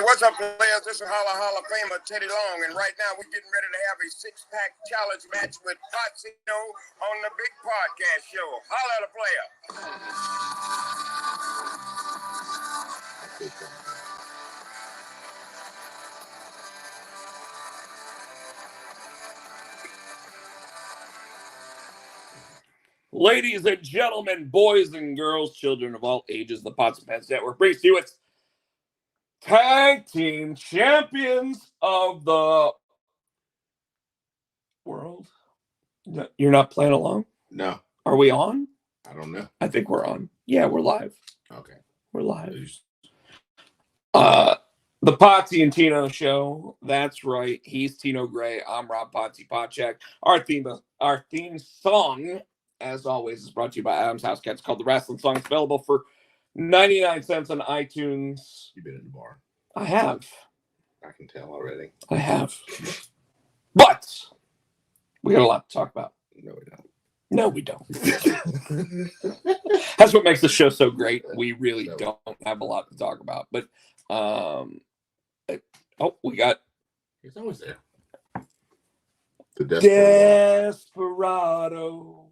what's up, players? This is Hall of Famer Teddy Long, and right now we're getting ready to have a six-pack challenge match with Potsy on the big podcast show. Holla at a player. Ladies and gentlemen, boys and girls, children of all ages, the Potsy Network brings to you its tag team champions of the world. You're not playing along? No. Are we on? I don't know. I think we're on. Yeah, we're live. Okay. We're live. The Potsy and Tino show. That's right. He's Tino Gray. I'm Rob Potsy Potchak. Our theme song, as always, is brought to you by Adam's House Cats, called The Wrestling Song. It's available for 99 cents on iTunes. You've been in the bar. I have. I can tell already. I have. But we got a lot to talk about. No, we don't. No, we don't. That's what makes the show so great. We really don't have a lot to talk about. But, we got... He's always there. The Desperado.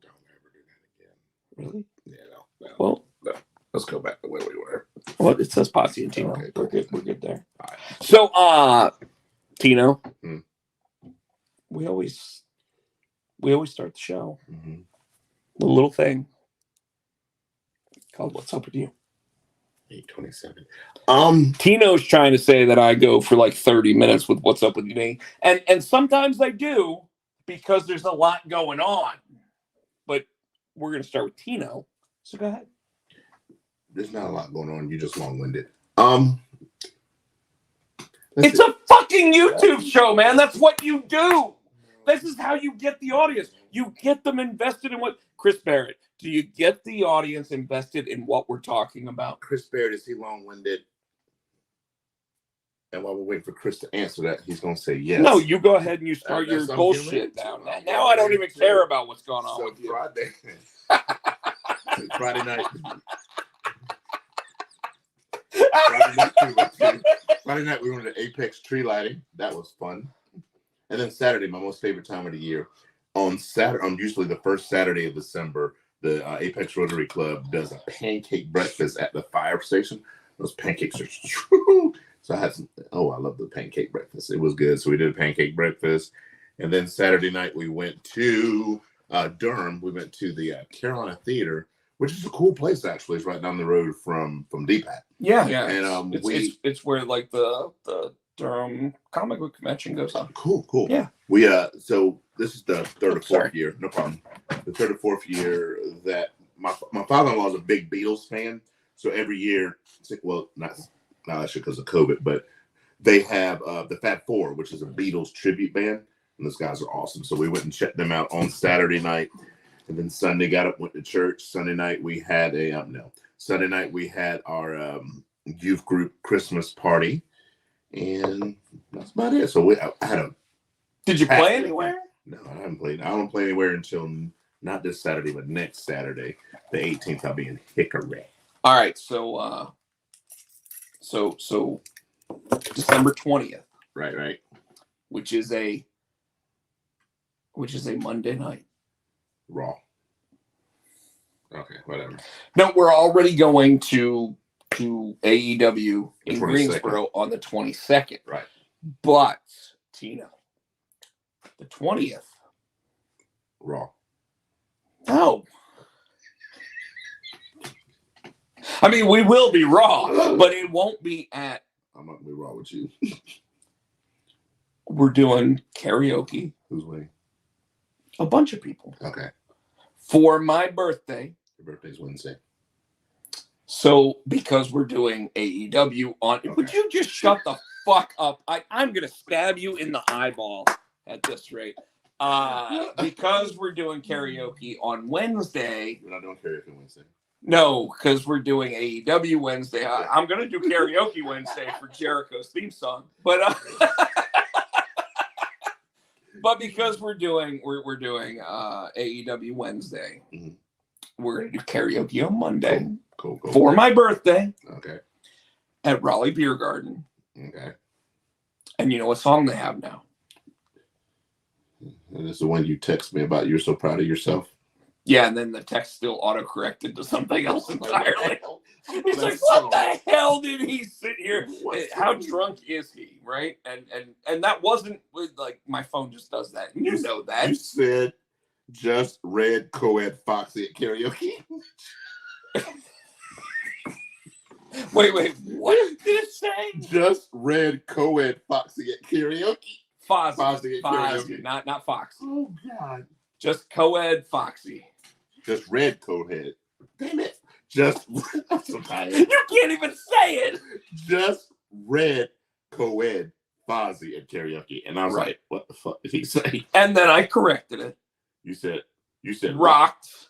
Don't ever do that again. Really? Yeah, no. Well, no. Let's go back to where we were. Well, it says Potsy and Tino. Okay, We're good there. All right. So, Tino, we always start the show with a little thing called "What's Up with You." 8:27. Tino's trying to say that I go for like 30 minutes with "What's Up with You," and sometimes I do because there's a lot going on. But we're gonna start with Tino. So go ahead. There's not a lot going on. You're just long-winded. It's a fucking YouTube show, man. That's what you do. This is how you get the audience. You get them invested in what... Chris Barrett, do you get the audience invested in what we're talking about? Chris Barrett, is he long-winded? And while we're waiting for Chris to answer that, he's going to say yes. No, you go ahead and you start your bullshit down. Now I don't even care about what's going on with you. Friday night. Friday night we went to Apex tree lighting. That was fun. And then Saturday, my most favorite time of the year. On usually the first Saturday of December, the Apex Rotary Club does a pancake breakfast at the fire station. Those pancakes are true. So I had some. Oh, I love the pancake breakfast. It was good. So we did a pancake breakfast. And then Saturday night we went to Durham. We went to the Carolina Theater, which is a cool place actually. It's right down the road from DPAT. Yeah. And it's where like the Durham comic book convention goes on. Cool. Yeah. We so this is the third or fourth year. No problem. The third or fourth year that my father-in-law is a big Beatles fan. So every year, well, not actually because of COVID, but they have the Fat Four, which is a Beatles tribute band, and those guys are awesome. So we went and checked them out on Saturday night, and then Sunday got up, went to church. Sunday night we had Sunday night we had our youth group Christmas party, and that's about it. So I had a. Did you play anywhere? No, I haven't played. I don't play anywhere until not this Saturday, but next Saturday, the 18th. I'll be in Hickory. All right, so December 20th. Right. Which is a Monday night. Raw. Okay, whatever. No, we're already going to AEW in 22nd. Greensboro on the 22nd. Right. But, Tino, the 20th. Raw. No. I mean, we will be Raw, but it won't be at... I'm not going to be Raw with you. We're doing karaoke. Who's winning? A bunch of people. Okay. For my birthday. Your birthday's Wednesday. So, because we're doing AEW on... Okay. Would you just shut the fuck up? I'm going to stab you in the eyeball at this rate. Because we're doing karaoke on Wednesday. We're not doing karaoke Wednesday. No, because we're doing AEW Wednesday. I'm going to do karaoke Wednesday for Jericho's theme song. But but because we're doing AEW Wednesday, we're going to do karaoke on Monday. Cool. For my birthday. Okay. At Raleigh Beer Garden. Okay. And you know what song they have now? And it's the one you text me about. You're so proud of yourself. Yeah, and then the text still autocorrected to something else entirely. He's like, That's what so- the hell did he sit here? What's How that? drunk is he, right? And that wasn't like my phone just does that. And you know that. You said just read co-ed Foxy at karaoke. Wait, what did it say? Just read co-ed Foxy at karaoke. Foxy at karaoke. not Foxy. Oh God. Just co-ed Foxy. Just read co-ed. Damn it. Just I'm so tired. You can't even say it. Just read co-ed Fozzy at karaoke. And I was Right. like, what the fuck did he say? And then I corrected it. You said Rocked,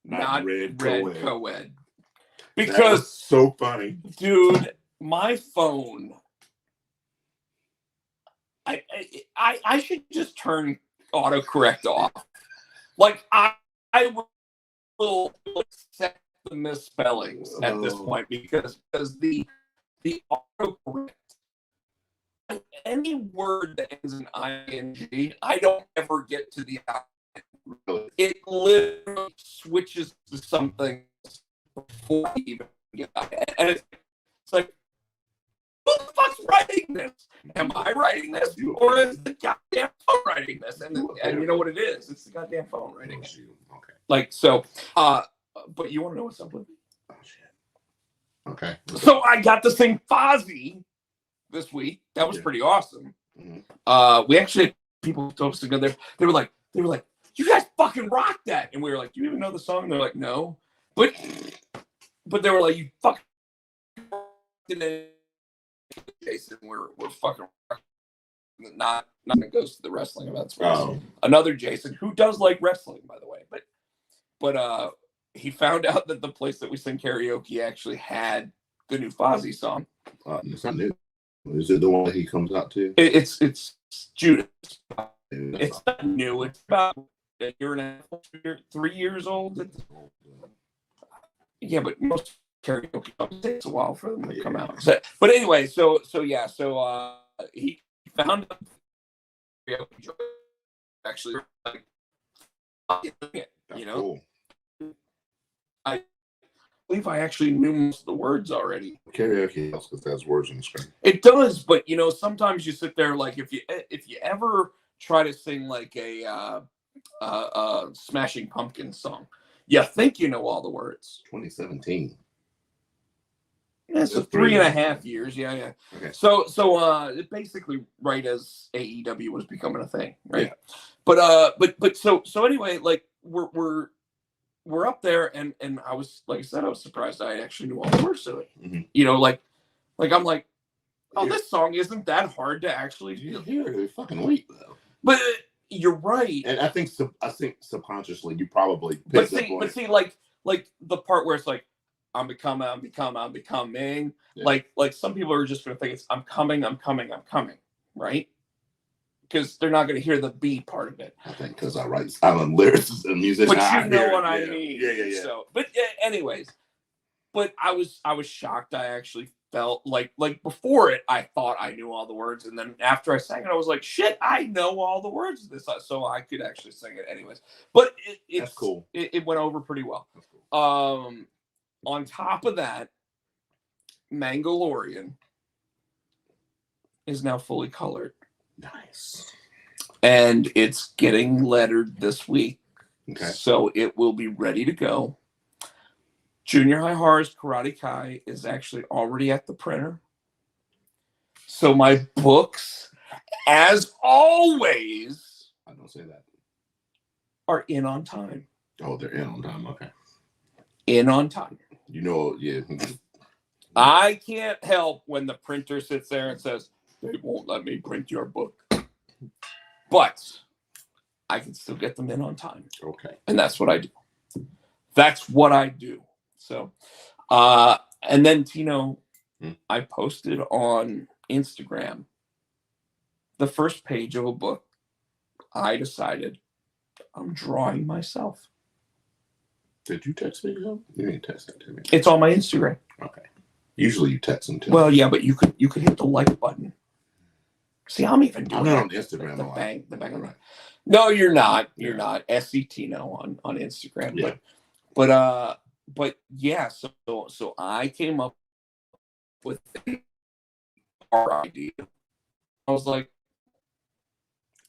not not read red co-ed. co-ed. That Because, was so funny. dude, my phone, I should just turn autocorrect off. Like, I will accept the misspellings at this point because the autocorrect, any word that ends in ing, I don't ever get to the Really. it literally switches to something before I even get it. And it's like, who the fuck's writing this? Am I writing this? Or is the goddamn phone writing this? And you know what it is? It's the goddamn phone writing it. Okay. Like, so, but you want to know what's up with me? Oh shit. Okay. So I got to sing Fozzy this week. That was pretty awesome. Mhm. We actually had people told us to go there. They were like, you guys fucking rock that. And we were like, do you even know the song? And they're like, no. But they were like, you fucking Jason, we're fucking not that goes to the wrestling events. Oh. Another Jason who does like wrestling, by the way. But he found out that the place that we sing karaoke actually had the new Fozzy song. It's not new. Is it the one that he comes out to? It's Judas. It's not new. It's about a year and a half, 3 years old. Yeah, but most karaoke songs takes a while for them to come out. But anyway, so he found out karaoke actually like, you know. Cool. I believe I actually knew most of the words already. Karaoke helps because it has words on the screen. It does, but you know, sometimes you sit there like if you ever try to sing like a Smashing Pumpkins song, you think you know all the words. 2017. Yeah, so 3.5 years. Yeah. Okay. So it basically right as AEW was becoming a thing, right? Yeah. But so anyway, like we're up there and I was, like I said, I was surprised I actually knew all the words to it. Mm-hmm. You know, like I'm like, oh, this song isn't that hard to actually You hear it every fucking week though. But you're right. And I think subconsciously you probably But picked up on it. see, like the part where it's like I'm becoming. Yeah. Like some people are just gonna think it's I'm coming, right? Because they're not gonna hear the B part of it. I think because I write silent lyrics and musician. But you know what I Yeah. mean. Yeah. So, but anyways, but I was shocked. I actually felt like before it, I thought I knew all the words, and then after I sang it, I was like, shit, I know all the words of this, so I could actually sing it anyways. But it's cool. It went over pretty well. That's cool. On top of that, Mangalorean is now fully colored. Nice. And it's getting lettered this week. Okay. So it will be ready to go. Junior High Horrors Karate Kai is actually already at the printer. So my books, as always, I don't say that. are in on time. Oh, they're in on time. Okay. In on time. You know, yeah. I can't help when the printer sits there and says, they won't let me print your book. But I can still get them in on time. Okay. And that's what I do. So, and then Tino, I posted on Instagram the first page of a book. I decided I'm drawing myself. Did you text me? You didn't text that to me. It's on my Instagram. Okay. Usually you text them to me. Well, yeah, but you could hit the like button. See, I'm even doing I'm not on Instagram a lot. The bang. Right. No, you're not. You're not. SC Tino on Instagram. Yeah. But yeah. So I came up with our idea. I was like,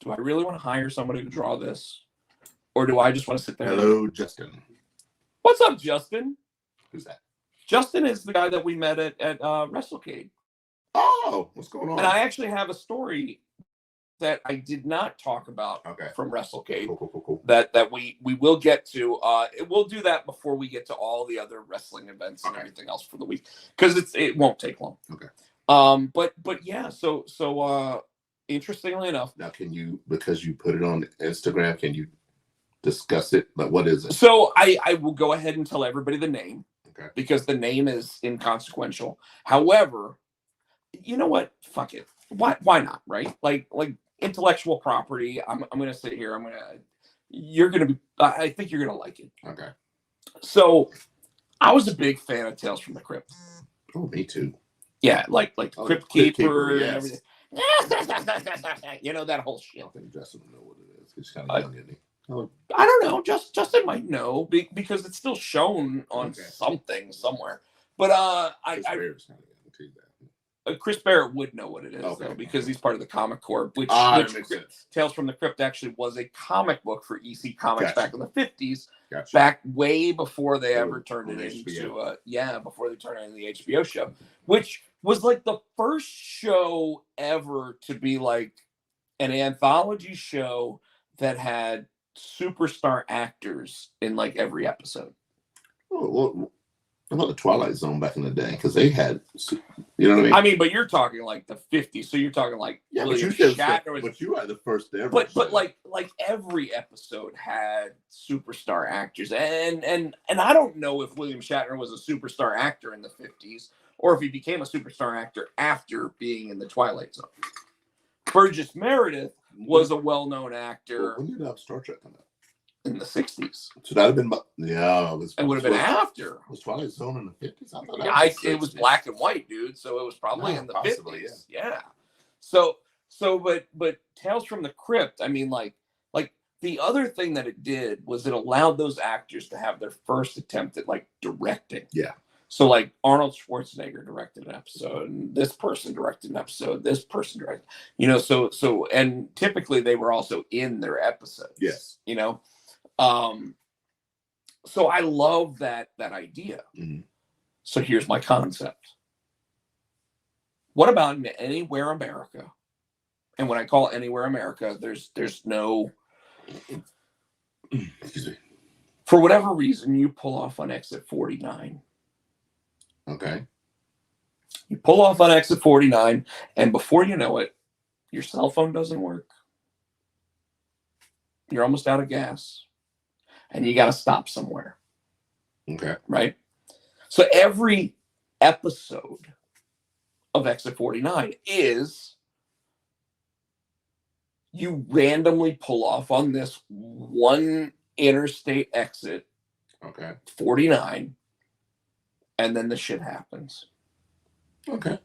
do I really want to hire somebody to draw this, or do I just want to sit there? Hello, Justin. What's up, Justin? Who's that? Justin is the guy that we met at WrestleCade. Oh, what's going on? And I actually have a story that I did not talk about from WrestleCade. Cool. That we will get to. We'll do that before we get to all the other wrestling events and everything else for the week, because it won't take long. Okay. But yeah. So interestingly enough, now can you, because you put it on Instagram, can you discuss it? Like, what is it? So I will go ahead and tell everybody the name. Okay. Because the name is inconsequential. However, you know what? Fuck it. Why not? Right? Like intellectual property. I'm gonna sit here. You're gonna be. I think you're gonna like it. Okay. So, I was a big fan of Tales from the Crypt. Oh, me too. Yeah, like Crypt Keeper and yes. everything. You know, that whole shit. I think Justin will know what it is. He's kind of young, isn't he? I don't know. Justin might know because it's still shown on something somewhere. But Chris Barrett would know what it is though, because he's part of the Comic Corps, which makes sense. Tales from the Crypt actually was a comic book for EC Comics back in the 50s, Gotcha. back way before they ever turned it into before they turned it into the HBO show, which was like the first show ever to be like an anthology show that had superstar actors in like every episode. Oh, well, about the Twilight Zone back in the day, because they had, you know what I mean? I mean, but you're talking like the 50s, so you're talking like William Shatner. But you are the first ever. But like every episode had superstar actors, and I don't know if William Shatner was a superstar actor in the 50s or if he became a superstar actor after being in the Twilight Zone. Burgess Meredith was a well-known actor. When did Star Trek come out? In the 60s. So that would have been, it would have been after. Was Twilight Zone in the 50s? I thought it was black and white, dude. So it was probably in the 50s. Yeah. So, but Tales from the Crypt, I mean, like the other thing that it did was it allowed those actors to have their first attempt at like directing. Yeah. So like Arnold Schwarzenegger directed an episode, and this person directed an episode, this person directed, so and typically they were also in their episodes. Yes. So I love that idea. Mm-hmm. So here's my concept. What about in Anywhere America? And when I call Anywhere America, there's no, excuse me. For whatever reason, you pull off on exit 49. Okay. You pull off on exit 49, and before you know it, your cell phone doesn't work. You're almost out of gas. And you got to stop somewhere. Okay. Right? So every episode of Exit 49 is you randomly pull off on this one interstate exit. Okay. 49. And then the shit happens. Okay.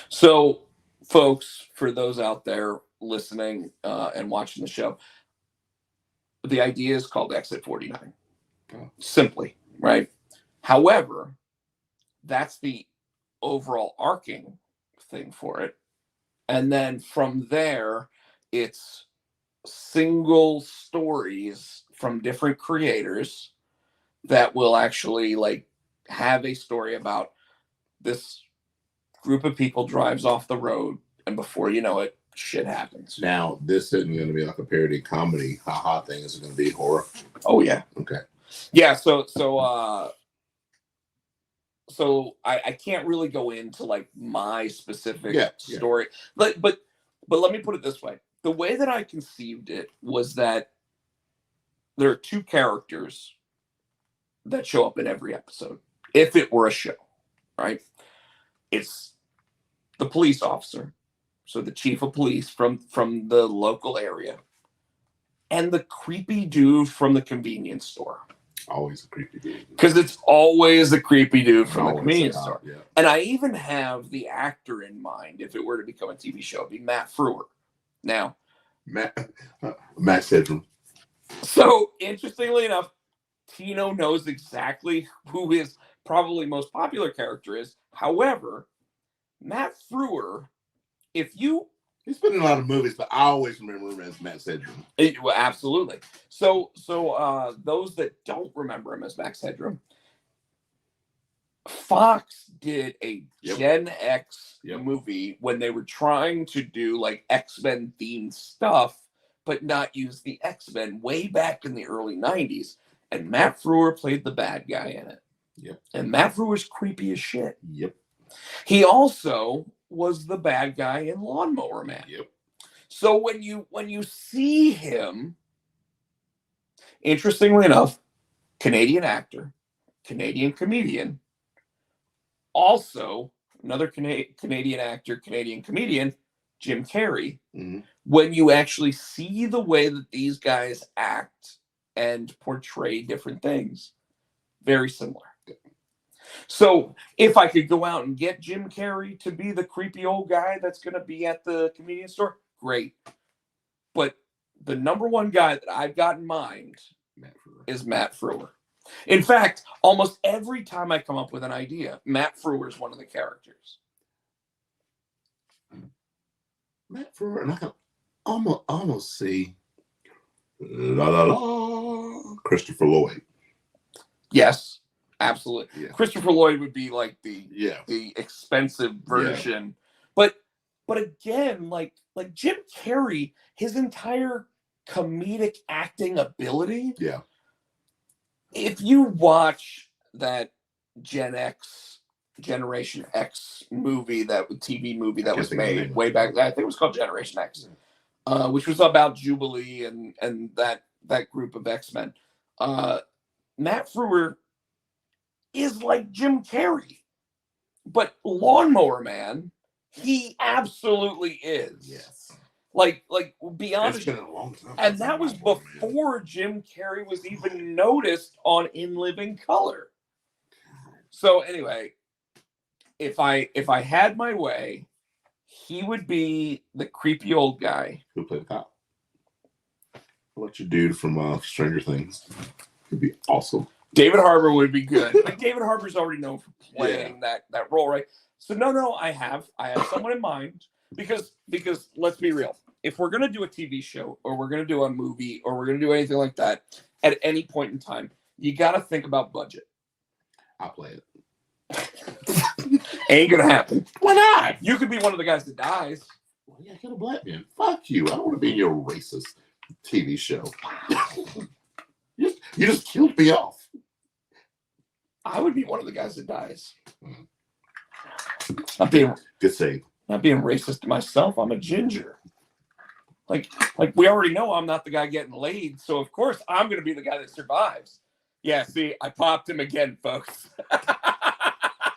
So, folks, for those out there listening and watching the show, the idea is called Exit 49. Simply, right? However, that's the overall arcing thing for it. And then from there, it's single stories from different creators that will actually like have a story about this group of people drives off the road, and before you know it, shit happens. Now, this isn't going to be like a parody comedy, haha thing. Is it going to be horror? Oh yeah. Okay. Yeah. So I can't really go into like my specific story, but let me put it this way: the way that I conceived it was that there are two characters that show up in every episode. If it were a show, right? It's the police officer. So the chief of police from the local area, and the creepy dude from the convenience store. Always a creepy dude. Because it's always the creepy dude from the Always convenience say, store. yeah. And I even have the actor in mind if it were to become a TV show. It'd be Matt Frewer. Now, Matt Hedrum. so interestingly enough, Tino knows exactly who his probably most popular character is. However, Matt Frewer, He's been in a lot of movies, but I always remember him as Matt Hedrum. Well, absolutely. So those that don't remember him as Max Headroom, Fox did a Gen X movie when they were trying to do like X-Men themed stuff, but not use the X-Men way back in the early 90s. And Matt Frewer played the bad guy in it. Yep. And Matt Frewer's creepy as shit. Yep. He also was the bad guy in Lawnmower Man. Yep. So when you see him, interestingly enough, Canadian actor, Canadian comedian, also another Canadian actor, Canadian comedian, Jim Carrey. Mm-hmm. When you actually see the way that these guys act and portray different things, very similar. So if I could go out and get Jim Carrey to be the creepy old guy that's going to be at the convenience store, great. But the number one guy that I've got in mind is Matt Frewer. In fact, almost every time I come up with an idea, Matt Frewer is one of the characters. Matt Frewer, and I can almost see la la la Christopher Lloyd. Yes, absolutely. Yeah. Christopher Lloyd would be like the expensive version. Yeah. But again, like Jim Carrey, his entire comedic acting ability. Yeah. If you watch that Generation X movie, that TV movie that was made way back, I think it was called Generation X, which was about Jubilee and that group of X-Men. Matt Frewer is like Jim Carrey, but Lawnmower Man, he absolutely is. Yes. Like beyond. It's been a long time. And that was before Jim Carrey was even noticed on In Living Color. So anyway, if I had my way, he would be the creepy old guy. Who played the cop? What about your dude from Stranger Things? He'd be awesome. David Harbour would be good. But David Harbour's already known for playing that role, right? So no, I have someone in mind because let's be real. If we're gonna do a TV show or we're gonna do a movie or we're gonna do anything like that at any point in time, you gotta think about budget. I'll play it. Ain't gonna happen. Why not? You could be one of the guys that dies. Well, yeah, get a black man. Fuck you. I don't want to be in your racist TV show. You just killed me off. I would be one of the guys that dies. Not being good save. Not being racist to myself. I'm a ginger. Like we already know I'm not the guy getting laid, so of course I'm gonna be the guy that survives. Yeah, see, I popped him again, folks.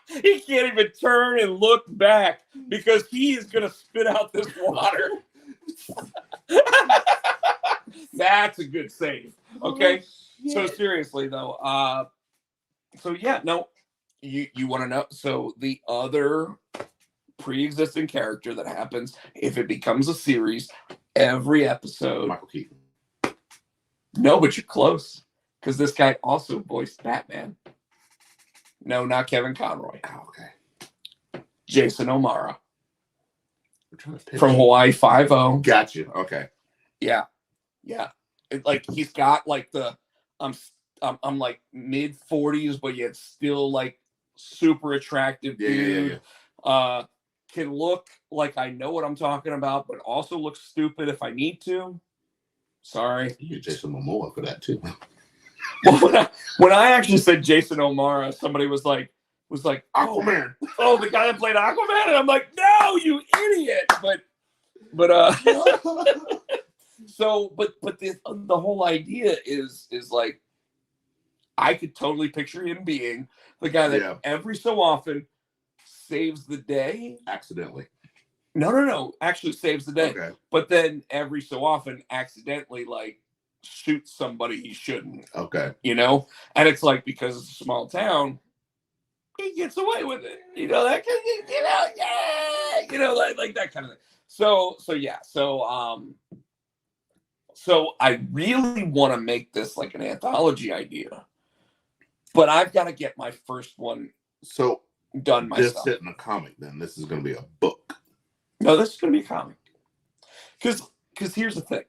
He can't even turn and look back because he is gonna spit out this water. That's a good save. Okay. So seriously though, you want to know. So the other pre-existing character that happens if it becomes a series, every episode. Michael Keaton. No, but you're close because this guy also voiced Batman. No, not Kevin Conroy. Oh, okay. Jason O'Mara from Hawaii 5-0. Gotcha. Okay. Yeah. Like he's got like the I'm like mid 40s, but yet still like super attractive dude. Yeah. Can look like I know what I'm talking about, but also look stupid if I need to. Sorry. You get Jason Momoa for that too. Well, when I actually said Jason O'Mara, somebody was like Aquaman. Oh, the guy that played Aquaman, and I'm like, no, you idiot. But so the whole idea is like I could totally picture him being the guy that every so often saves the day. Accidentally. No. Actually saves the day. Okay. But then every so often accidentally like shoots somebody he shouldn't. Okay. You know? And it's like, because it's a small town, he gets away with it. You know, that kind of, yeah, you know, like that kind of thing. So yeah. So I really want to make this like an anthology idea, but I've got to get my first one done myself. This isn't a comic, then. This is going to be a book. No, this is going to be a comic. Because here's the thing.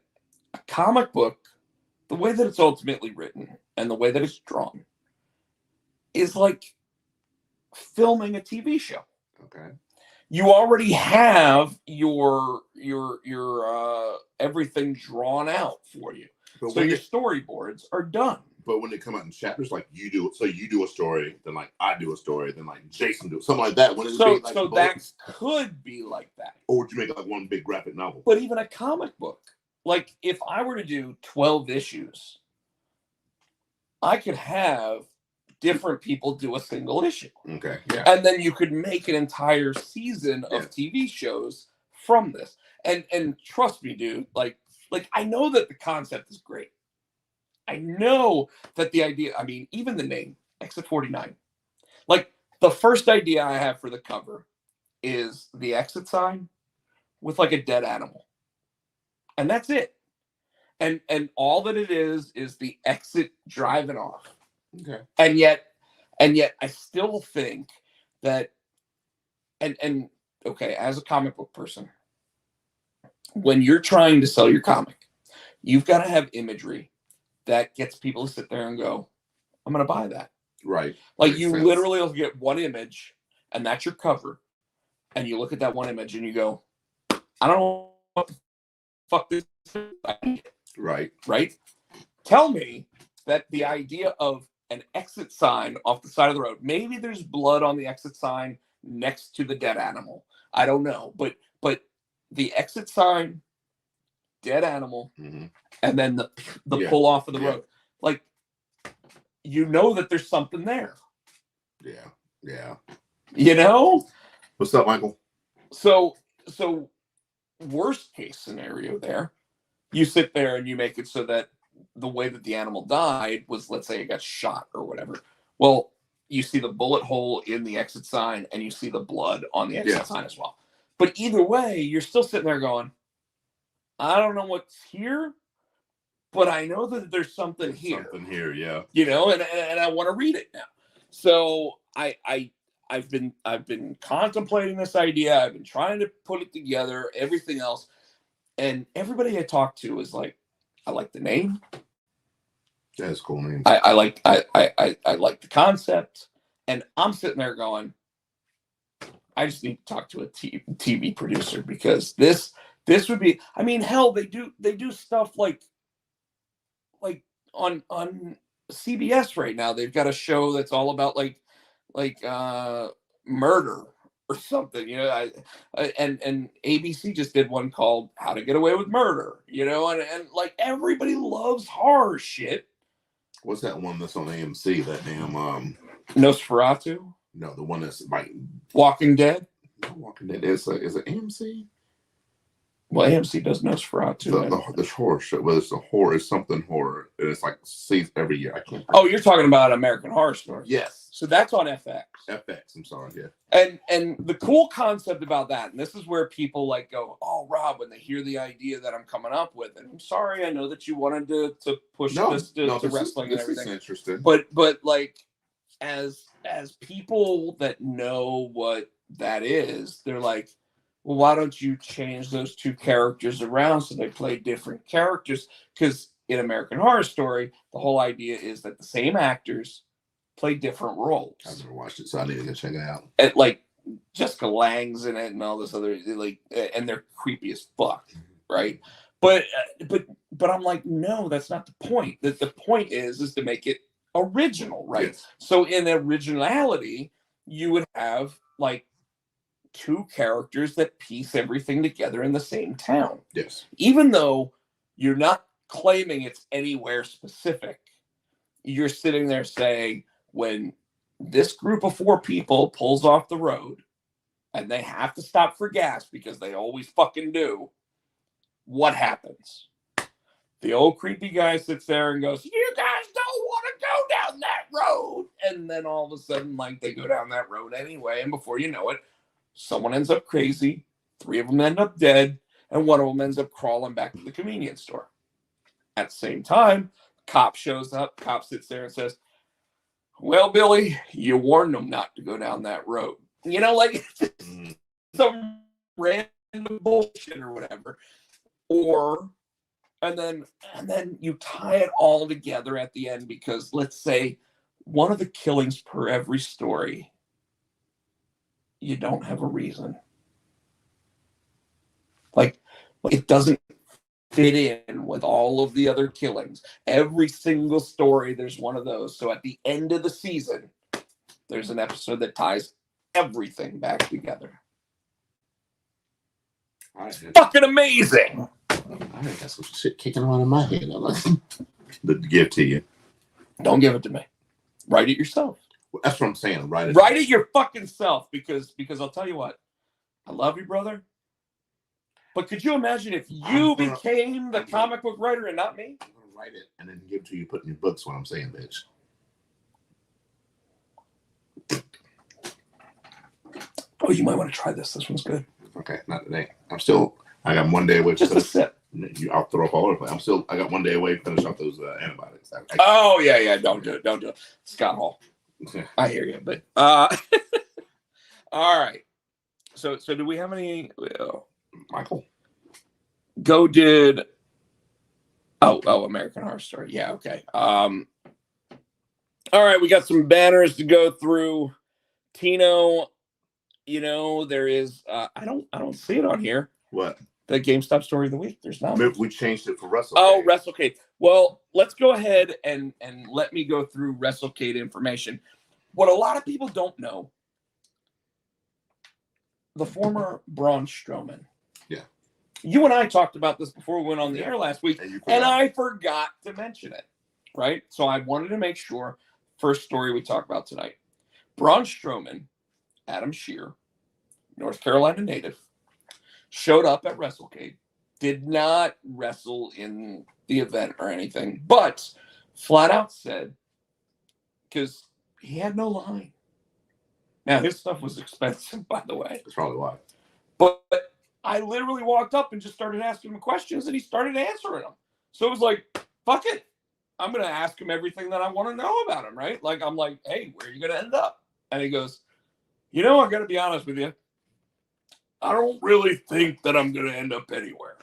A comic book, the way that it's ultimately written and the way that it's drawn is like filming a TV show. Okay. You already have your everything drawn out for you. But so your storyboards are done. But when they come out in chapters, like you do a story, then like I do a story, then like Jason do something like that. So that could be like that. Or would you make like one big graphic novel? But even a comic book, like if I were to do 12 issues, I could have different people do a single issue. Okay. Yeah. And then you could make an entire season of TV shows from this. And trust me, dude, like I know that the concept is great. I know that the idea, I mean, even the name, Exit 49. Like the first idea I have for the cover is the exit sign with like a dead animal. And that's it. And all that it is the exit driving off. Okay. And yet I still think that and okay, as a comic book person, when you're trying to sell your comic, you've got to have imagery that gets people to sit there and go, I'm going to buy that. Right. Like you literally will get one image and that's your cover. And you look at that one image and you go, I don't know what the fuck this is. Right. Right. Tell me that the idea of an exit sign off the side of the road, maybe there's blood on the exit sign next to the dead animal. I don't know. But the exit sign, dead animal, and then the pull off of the road. Like, you know that there's something there. Yeah. Yeah. You know? What's up, Michael? So worst case scenario there, you sit there and you make it so that the way that the animal died was, let's say it got shot or whatever. Well, you see the bullet hole in the exit sign and you see the blood on the exit sign as well. But either way, you're still sitting there going, I don't know what's here, but I know that there's something here. Something here, yeah. You know, and I want to read it now. So I've been contemplating this idea. I've been trying to put it together, everything else. And everybody I talked to is like, I like the name. That's a cool name. I like the concept. And I'm sitting there going, I just need to talk to a TV producer because this would be, I mean, hell, they do stuff like on CBS right now. They've got a show that's all about like murder or something, you know. And ABC just did one called How to Get Away with Murder, you know, and like everybody loves horror shit. What's that one that's on AMC? That damn Nosferatu? No, the one that's like Walking Dead. Walking Dead is it AMC? Well, AMC does Nosferatu. The horror show. Well, it's a horror. It's something horror. And it's like sees every year. I can't. Oh, you're talking about American Horror Story. Yes. So that's on FX. FX. I'm sorry. Yeah. And the cool concept about that, and this is where people like go, oh, Rob, when they hear the idea that I'm coming up with, and I'm sorry, I know that you wanted to push this to wrestling and everything. This is interesting. But like as people that know what that is, they're like, well, why don't you change those two characters around so they play different characters? Because in American Horror Story, the whole idea is that the same actors play different roles. I've never watched it, so I need to go check it out. And like Jessica Lange's in it and all this other, like, and they're creepy as fuck, right? But I'm like, no, that's not the point. The point is to make it original, right? Yes. So in originality, you would have like two characters that piece everything together in the same town. Yes. Even though you're not claiming it's anywhere specific, you're sitting there saying, when this group of 4 people pulls off the road and they have to stop for gas because they always fucking do, what happens? The old creepy guy sits there and goes, "You guys don't want to go down that road." And then all of a sudden, like, they go down that road anyway. And before you know it, someone ends up crazy. 3 of them end up dead. And 1 of them ends up crawling back to the convenience store. At the same time, cop shows up. Cop sits there and says, "Well, Billy, you warned them not to go down that road." You know, like some random bullshit or whatever. And then you tie it all together at the end because let's say one of the killings per every story, you don't have a reason. Like it doesn't fit in with all of the other killings. Every single story, there's one of those. So at the end of the season, there's an episode that ties everything back together. Fucking amazing. I got some shit kicking around in my head. To give to you. Don't give it to me. Write it yourself. Well, that's what I'm saying. Write it your fucking self because I'll tell you what. I love you, brother. But could you imagine if you became the comic book writer and not me? I'm gonna write it and then give it to you. Put in your books. What I'm saying, bitch. Oh, you might want to try this. This one's good. Okay, not today. I got 1 day away. Just a sip. I'll throw up all over the place. I got 1 day away to finish off those antibiotics. Oh, yeah. Don't do it. Scott Hall. I hear you. But, all right. So do we have any? Michael. Go did. Oh, American Horror Story. Yeah, okay. All right, we got some banners to go through. Tino, there is. I don't see it on here. What? The GameStop story of the week. There's not. We changed it for WrestleCade. Oh, WrestleCade. Well, let's go ahead and let me go through WrestleCade information. What a lot of people don't know, the former Braun Strowman. Yeah. You and I talked about this before we went on the air last week, and I forgot to mention it, right? So I wanted to make sure, first story we talk about tonight. Braun Strowman, Adam Shear, North Carolina native, showed up at WrestleCade, did not wrestle in the event or anything, but flat out said, because he had no line. Now, his stuff was expensive, by the way. That's probably why. But I literally walked up and just started asking him questions, and he started answering them. So it was like, fuck it. I'm going to ask him everything that I want to know about him, right? Like, I'm like, hey, where are you going to end up? And he goes, I got to be honest with you. I don't really think that I'm going to end up anywhere.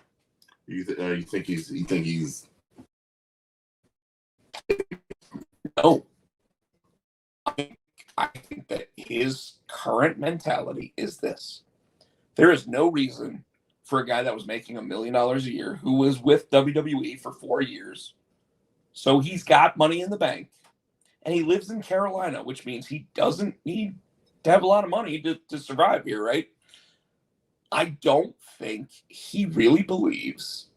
You think he's? No. I think that his current mentality is this. There is no reason for a guy that was making $1 million a year, who was with WWE for 4 years. So he's got money in the bank, and he lives in Carolina, which means he doesn't need to have a lot of money to survive here, right? I don't think he really believes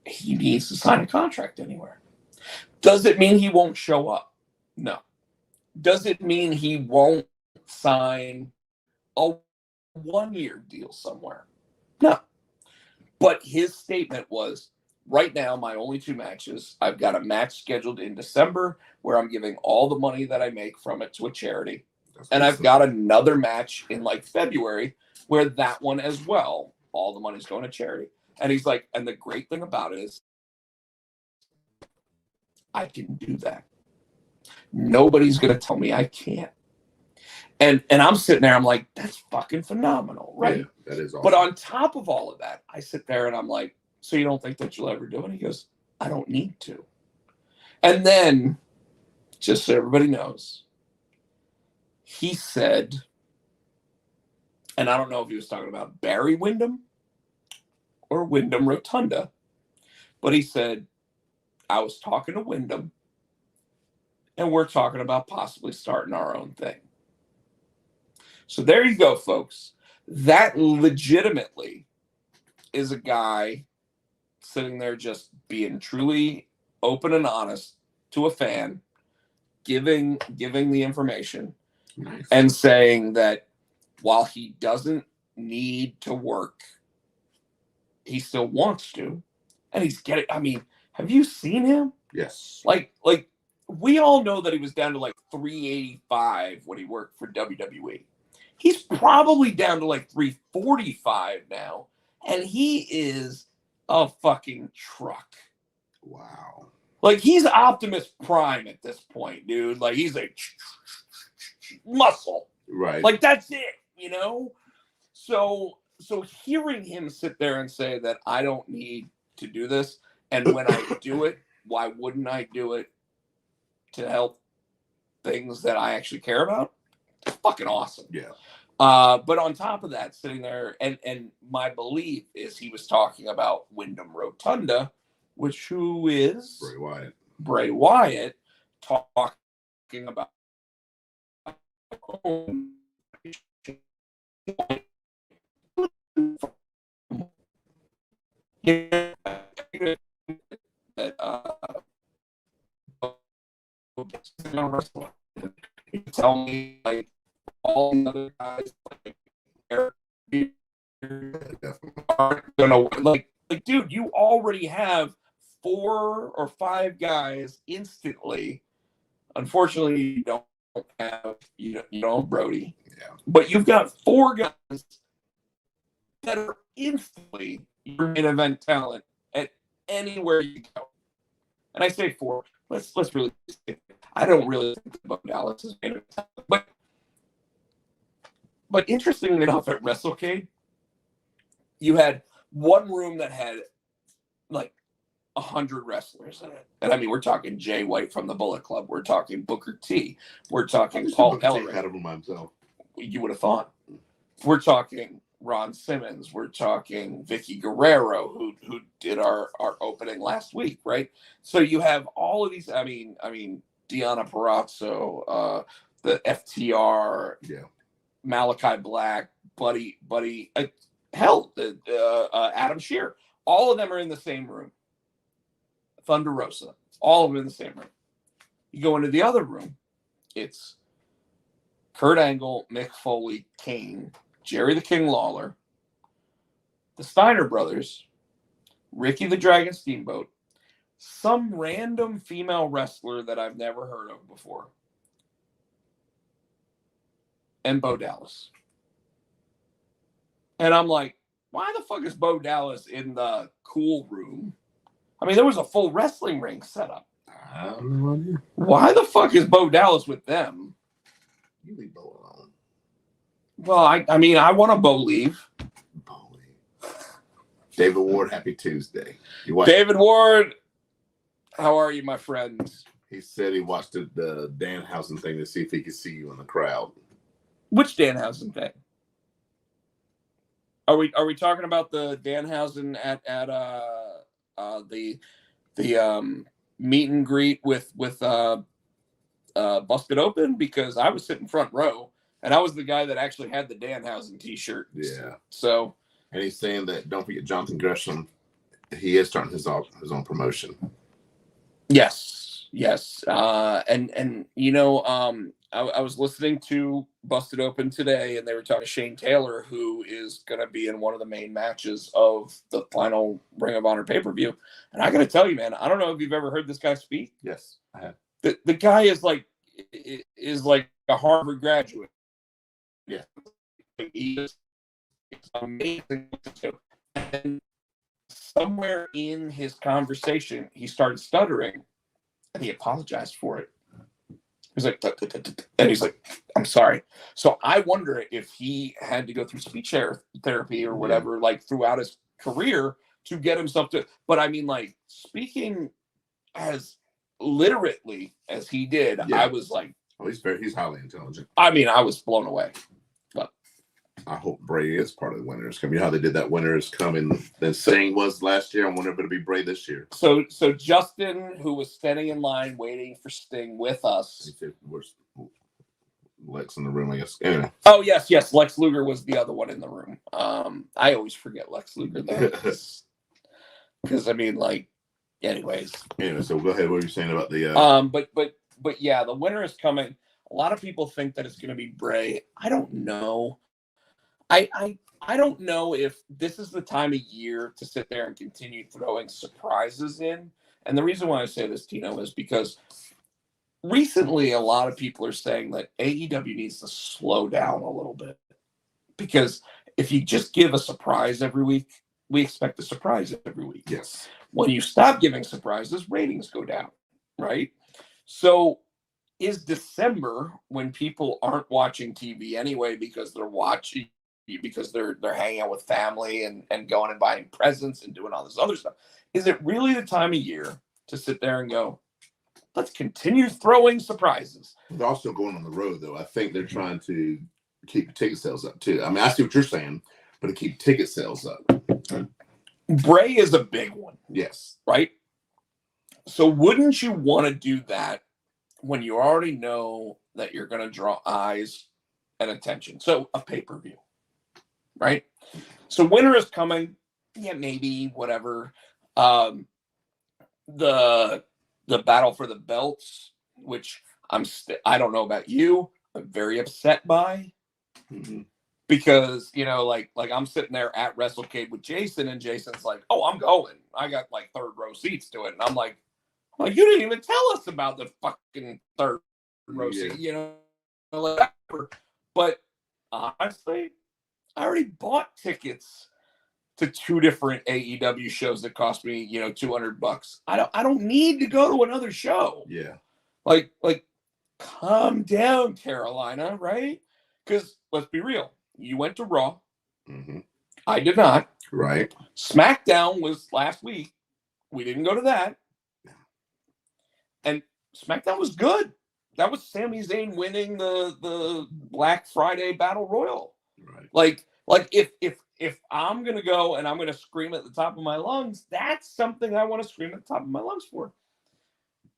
he needs to sign a contract anywhere. Does it mean he won't show up? No. Does it mean he won't sign a 1-year deal somewhere? No. But his statement was, right now, my only 2 matches, I've got a match scheduled in December where I'm giving all the money that I make from it to a charity. And I've got another match in like February where that one as well, all the money's going to charity. And he's like, and the great thing about it is I can do that. Nobody's going to tell me I can't. And I'm sitting there, I'm like, that's fucking phenomenal, right? Yeah, that is awesome. But on top of all of that, I sit there and I'm like, so you don't think that you'll ever do it? And he goes, I don't need to. And then, just so everybody knows, he said, and I don't know if he was talking about Barry Windham or Wyndham Rotunda, but he said, I was talking to Wyndham, and we're talking about possibly starting our own thing. So there you go, folks. That legitimately is a guy sitting there just being truly open and honest to a fan, giving the information, nice. And saying that while he doesn't need to work, he still wants to, and he's getting. I mean, Have you seen him? Yes. Like we all know that he was down to like 385 when he worked for WWE. He's probably down to like 345 now, and he is a fucking truck. Wow. Like, he's Optimus Prime at this point, dude. Like, he's a muscle. Right. Like, that's it, you know? So hearing him sit there and say that I don't need to do this, and when I do it, why wouldn't I do it to help things that I actually care about? It's fucking awesome. Yeah. But on top of that, sitting there, and my belief is he was talking about Wyndham Rotunda, who is Bray Wyatt. Bray Wyatt, talking about you tell me like all the other guys aren't gonna like dude, you already have 4 or 5 guys instantly. Unfortunately, you don't have Brody. Yeah. But you've got 4 guys that are instantly your main event talent at anywhere you go. And I say 4. Let's really say, I don't really think about Dallas as main event talent. But interestingly enough, at WrestleCade, you had one room that had like 100 wrestlers in it. And I mean, we're talking Jay White from the Bullet Club. We're talking Booker T. We're talking Paul Ellering. Had him himself. You would have thought. We're talking Ron Simmons. We're talking Vicky Guerrero, who did our opening last week, right? So you have all of these. I mean, Deanna Purrazzo, the FTR, yeah, Malachi Black, Buddy, hell, Adam Shear. All of them are in the same room. Thunder Rosa, all of them in the same room. You go into the other room, it's Kurt Angle, Mick Foley, Kane, Jerry the King Lawler, the Steiner brothers, Ricky the Dragon Steamboat, some random female wrestler that I've never heard of before, and Bo Dallas. And I'm like, why the fuck is Bo Dallas in the cool room? I mean, there was a full wrestling ring set up. I have no idea. Why the fuck is Bo Dallas with them? You leave Bo alone. Well, I mean, I want to Bo leave. Bo leave. David Ward, happy Tuesday. David Ward, how are you, my friends? He said he watched the Danhausen thing to see if he could see you in the crowd. Which Danhausen thing? Are we talking about the Danhausen at the meet and greet with Busted Open? Because I was sitting front row and I was the guy that actually had the Danhausen t-shirt. Yeah. So, and he's saying that don't forget Jonathan Gresham, he is starting his own promotion. Yes. And you know, I was listening to Busted Open today, and they were talking to Shane Taylor, who is going to be in one of the main matches of the final Ring of Honor pay-per-view. And I got to tell you, man, I don't know if you've ever heard this guy speak. Yes, I have. The guy is like a Harvard graduate. Yeah, it's amazing. And somewhere in his conversation, he started stuttering, and he apologized for it. He's like, and he's like, I'm sorry. So I wonder if he had to go through speech therapy or whatever, like throughout his career to get himself to. But I mean, like, speaking as literately as he did, I was like, oh, he's highly intelligent. I mean, I was blown away. But I hope Bray is part of the Winners Come. You know how they did that Winners Come, and then Sting was last year. I wonder if it'll be Bray this year. So Justin, who was standing in line waiting for Sting with us. Where's Lex in the room, I guess. Anyway. Oh, yes. Lex Luger was the other one in the room. I always forget Lex Luger, though. Because, I mean, like, anyways. Anyway, so go ahead. What were you saying about the... But yeah, the winner is coming. A lot of people think that it's going to be Bray. I don't know. I don't know if this is the time of year to sit there and continue throwing surprises in, And the reason why I say this, Tino, is because recently a lot of people are saying that AEW needs to slow down a little bit. Because if you just give a surprise every week, we expect a surprise every week. Yes. When you stop giving surprises, ratings go down, right? So is December, when people aren't watching TV anyway because they're hanging out with family and going and buying presents and doing all this other stuff, is it really the time of year to sit there and go, let's continue throwing surprises? They're also going on the road, though. I think they're trying to keep ticket sales up, too. I mean, I see what you're saying, but to keep ticket sales up. Bray is a big one. Yes. Right? So wouldn't you want to do that when you already know that you're going to draw eyes and attention? So a pay-per-view, right? So winter is coming. Yeah, maybe, whatever. The battle for the belts, which I don't know about you, I'm very upset by. Mm-hmm. Because, like I'm sitting there at WrestleCade with Jason, and Jason's like, oh, I'm going. I got like third row seats to it. And I'm like, you didn't even tell us about the fucking third row seat, whatever. But honestly, I already bought tickets to 2 different AEW shows that cost me, $200. I don't need to go to another show. Yeah. Like, calm down, Carolina, right? Because let's be real. You went to Raw. Mm-hmm. I did not. Right. SmackDown was last week. We didn't go to that. And SmackDown was good. That was Sami Zayn winning the Black Friday Battle Royal. Right. Like if I'm gonna go and I'm gonna scream at the top of my lungs, that's something I want to scream at the top of my lungs for.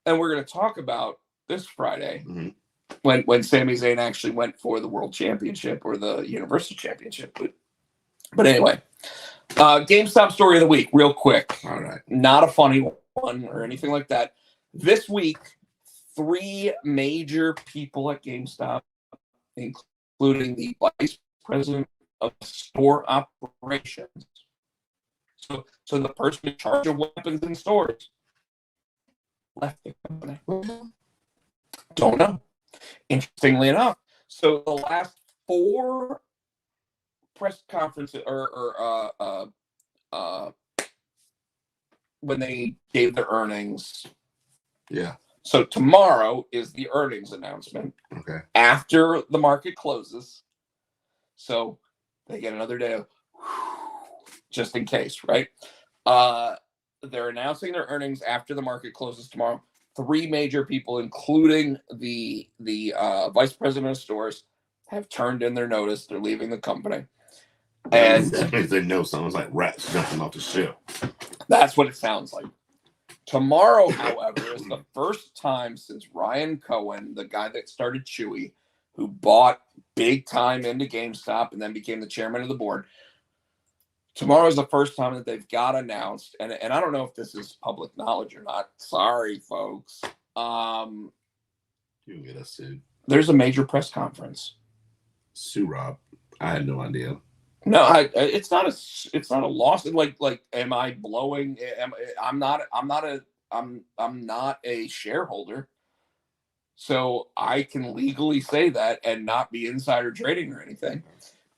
And we're gonna talk about this Friday. Mm-hmm. When Sami Zayn actually went for the World Championship or the Universal Championship. But anyway, GameStop story of the week, real quick. All right. Not a funny one or anything like that. This week, 3 major people at GameStop, including the vice president of store operations. So the person in charge of weapons in stores left the company. Don't know. Interestingly enough, so the last 4 press conferences or when they gave their earnings. Yeah. So tomorrow is the earnings announcement. Okay. After the market closes. So they get another day of just in case, right? They're announcing their earnings after the market closes tomorrow. 3 major people, including the vice president of stores, have turned in their notice. They're leaving the company. And that means they know someone's like rats jumping off the ship. That's what it sounds like. Tomorrow, however, is the first time since Ryan Cohen, the guy that started Chewy, who bought big time into GameStop and then became the chairman of the board. Tomorrow is the first time that they've got announced, and I don't know if this is public knowledge or not. Sorry, folks. You can get us sued. There's a major press conference. Sue Rob. I had no idea. No, it's not a loss. Like, am I blowing? I'm not a shareholder, so I can legally say that and not be insider trading or anything.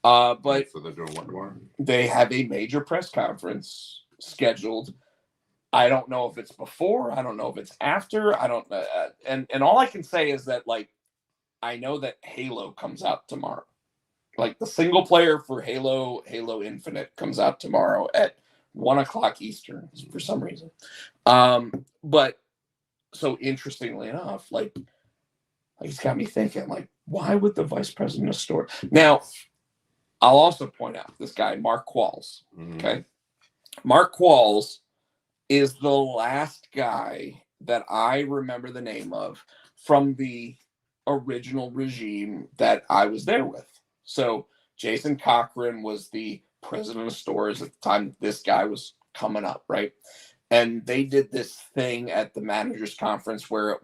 But so they're doing what more? They have a major press conference scheduled. I don't know if it's before. I don't know if it's after. I don't know. And all I can say is that, like, I know that Halo comes out tomorrow. Like, the single player for Halo Infinite comes out tomorrow at 1:00 Eastern for some reason. But so interestingly enough, like it's got me thinking, like, why would the vice president of store now? I'll also point out this guy, Mark Qualls. Mm-hmm. Okay. Mark Qualls is the last guy that I remember the name of from the original regime that I was there with. So Jason Cochran was the president of stores at the time this guy was coming up, right? And they did this thing at the managers conference where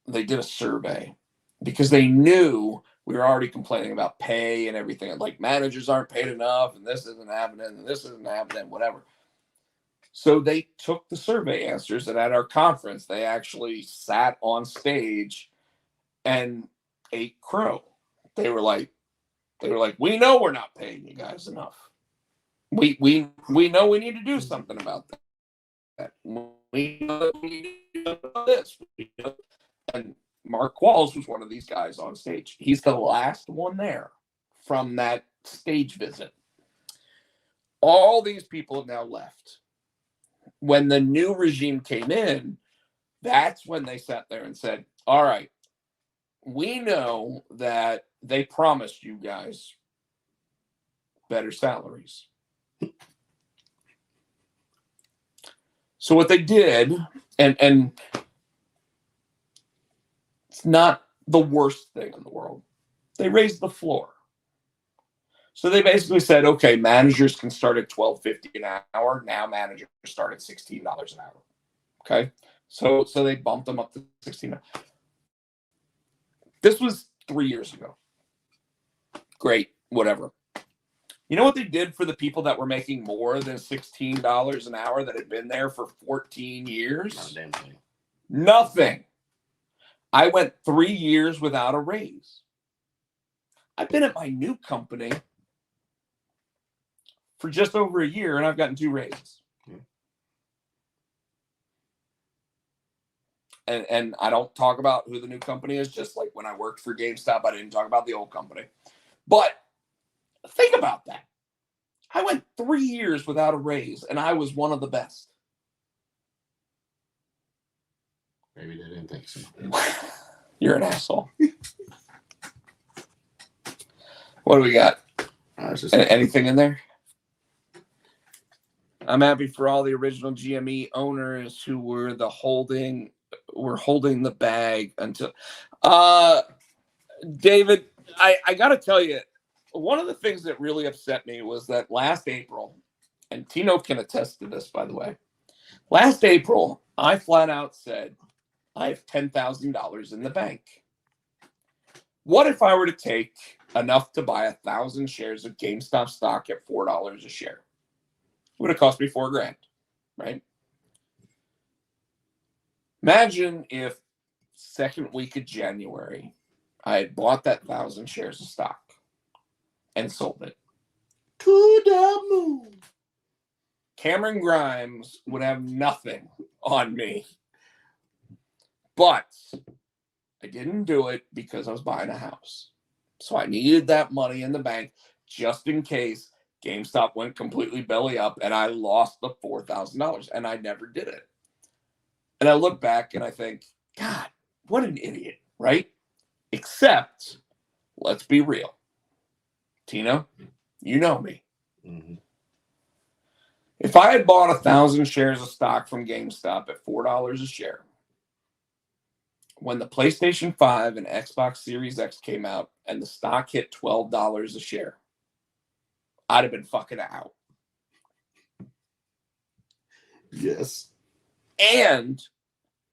they did a survey because they knew we were already complaining about pay and everything. Like, managers aren't paid enough, and this isn't happening, and this isn't happening, whatever. So they took the survey answers, and at our conference, they actually sat on stage and ate crow. They were like, we know we're not paying you guys enough. We know we need to do something about that. We know that we need to do about this. And Mark Qualls was one of these guys on stage. He's the last one there from that stage visit. All these people have now left. When the new regime came in, that's when they sat there and said, all right, we know that they promised you guys better salaries. So what they did, and it's not the worst thing in the world, they raised the floor. So they basically said, okay, managers can start at $12.50 an hour. Now managers start at $16 an hour. Okay. So they bumped them up to $16. This was 3 years ago. Great, whatever. You know what they did for the people that were making more than $16 an hour that had been there for 14 years? Not a damn thing. Nothing. I went 3 years without a raise. I've been at my new company for just over a year, and I've gotten 2 raises. And I don't talk about who the new company is, just like when I worked for GameStop, I didn't talk about the old company. But think about that. I went 3 years without a raise, and I was one of the best. Maybe they didn't think so. You're an asshole. What do we got? Anything in there? I'm happy for all the original GME owners who were holding the bag until David, I gotta tell you, one of the things that really upset me was that last April, and Tino can attest to this, by the way. Last April, I flat out said, I have $10,000 in the bank. What if I were to take enough to buy 1,000 shares of GameStop stock at $4 a share? It would have cost me $4,000, right? Imagine if second week of January, I had bought that 1,000 shares of stock and sold it. To the moon. Cameron Grimes would have nothing on me. But I didn't do it because I was buying a house. So I needed that money in the bank just in case GameStop went completely belly up and I lost the $4,000, and I never did it. And I look back and I think, God, what an idiot, right? Except, let's be real. Tino, you know me. Mm-hmm. If I had bought 1,000 shares of stock from GameStop at $4 a share, when the PlayStation 5 and Xbox Series X came out and the stock hit $12 a share, I'd have been fucking out. Yes. And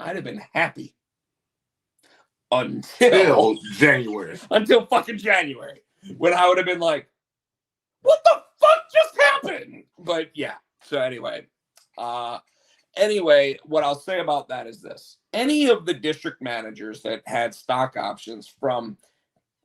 I'd have been happy until January. Until fucking January, when I would have been like, what the fuck just happened? But yeah, so anyway, what I'll say about that is this. Any of the district managers that had stock options from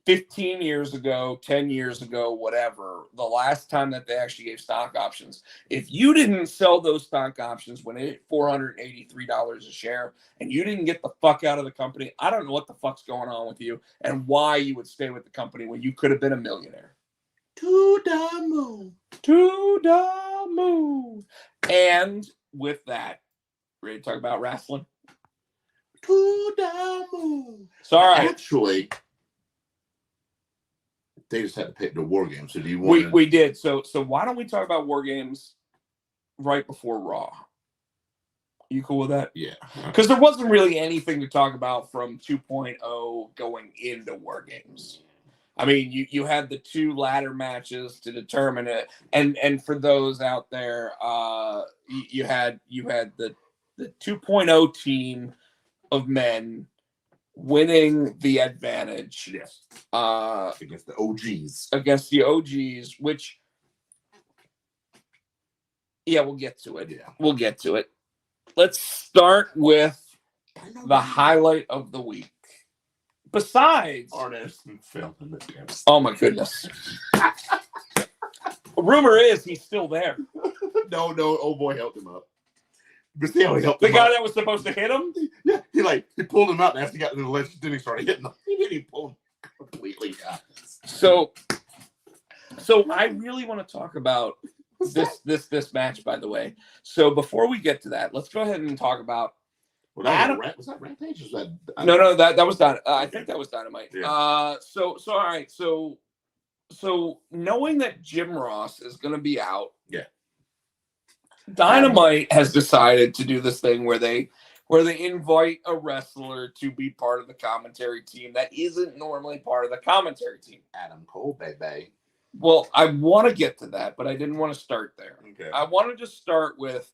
15 years ago, 10 years ago, whatever, the last time that they actually gave stock options, if you didn't sell those stock options when it hit $483 a share and you didn't get the fuck out of the company, I don't know what the fuck's going on with you and why you would stay with the company when you could have been a millionaire. To the moon. To the moon. And with that, ready to talk about wrestling? To the moon. Sorry. Actually, they just had to pick the War Games. So do you want we did. So why don't we talk about War Games right before Raw? You cool with that? Yeah. Because there wasn't really anything to talk about from 2.0 going into War Games. I mean, you had the 2 ladder matches to determine it, and for those out there, you had the 2.0 team of men winning the advantage. Yes. Against the OGs, which Yeah, we'll get to it. Yeah. We'll get to it. Let's start with the highlight of the week. Besides, Artist fell in the depths. oh my goodness. Rumor is he's still there. No, old boy helped him up. But still, he helped The him guy up. that was supposed to hit him? Yeah, he pulled him out, and after he got to the ledge, then he started hitting him. He pulled him completely out. So I really want to talk about this match, by the way. So before we get to that, let's go ahead and talk about Was that Rampage? Or was that, No, that was Dynamite. I think that was Dynamite. Yeah. So all right. So knowing that Jim Ross is going to be out, yeah, Dynamite has decided to do this thing where they invite a wrestler to be part of the commentary team that isn't normally part of the commentary team. Adam Cole, baby. Well, I want to get to that, but I didn't want to start there. Okay. I wanted to start with,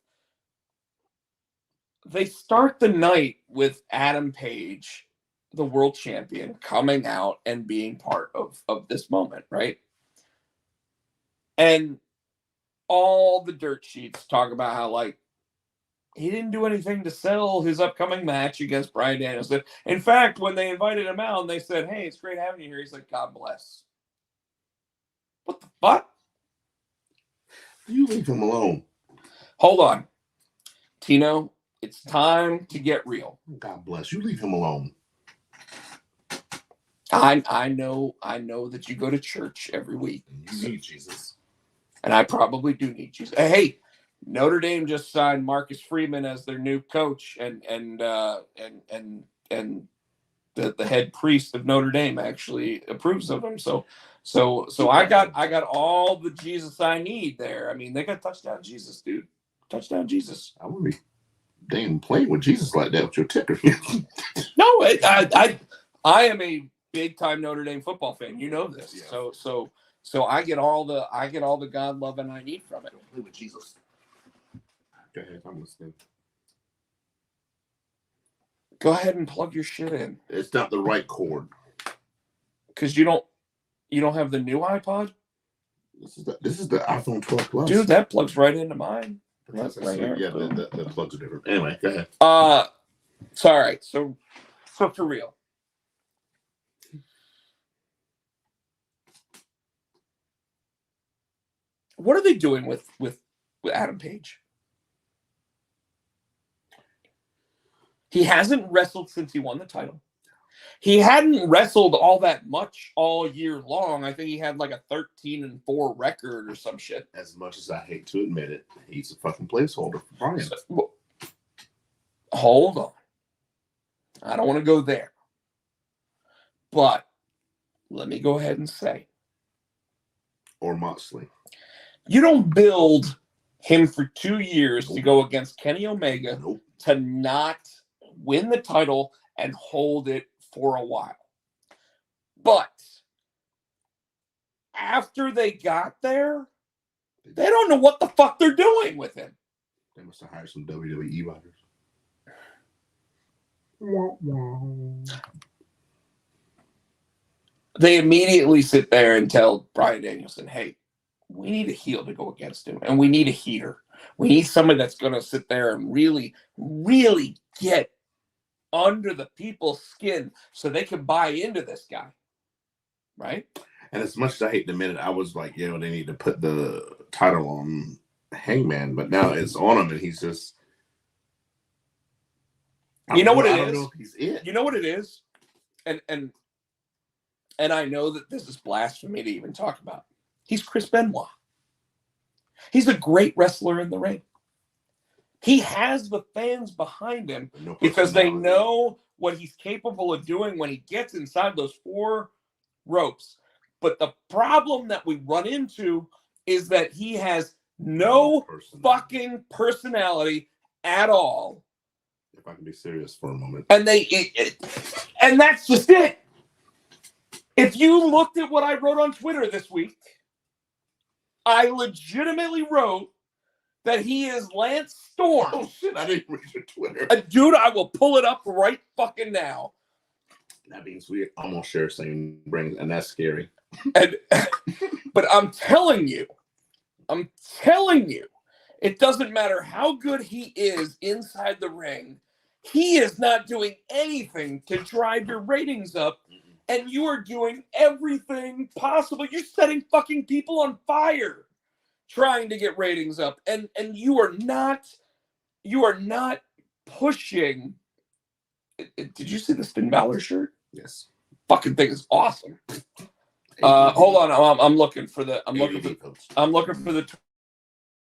they start the night with Adam Page, the world champion, coming out and being part of this moment, right? And all the dirt sheets talk about how, like, he didn't do anything to sell his upcoming match against Bryan Danielson. In fact, when they invited him out and they said, hey, it's great having you here, he's like, God bless. What the fuck? You leave him alone. Hold on. Tino, it's time to get real. God bless. You leave him alone. I know that you go to church every week. You need Jesus. And I probably do need Jesus. Hey, Notre Dame just signed Marcus Freeman as their new coach, and the head priest of Notre Dame actually approves of him. So I got all the Jesus I need there. I mean, they got touchdown Jesus, dude. Touchdown Jesus. I wouldn't be damn playing with Jesus like that with your ticker. No, I am a big time Notre Dame football fan. You know this. Yeah. So I get all the God loving I need from it. Don't play with Jesus. Go ahead, I'm listening. Go ahead and plug your shit in. It's not the right cord. Because you don't have the new iPod? This is the iPhone 12 Plus. Dude, that plugs right into mine. That's right here. Yeah, the plugs are different. Anyway, go ahead. So all right. So for real. What are they doing with Adam Page? He hasn't wrestled since he won the title. He hadn't wrestled all that much all year long. I think he had like a 13-4 record or some shit. As much as I hate to admit it, he's a fucking placeholder for Bryan. So, hold on. I don't want to go there. But let me go ahead and say. Or Moxley. You don't build him for 2 years to go against Kenny Omega to not win the title and hold it for a while. But after they got there, they don't know what the fuck they're doing with him. They must have hired some WWE writers. They immediately sit there and tell Bryan Danielson, hey, we need a heel to go against him, and we need a heater. We need somebody that's going to sit there and really, really get under the people's skin so they can buy into this guy. Right? And as much as I hate to admit it, I was like, they need to put the title on Hangman, but now it's on him, and he's just... You know what it is? I don't know if he's it. You know what it is? And I know that this is blasphemy to even talk about. He's Chris Benoit. He's a great wrestler in the ring. He has the fans behind him because they know what he's capable of doing when he gets inside those 4 ropes. But the problem that we run into is that he has no fucking personality at all. If I can be serious for a moment. And and that's just it. If you looked at what I wrote on Twitter this week, I legitimately wrote that he is Lance Storm. Oh, shit, I didn't read your Twitter. Dude, I will pull it up right fucking now. That means we almost share the same brain, and that's scary. But I'm telling you, It doesn't matter how good he is inside the ring. He is not doing anything to drive your ratings up, and you are doing everything possible. You're setting fucking people on fire trying to get ratings up, and you are not pushing. Did you see the Finn Balor shirt? Yes. Fucking thing is awesome. Hold on, I'm looking for the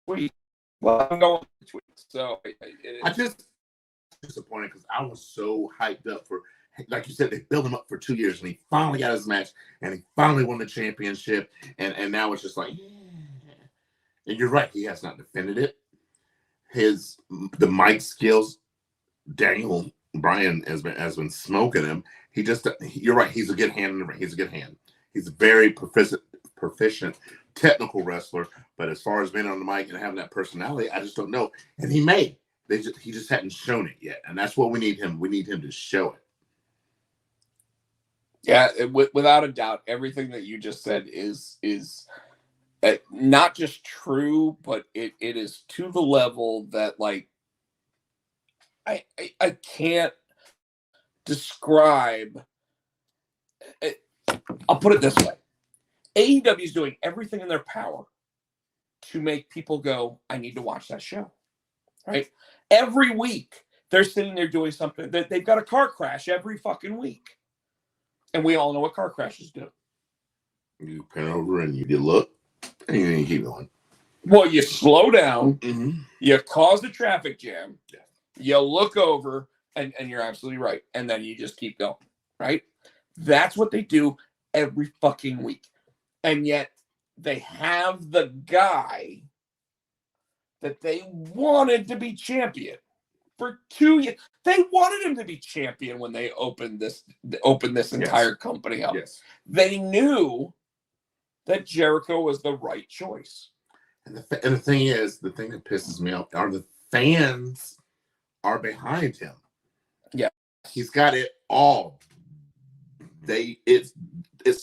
tweet. Well, I'm going with the tweet. So I just disappointed because I was so hyped up for, like you said, they built him up for 2 years and he finally got his match and he finally won the championship, and now it's just like, yeah. And you're right, he has not defended it. The mic skills, Daniel Bryan has been smoking him. You're right, he's a good hand in the ring. He's a good hand. He's a very proficient technical wrestler, but as far as being on the mic and having that personality, I just don't know. And he just hadn't shown it yet, and that's what we need him. We need him to show it. Yeah, without a doubt, everything that you just said is not just true, but it is to the level that, like, I can't describe it. I'll put it this way. AEW is doing everything in their power to make people go, I need to watch that show. Right? Every week, they're sitting there doing something. They've got a car crash every fucking week. And we all know what car crashes do. You pen over and you look, and you keep going. Well, you slow down, mm-hmm. You cause a traffic jam, yeah. You look over, and you're absolutely right. And then you just keep going, right? That's what they do every fucking week. And yet, they have the guy that they wanted to be champion for 2 years. They wanted him to be champion when they opened this entire company up. Yes. They knew that Jericho was the right choice. And the thing is, the thing that pisses me off are the fans are behind him. Yeah. He's got it all. It's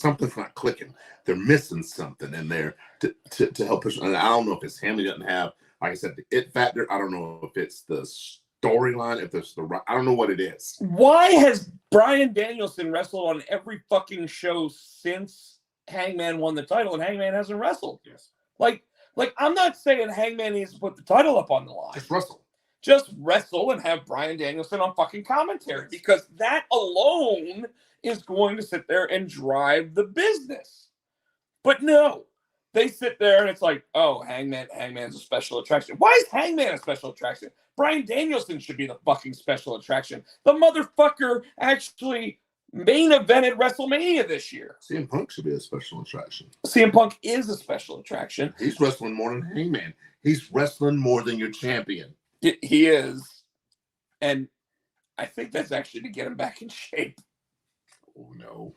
something's not clicking. They're missing something in there to help push. And I don't know if it's him. He doesn't have, like I said, the it factor. I don't know if it's the storyline, if it's I don't know what it is. Why has Bryan Danielson wrestled on every fucking show since Hangman won the title, and Hangman hasn't wrestled? Yes. Like I'm not saying Hangman needs to put the title up on the line. Just wrestle and have Bryan Danielson on fucking commentary, because that alone is going to sit there and drive the business. But no, they sit there and it's like, oh, Hangman's a special attraction. Why is Hangman a special attraction? Bryan Danielson should be the fucking special attraction. The motherfucker actually main evented WrestleMania this year. CM Punk should be a special attraction. CM Punk is a special attraction. He's wrestling more than Hangman. He's wrestling more than your champion. He is. And I think that's actually to get him back in shape. Oh, no.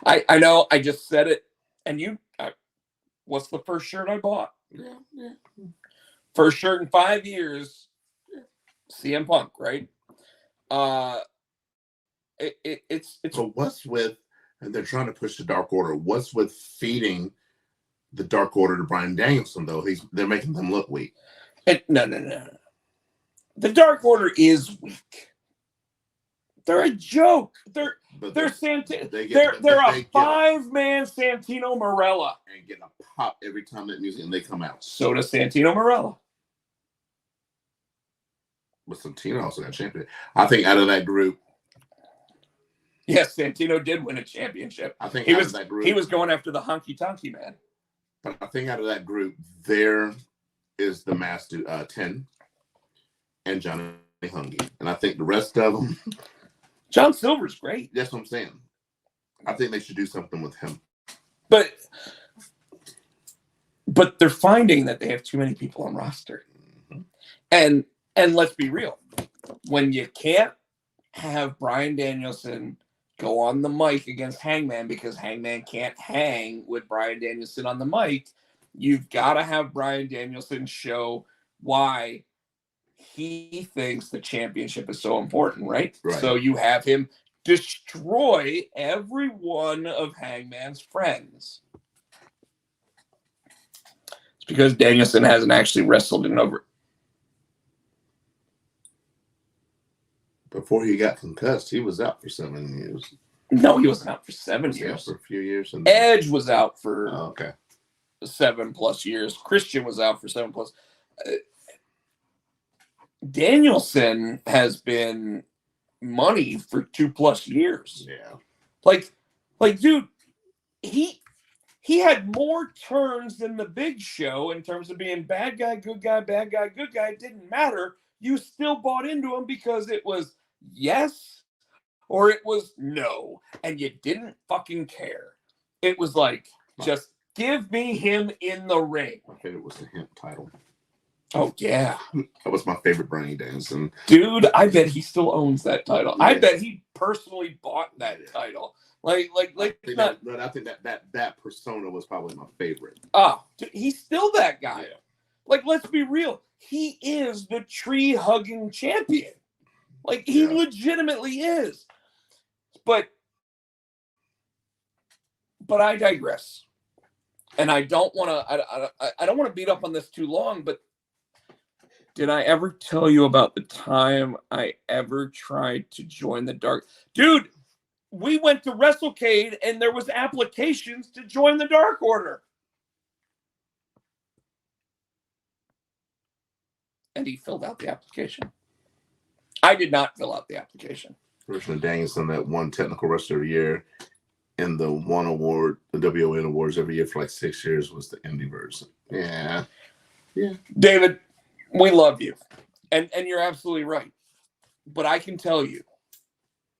I know. I just said it. And what's the first shirt I bought? Yeah. First shirt in 5 years. CM Punk, right? It's so what's with, and they're trying to push the Dark Order. What's with feeding the Dark Order to Bryan Danielson, though? They're making them look weak. No. The Dark Order is weak. They're a joke. They're a 5-man Santino Marella. And get a pop every time that music and they come out. So does Santino Marella. But Santino also got champion. I think out of that group. Yes, Santino did win a championship. I think he was going after the honky tonky man. But I think out of that group, there is the Master 10 and Johnny Hungy. And I think the rest of them. John Silver's great. That's what I'm saying. I think they should do something with him. But they're finding that they have too many people on roster. Mm-hmm. And let's be real. When you can't have Bryan Danielson go on the mic against Hangman because Hangman can't hang with Bryan Danielson on the mic, you've got to have Bryan Danielson show why he thinks the championship is so important, right? So you have him destroy every one of Hangman's friends. It's because Danielson hasn't actually wrestled in over. Before he got concussed, he was out for 7 years. No, he wasn't out for 7 Was he out years. for a few years. And Edge was out for okay. 7+ years. Christian was out for 7+. Danielson has been money for 2+ years. Yeah. Like, dude, he had more turns than the Big Show in terms of being bad guy, good guy, bad guy, good guy. It didn't matter. You still bought into him because it was yes or it was no, and you didn't fucking care. It was like, just give me him in the ring. My favorite was the hint title. Oh, yeah. That was my favorite Bryan Danielson. Dude, I bet he still owns that title. Yeah. I bet he personally bought that title. Like I it's not. I think that persona was probably my favorite. Dude, he's still that guy. Yeah. Like, let's be real. He is the tree-hugging champion. Like, he legitimately is. But I digress. And I don't want to. I don't want to beat up on this too long. But did I ever tell you about the time I ever tried to join the Dark? Dude, we went to WrestleCade and there was applications to join the Dark Order. And he filled out the application. I did not fill out the application. Version of Danielson that won Technical Wrestler of the Year in the one award, the WON awards every year for like 6 years was the indie version. Yeah. Yeah. David, we love you. And you're absolutely right. But I can tell you,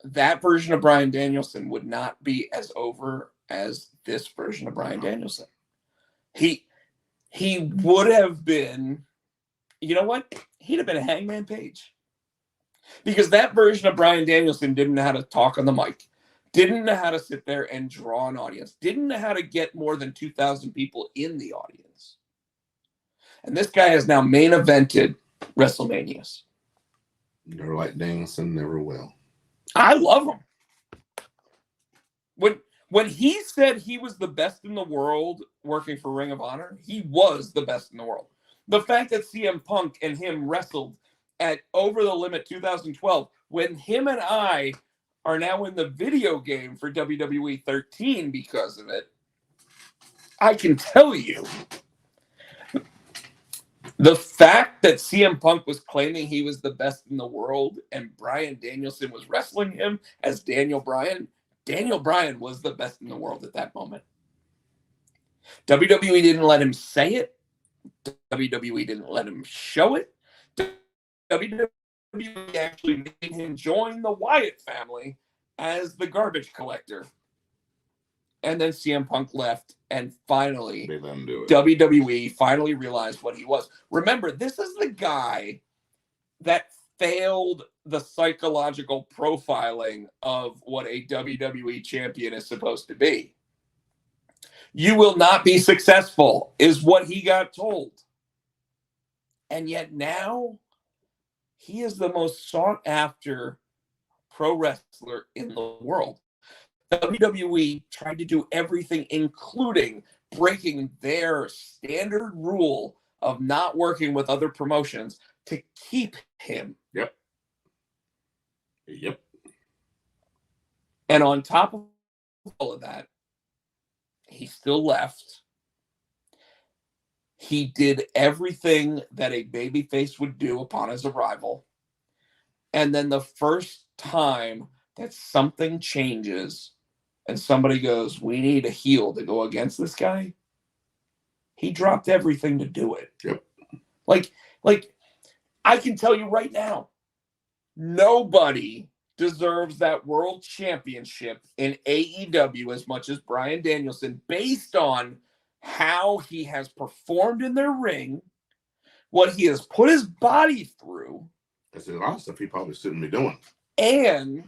that version of Bryan Danielson would not be as over as this version of Bryan Danielson. He would have been, you know what? He'd have been a Hangman Page. Because that version of Bryan Danielson didn't know how to talk on the mic, didn't know how to sit there and draw an audience, didn't know how to get more than 2,000 people in the audience. And this guy has now main evented WrestleManias. Never like Danielson, never will. I love him. When he said he was the best in the world working for Ring of Honor, he was the best in the world. The fact that CM Punk and him wrestled at Over the Limit 2012, when him and I are now in the video game for WWE 13 because of it, I can tell you, the fact that CM Punk was claiming he was the best in the world and Bryan Danielson was wrestling him as Daniel Bryan was the best in the world at that moment. WWE didn't let him say it. WWE didn't let him show it. WWE actually made him join the Wyatt family as the garbage collector. And then CM Punk left, and finally, They let him do it. WWE finally realized what he was. Remember, this is the guy that failed the psychological profiling of what a WWE champion is supposed to be. You will not be successful, is what he got told. And yet now, he is the most sought after pro wrestler in the world. WWE tried to do everything, including breaking their standard rule of not working with other promotions to keep him. Yep. And on top of all of that, he still left. He did everything that a babyface would do upon his arrival. And then the first time that something changes and somebody goes, we need a heel to go against this guy, he dropped everything to do it. Yep. Like I can tell you right now, nobody deserves that world championship in AEW as much as Bryan Danielson, based on how he has performed in their ring, what he has put his body through. That's a lot of stuff he probably shouldn't be doing. And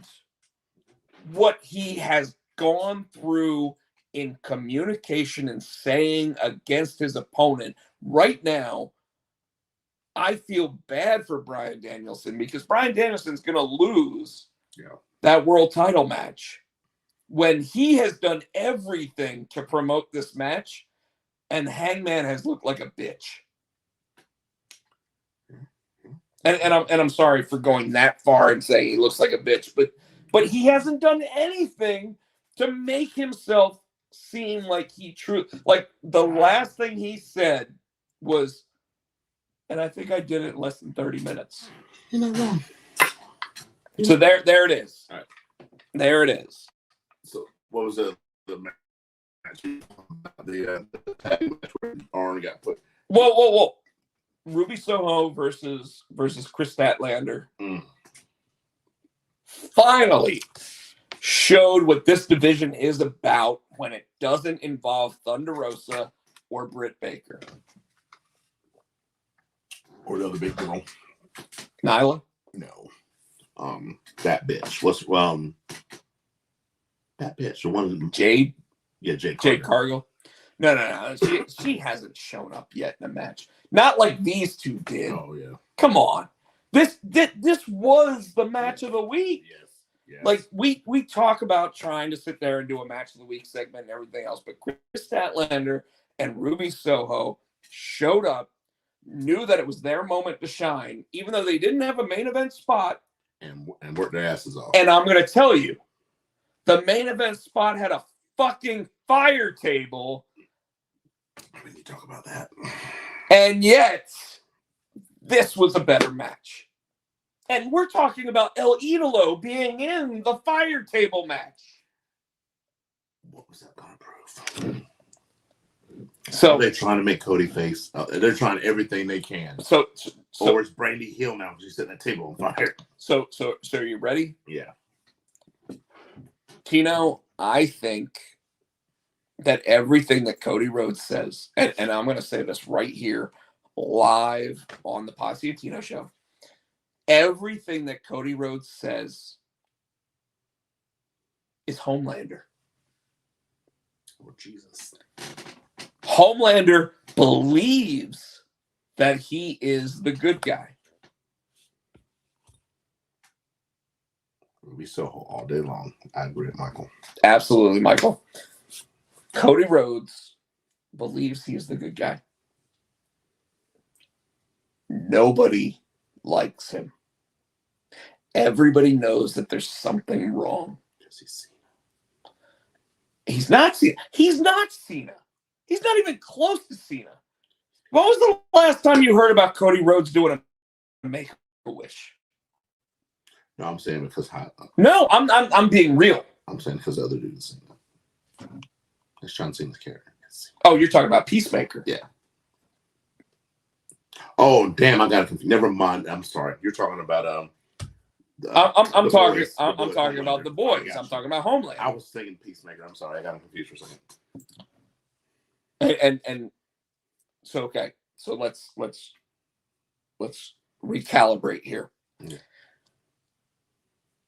what he has gone through in communication and saying against his opponent. Right now, I feel bad for Bryan Danielson because Bryan Danielson's going to lose that world title match when he has done everything to promote this match. and Hangman has looked like a bitch. And I'm sorry for going that far and saying he looks like a bitch, but he hasn't done anything to make himself seem like he like the last thing he said was, and I think I did it in less than 30 minutes. You're not wrong. So there it is. All right. There it is. So what was the match? The tag match where Arn got put. Whoa. Ruby Soho versus Chris Statlander. Finally showed what this division is about when it doesn't involve Thunder Rosa or Britt Baker. Or the other big girl. Nyla? No. That bitch. That bitch. The one. Jade? Yeah, Jade Cargill. No. She hasn't shown up yet in a match. Not like these two did. Oh yeah. Come on. This was the match of the week. Yes. Like we talk about trying to sit there and do a match of the week segment and everything else, but Chris Statlander and Ruby Soho showed up, knew that it was their moment to shine, even though they didn't have a main event spot, and worked their asses off. And I'm going to tell you, the main event spot had a fucking fire table. We need to talk about that. And yet, this was a better match. And we're talking about El Idolo being in the fire table match. What was that going to prove? So they're trying to make Cody face. They're trying everything they can. So or it's Brandy Hill now. She's setting that table on fire. So are you ready? Yeah. Tino, I think that everything that Cody Rhodes says, and I'm going to say this right here, live on the Potsy and Tino show, everything that Cody Rhodes says is Homelander. Oh, Jesus. Homelander believes that he is the good guy. Ruby Soho all day long. I agree with Michael. Absolutely, Michael. Cody Rhodes believes he's the good guy. Nobody likes him. Everybody knows that there's something wrong. He's not Cena. He's not Cena. He's not even close to Cena. When was the last time you heard about Cody Rhodes doing a Make-A-Wish? No, I'm saying because No, I'm being real. I'm saying because the other dude is Cena. It's John Cena's character. Oh, you're talking about Peacemaker. Yeah. Oh, damn! I got it confused. Never mind. I'm sorry. You're talking about I'm talking about the boys. I'm talking about Homelander. I was thinking Peacemaker. I'm sorry. I got him confused for a second. And so okay. So let's recalibrate here. Yeah.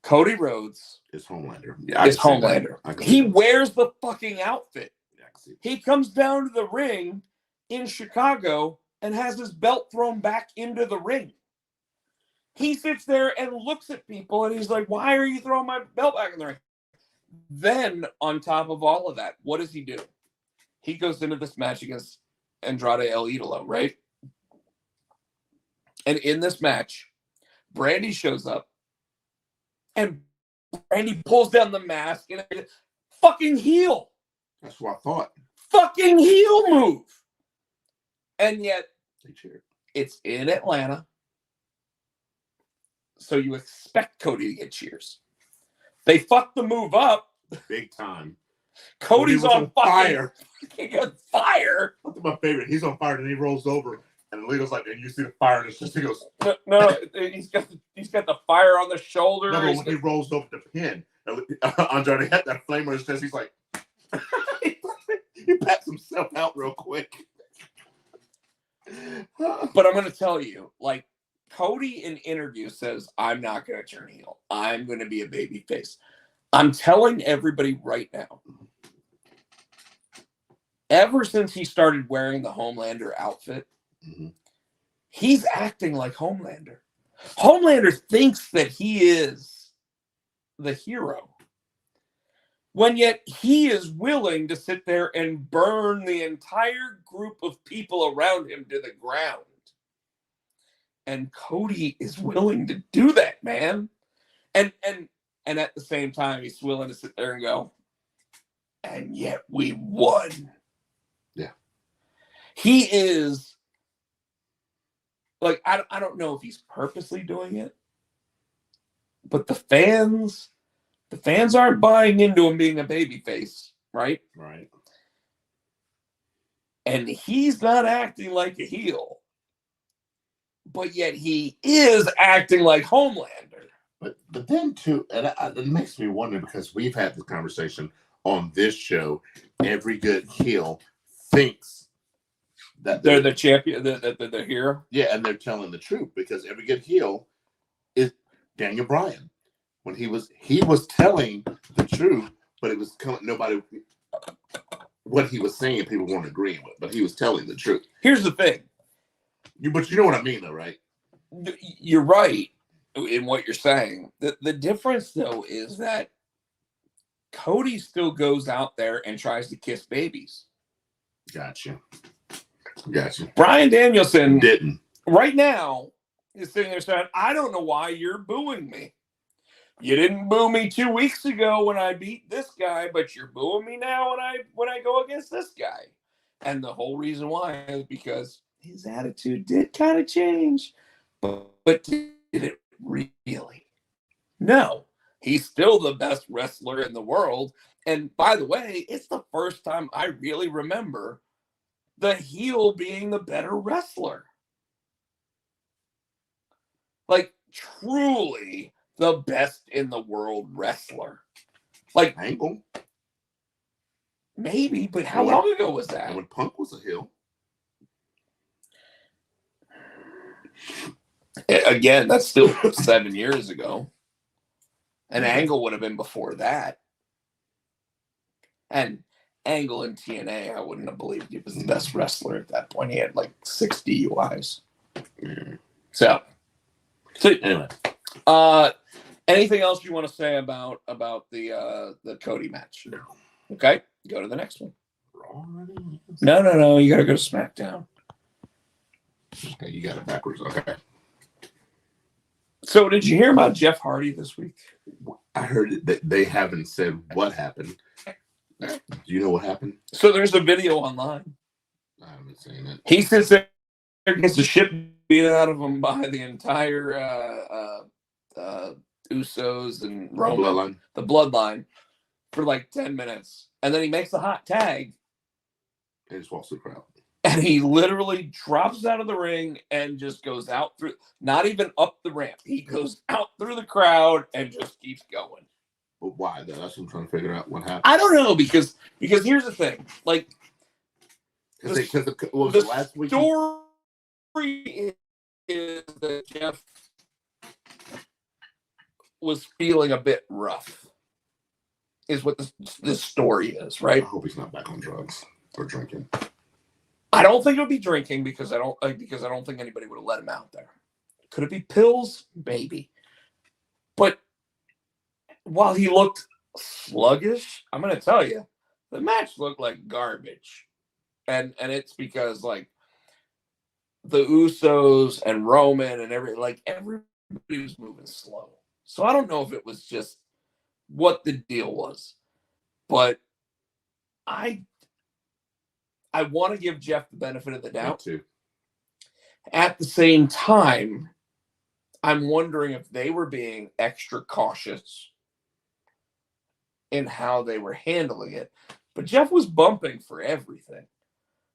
Cody Rhodes is Homelander. Yeah, is Homelander. He wears the fucking outfit. Yeah, he comes down to the ring in Chicago and has his belt thrown back into the ring. He sits there and looks at people and he's like, why are you throwing my belt back in the ring? Then, on top of all of that, what does he do? He goes into this match against Andrade El Idolo, right? And in this match, Brandy shows up and Brandy pulls down the mask and fucking heel. That's what I thought. Fucking heel move. And yet, it's in Atlanta. So you expect Cody to get cheers. They fucked the move up. Big time. Cody's on fire. On fire. That's my favorite. He's on fire and he rolls over. And Alito's like, and you see the fire and it's just, he goes. No, he's got the fire on the shoulder. No, when he rolls over the pin, Andrade had that flame on his chest. He's like, he pats himself out real quick. But I'm going to tell you, like, Cody in interview says, I'm not going to turn heel. I'm going to be a baby face. I'm telling everybody right now, ever since he started wearing the Homelander outfit, he's acting like Homelander. Homelander thinks that he is the hero. when yet he is willing to sit there and burn the entire group of people around him to the ground. And Cody is willing to do that, man. And at the same time, he's willing to sit there and go, and yet we won. Yeah. He is like, I don't know if he's purposely doing it, but the fans aren't buying into him being a babyface, right? Right. And he's not acting like a heel, but yet he is acting like Homelander. But then too, and it makes me wonder, because we've had this conversation on this show. Every good heel thinks that They're the champion, the hero. Yeah, and they're telling the truth, because every good heel is Daniel Bryan. When he was telling the truth, but it was nobody. What he was saying, people weren't agreeing with, but he was telling the truth. Here's the thing. But you know what I mean, though, right? You're right in what you're saying. The difference, though, is that Cody still goes out there and tries to kiss babies. Gotcha. Bryan Danielson Didn't. right now is sitting there saying, I don't know why you're booing me. You didn't boo me 2 weeks ago when I beat this guy, but you're booing me now when I go against this guy. And the whole reason why is because his attitude did kind of change. But did it really? No. He's still the best wrestler in the world. And by the way, it's the first time I really remember the heel being the better wrestler. Like, truly the best in the world wrestler. Like, Angle. Maybe, but how long ago was that? When Punk was a heel. Again, that's still 7 years ago. And Angle would have been before that. And Angle in TNA, I wouldn't have believed he was the best wrestler at that point. He had like 6 DUIs. So Anyway. Anything else you want to say about the Cody match? No. Okay, go to the next one. No. You got to go to SmackDown. Okay, you got it backwards. Okay. So, did you hear about Jeff Hardy this week? I heard that they haven't said what happened. Do you know what happened? So, there's a video online. I haven't seen it. He sits there, gets the shit beat out of him by the entire Usos and Roman, the bloodline, for like 10 minutes. And then he makes the hot tag. And just walks the crowd. And he literally drops out of the ring and just goes out through, not even up the ramp. He goes out through the crowd and just keeps going. But why, though? That's what I'm trying to figure out what happened. I don't know, because here's the thing. Like, the last week story is that Jeff was feeling a bit rough, is what this story is, right? I hope he's not back on drugs or drinking. I don't think it would be drinking, because I don't think anybody would have let him out there. Could it be pills? Maybe. But while he looked sluggish, I'm going to tell you, the match looked like garbage. And it's because, like, the Usos and Roman and everybody was moving slow. So I don't know if it was just what the deal was. But I want to give Jeff the benefit of the doubt. Me too. At the same time, I'm wondering if they were being extra cautious in how they were handling it. But Jeff was bumping for everything.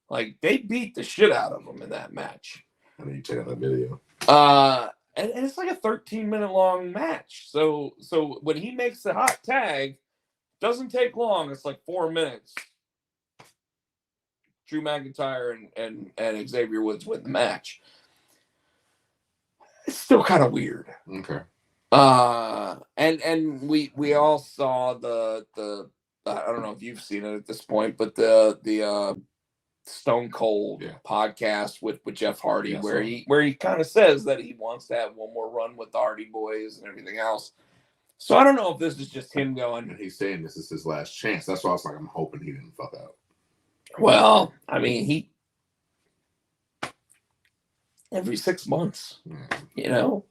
Like, they beat the shit out of him in that match. I need to check out that video. And it's like a 13-minute long match. So when he makes the hot tag, doesn't take long. It's like 4 minutes. Drew McIntyre and Xavier Woods win the match. It's still kind of weird. Okay. And we all saw the I don't know if you've seen it at this point, but the Stone Cold podcast with Jeff Hardy, where he kind of says that he wants to have one more run with the Hardy Boys and everything else. So I don't know if this is just him And going, he's saying this is his last chance. That's why I was like, I'm hoping he didn't fuck up. well, I mean, he every 6 months, you know.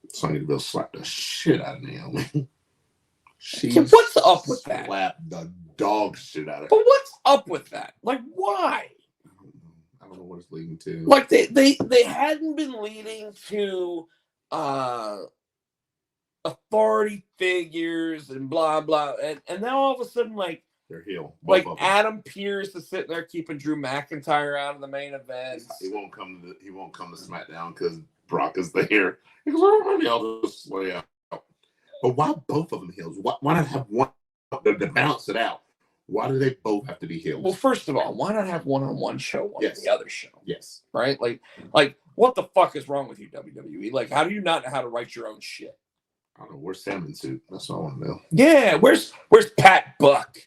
Sonya Deville slapped the shit out of Naomi. What's up with that? Slapped the dog shit out of her. But what's up with that? Like, why? I don't know what it's leading to. Like they hadn't been leading to authority figures and blah blah, and now all of a sudden, like, they're heel. Like Adam Pearce is sitting there keeping Drew McIntyre out of the main event. He won't come to SmackDown because Brock is there. He goes, "Oh, maybe I'll just lay out." But why both of them heels? Why not have one to balance it out? Why do they both have to be heels? Well, first of all, why not have one-on-one show on the other show? Yes. Right? Like what the fuck is wrong with you, WWE? Like, how do you not know how to write your own shit? I don't know. Where's Salmon Suit? That's all I want to know. Yeah, where's Pat Buck?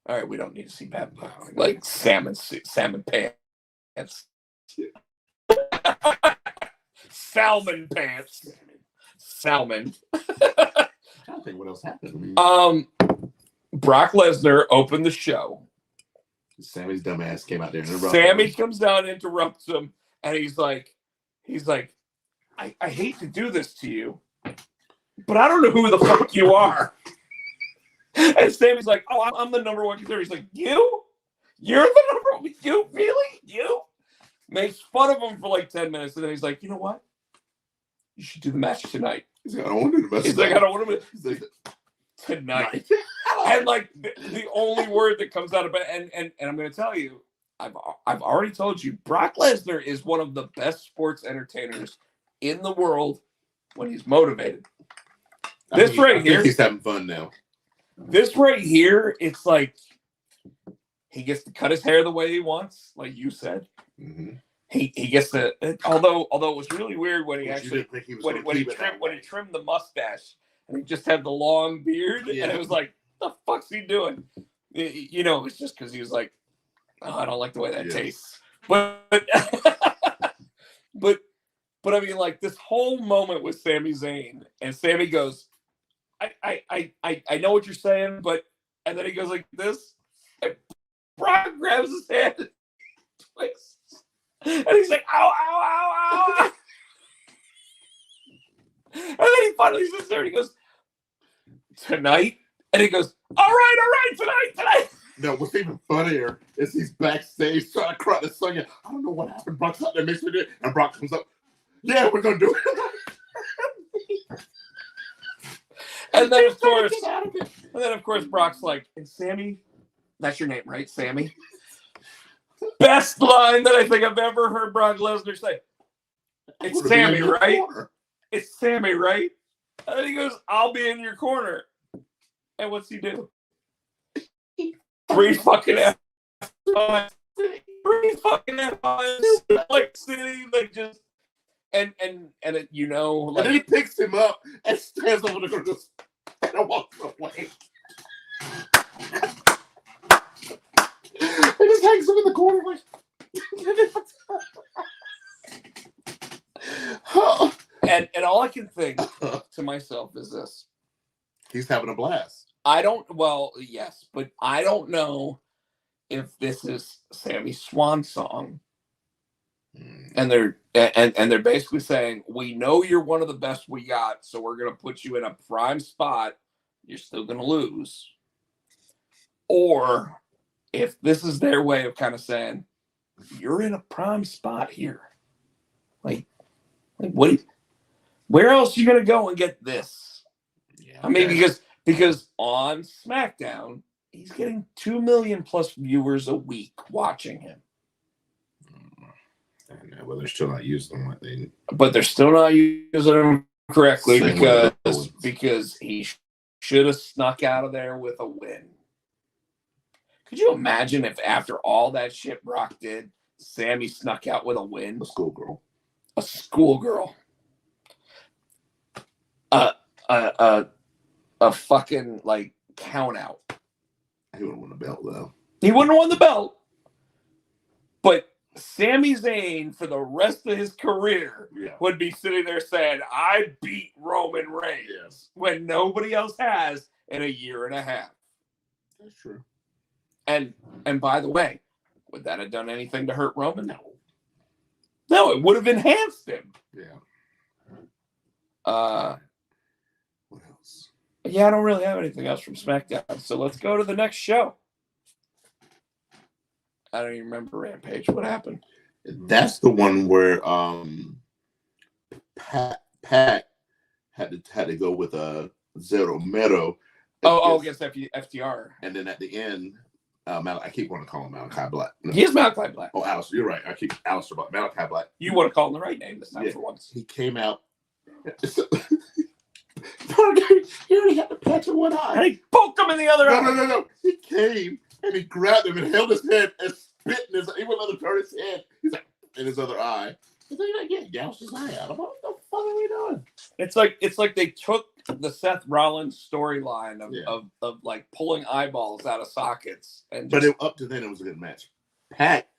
All right, we don't need to see Pat Buck. Like salmon pants. Salmon pants. Salmon. I don't think what else happened. Brock Lesnar opened the show. Sammy's dumbass came out there and interrupted Sammy him. comes down and interrupts him, and he's like, I hate to do this to you, but I don't know who the fuck you are. And Sammy's like, oh, I'm the number one contender. He's like, you? You're the number one? You? Really? You? Makes fun of him for like 10 minutes, and then he's like, you know what? You should do the match tonight. He's like, I don't want to do the match. He's like, I don't want to. He's like, tonight. And like the only word that comes out of it, and I'm going to tell you, I've already told you, Brock Lesnar is one of the best sports entertainers in the world when he's motivated. I think he's having fun now. This right here, it's like he gets to cut his hair the way he wants, like you said. Mm-hmm. He gets to, although it was really weird when he actually when he trimmed the mustache and he just had the long beard, and it was like, the fuck's he doing? You know, it's just because he was like, oh, I don't like the way that tastes. But I mean, like, this whole moment with Sami Zayn, and Sammy goes, I know what you're saying, but, and then he goes like this, and Brock grabs his hand twice, and he's like, ow, ow, ow, ow. And then he finally sits there and he goes, tonight? And he goes, all right, tonight. No, what's even funnier is he's backstage trying to cry to Sonya. I don't know what happened. Brock's out there, makes me do it. And Brock comes up, yeah, we're going to do it. And then, of course, Brock's like, and Sammy, that's your name, right? Sammy? Best line that I think I've ever heard Brock Lesnar say. It's Sammy, right? It's Sammy, right? And then he goes, I'll be in your corner. And what's he do? 3 fucking F. 3 fucking F. Like sitting, like just, and it, you know, like, and then he picks him up and stands over the corner and walks away. He just hangs him in the corner like. and all I can think to myself is this. He's having a blast. Yes, but I don't know if this is Sammy's swan song. And they're basically saying, we know you're one of the best we got, so we're going to put you in a prime spot. You're still going to lose. Or if this is their way of kind of saying, you're in a prime spot here. Like what? Where else are you going to go and get this? Yeah, I mean, because on SmackDown, he's getting 2 million plus viewers a week watching him. Well, they're still not using them like they. But they're still not using them correctly because he should have snuck out of there with a win. Could you imagine if after all that shit Brock did, Sammy snuck out with a win? A schoolgirl. A fucking like count out. He wouldn't win the belt though. He wouldn't have won the belt. But Sami Zayn, for the rest of his career, would be sitting there saying, I beat Roman Reigns when nobody else has in a year and a half. That's true. And by the way, would that have done anything to hurt Roman? No, it would have enhanced him. Yeah. What else? Yeah, I don't really have anything else from SmackDown. So let's go to the next show. I don't even remember Rampage. What happened? That's the one where Pat had to go with Zero Mero. Against FTR. And then at the end, I keep wanting to call him Malachi Black. No. He is Malachi Black. Oh, Alistair, you're right. I keep Alistair Black. Malachi Black. You want to call him the right name this time for once. He came out. He only had to patch in one eye. And he poked him in the other eye. No. He came and he grabbed him and held his head and spit in his. He wouldn't let him turn his head. He's like in his other eye. And then he's like, gouged his eye out. I'm like, what the fuck are we doing? It's like they took the Seth Rollins storyline of like pulling eyeballs out of sockets, and but up to then it was a good match. Pat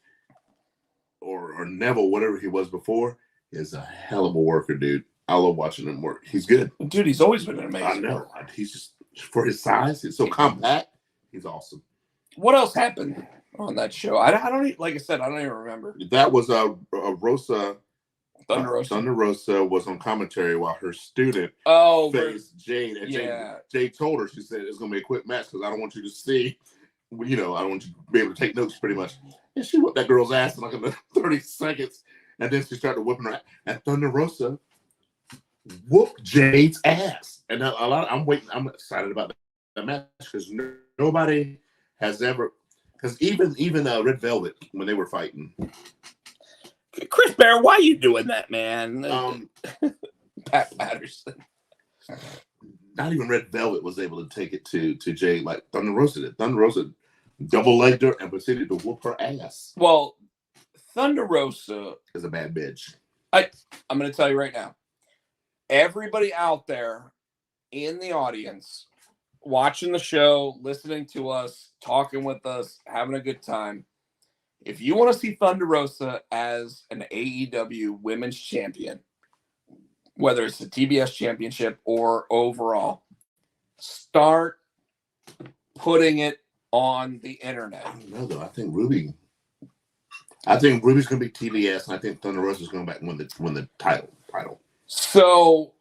or Neville, whatever he was before, is a hell of a worker, dude. I love watching him work. He's good, dude. He's always been an amazing. I know. He's just for his size. He's so compact. He's awesome. What else happened on that show? I don't like I said. I don't even remember. That was Rosa. Thunder Rosa. Thunder Rosa was on commentary while her student faced Jade. And Jade told her, she said, it's going to be a quick match because I don't want you to see, I don't want you to be able to take notes pretty much. And she whipped that girl's ass in like 30 seconds. And then she started whipping her ass. And Thunder Rosa whooped Jade's ass. And I'm excited about that match because nobody has ever, because even Red Velvet, when they were fighting, Chris Bear, why are you doing that, man? Pat Patterson. Not even Red Velvet was able to take it to Jade like Thunder Rosa did. Thunder Rosa double-legged her and proceeded to whoop her ass. Well, Thunder Rosa is a bad bitch. I'm going to tell you right now. Everybody out there in the audience, watching the show, listening to us, talking with us, having a good time, if you want to see Thunder Rosa as an AEW Women's Champion, whether it's the TBS Championship or overall, start putting it on the internet. I don't know, though. I think Ruby's going to be TBS, and I think Thunder Rosa's going back and win the title. So,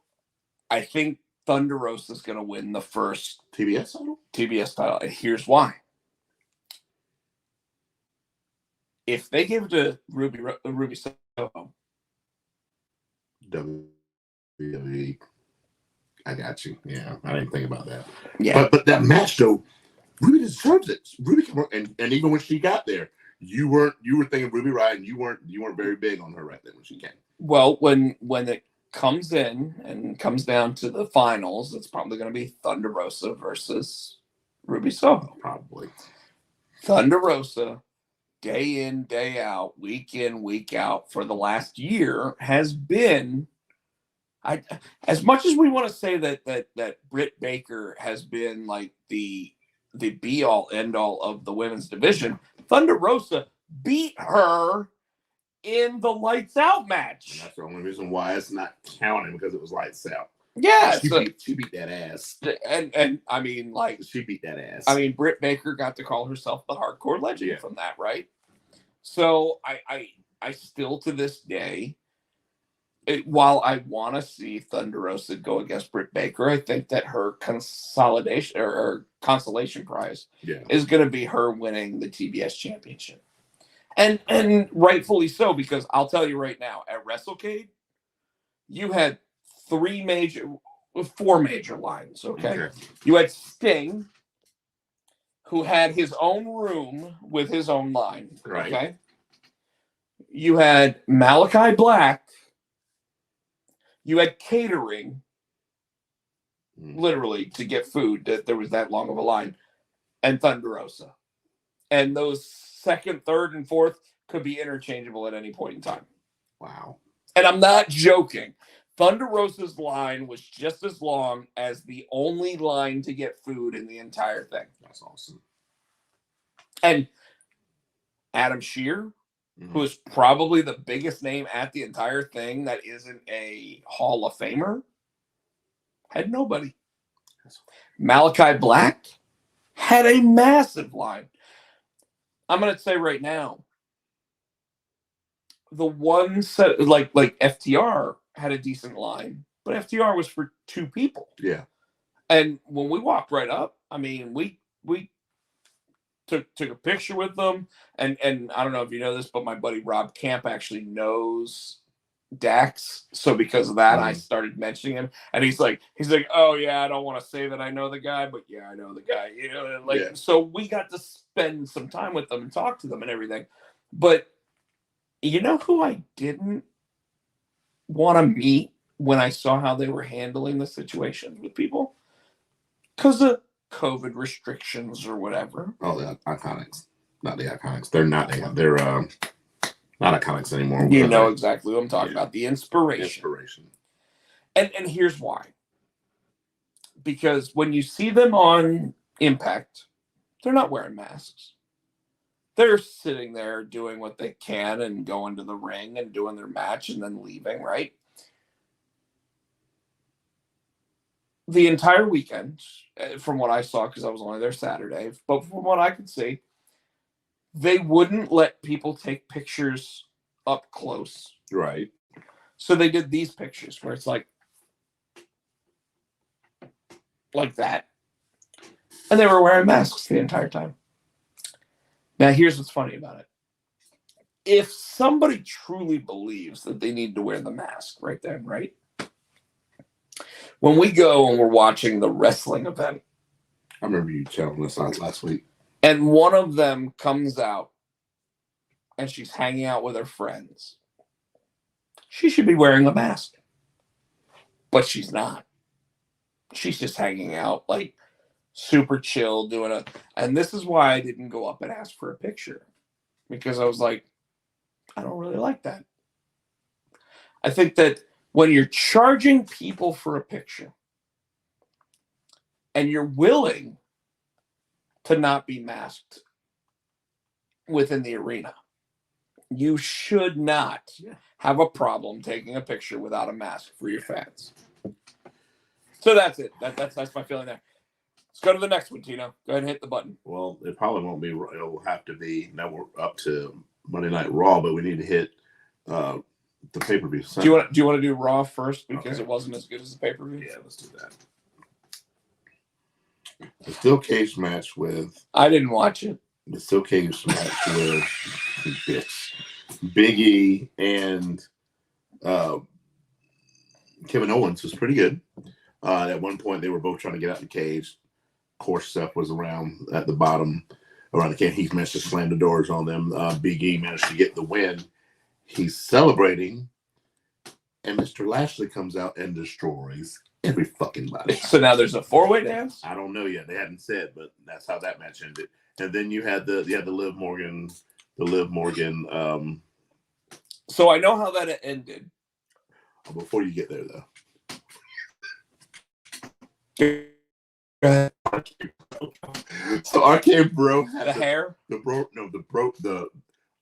I think Thunder Rosa's going to win the first TBS title. And here's why. If they give it to Ruby Soho, WWE, I got you. Yeah, I didn't think about that. Yeah, but that match though, Ruby deserves it. Ruby can work, and even when she got there, you were thinking Ruby Riott, and you weren't very big on her right then when she came. Well, when it comes in and comes down to the finals, it's probably going to be Thunder Rosa versus Ruby Soho. Probably Thunder Rosa, day in, day out, week in, week out, for the last year has been. As much as we want to say that Britt Baker has been like the be all end all of the women's division, Thunder Rosa beat her in the Lights Out match. And that's the only reason why it's not counting, because it was Lights Out. Yeah, she beat that ass. And I mean, like, she beat that ass. I mean, Britt Baker got to call herself the hardcore legend from that, right? So I still to this day, while I want to see Thunder Rosa go against Britt Baker, I think that her consolidation or consolation prize is going to be her winning the TBS championship. And rightfully so, because I'll tell you right now, at WrestleCade, you had four major lines, okay? You had Sting, who had his own room with his own line, okay? You had Malachi Black. You had catering, literally, to get food. That there was that long of a line, and Thunder Rosa. And those second, third, and fourth could be interchangeable at any point in time. Wow. And I'm not joking. Thunder Rosa's line was just as long as the only line to get food in the entire thing. That's awesome. And Adam Shear who is probably the biggest name at the entire thing that isn't a Hall of Famer, had nobody. Malachi Black had a massive line. I'm going to say right now, the one set, like FTR had a decent line, but FTR was for 2 people. Yeah. And when we walked right up, I mean, we took a picture with them, and I don't know if you know this, but my buddy Rob Camp actually knows Dax, so because of that, I started mentioning him, and he's like, oh yeah, I don't want to say that I know the guy, but yeah, I know the guy, you know, and like, so we got to spend some time with them and talk to them and everything. But you know who I didn't want to meet when I saw how they were handling the situations with people? Because of COVID restrictions or whatever. Oh, the Iconics. Not the Iconics. They're not not Iconics anymore. You know exactly what I'm talking about. The inspiration. And here's why. Because when you see them on Impact, they're not wearing masks. They're sitting there doing what they can and going to the ring and doing their match and then leaving, right? The entire weekend, from what I saw, because I was only there Saturday, but from what I could see, they wouldn't let people take pictures up close. Right. So they did these pictures where it's like that. And they were wearing masks the entire time. Now, here's what's funny about it. If somebody truly believes that they need to wear the mask right then, right? When we go and we're watching the wrestling event. I remember you telling us last week. And one of them comes out and she's hanging out with her friends. She should be wearing a mask. But she's not. She's just hanging out like super chill, and this is why I didn't go up and ask for a picture. Because I was like, I don't really like that. I think that when you're charging people for a picture and you're willing to not be masked within the arena, you should not have a problem taking a picture without a mask for your fans. So that's it. That's my feeling there. Let's go to the next one, Tino. Go ahead and hit the button. Well, it probably won't be. It'll have to be. Now we're up to Monday Night Raw, but we need to hit the pay-per-view. Do you want to do Raw first because it wasn't as good as the pay-per-view? Yeah, let's do that. The steel cage match with. I didn't watch it. The steel cage match with Big E and Kevin Owens was pretty good. At one point, they were both trying to get out the cage. Of course, Seth was around at the bottom around the cage. He managed to slam the doors on them. Big E managed to get the win. He's celebrating, and Mr. Lashley comes out and destroys every fucking body. So now there's a 4-way dance? I don't know yet. They hadn't said, but that's how that match ended. And then you had the Liv Morgan. So I know how that ended. Before you get there, though. So RK Bro had the hair, the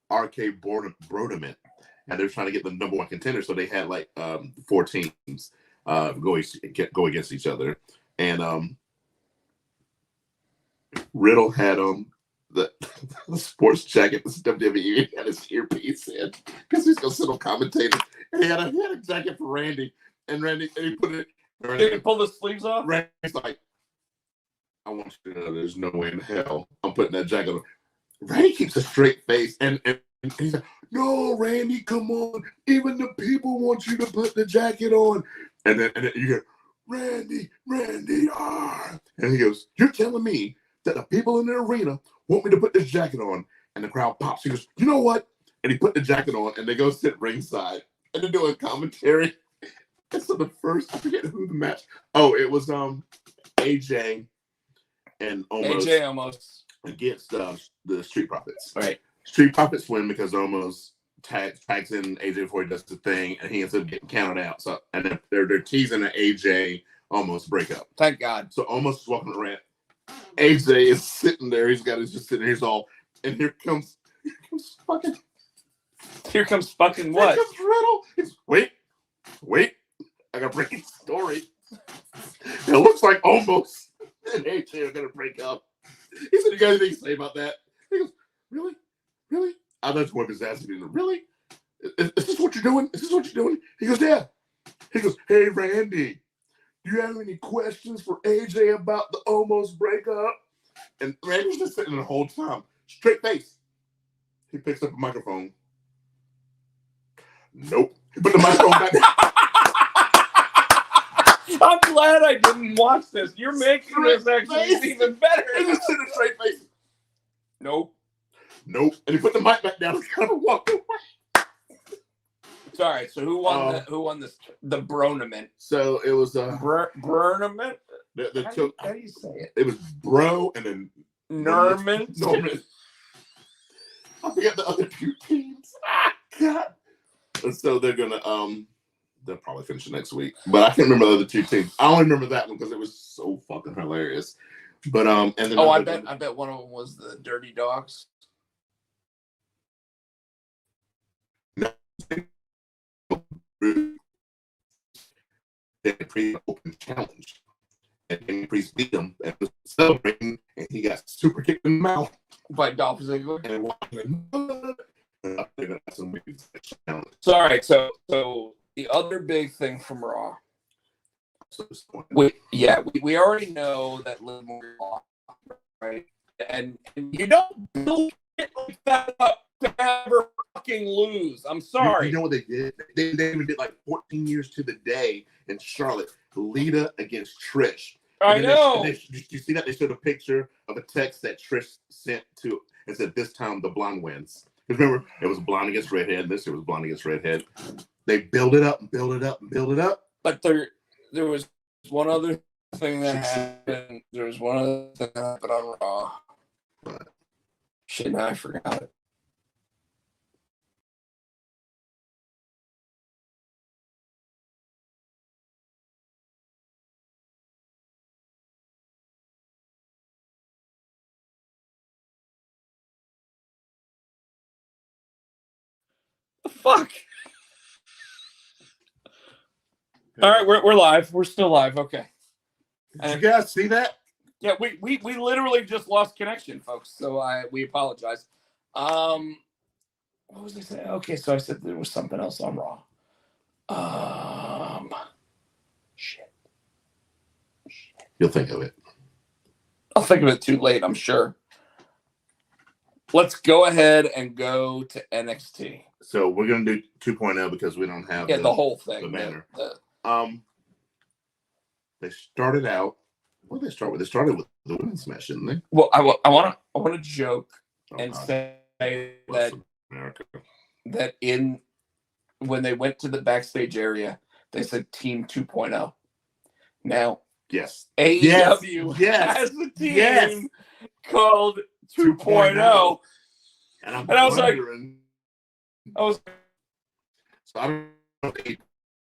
RK Brodement, and they're trying to get the number 1 contender. So they had like 4 teams go against each other, and Riddle had the sports jacket. This WWE had his earpiece in because he's gonna sit on commentator, and he had a jacket for Randy, and he put it. Did he pull the sleeves off? Randy's like, I want you to know there's no way in hell I'm putting that jacket on. Randy keeps a straight face, and he's like, no, Randy, come on. Even the people want you to put the jacket on. And then you hear, Randy, and he goes, you're telling me that the people in the arena want me to put this jacket on? And the crowd pops. He goes, you know what? And he put the jacket on, and they go sit ringside, and they're doing commentary. And so I forget who the match. Oh, it was AJ and Omos against the Street Profits. Right. Street Profits win because Omos tags in AJ before he does the thing, and he ends up getting counted out. So and they're teasing an AJ Omos breakup. Thank God. So Omos is walking around. AJ is sitting there. He's just sitting there. He's all, and here comes fucking Here comes fucking what? Here comes Riddle. Wait. I gotta break his story. It looks like almost and AJ are gonna break up. He said, "You got anything to say about that?" He goes, "Really? I thought you was asking me, really? Is this what you're doing? Is this what you're doing?" He goes, "Yeah." He goes, "Hey, Randy, do you have any questions for AJ about the almost breakup?" And Randy's just sitting there the whole time, straight face. He picks up a microphone. Nope. He put the microphone back down. I'm glad I didn't watch this. You're making this actually even better. He just sitting straight face. Nope. And he put the mic back down and kind of walked away. Sorry. So who won? Who won this? The Bronament. So it was Bronament. How do you say it? It was Bro and then Norman. I forget the other two teams. God. And so they're gonna they'll probably finish it next week. But I can't remember the other two teams. I only remember that one because it was so fucking hilarious. But and then I bet one of them was the Dirty Dogs. No. They pre-open challenge. And Danny Priest beat him and was celebrating, and he got super kicked in the mouth by Dolph Ziggler. Sorry, so the other big thing from Raw. We already know that Liv Morgan lost, right? And you don't build it like that up to have her fucking lose. I'm sorry. You know what they did? They even did like 14 years to the day in Charlotte. Lita against Trish. I know. You see that? They showed a picture of a text that Trish sent to and said, "This time the blonde wins." Because remember, it was blonde against redhead. This year was blonde against redhead. They build it up and build it up and build it up. But there was one other thing that happened. There was one other thing that happened on Raw. What? Shit, now I forgot it. Fuck. All right, we're live. We're still live. Okay. Did you guys see that? Yeah, we literally just lost connection, folks. So we apologize. What was I saying? Okay, so I said there was something else on Raw. Shit. You'll think of it. I'll think of it too late, I'm sure. Let's go ahead and go to NXT. So we're gonna do 2.0 because we don't have the whole thing. The banner. They started out. What did they start with? They started with the women's match, didn't they? Well, I want to joke say that that when they went to the backstage area, they said Team 2.0. Now, yes, AEW has a team called 2.0. And I was like, so I don't know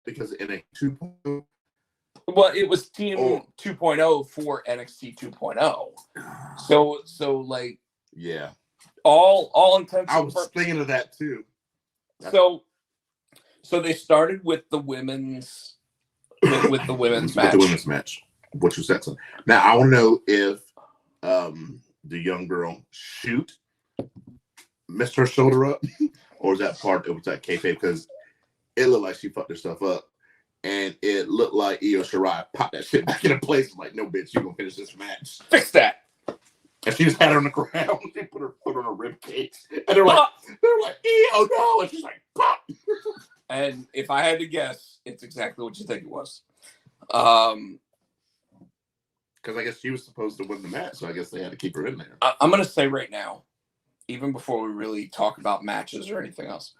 because in a 2.0. Well, it was Team 2.0 for NXT 2.0. So like, yeah, all intents. I was thinking of that too. So they started with the women's with the women's match. The women's match, which was excellent. Now I want to know if the young girl messed her shoulder up, or was that kayfabe? Because it looked like she fucked herself up. And it looked like Io Shirai popped that shit back into place. I'm like, no, bitch, you're going to finish this match. Fix that. And she just had her on the ground. She put her foot on her rib cage. And they're like, Io, no. And she's like, pop. And if I had to guess, it's exactly what you think it was. Because I guess she was supposed to win the match. So I guess they had to keep her in there. I'm going to say right now, even before we really talk about matches or anything else,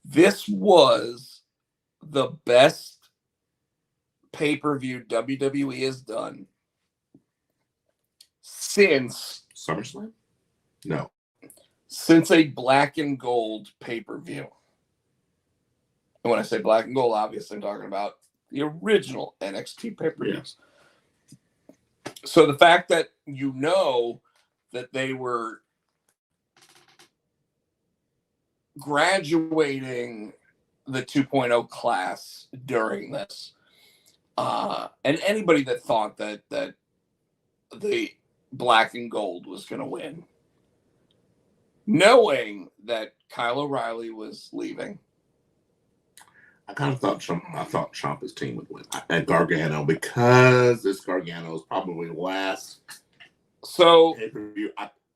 this was the best pay-per-view WWE has done since SummerSlam? No. Since a black and gold pay-per-view. And when I say black and gold, obviously I'm talking about the original NXT pay-per-views. Yeah. So the fact that you know that they were graduating the 2.0 class during this. And anybody that thought that the black and gold was going to win, knowing that Kyle O'Reilly was leaving. I kind of thought Ciampa's team would win at Gargano because this Gargano is probably last. So pay-per-view.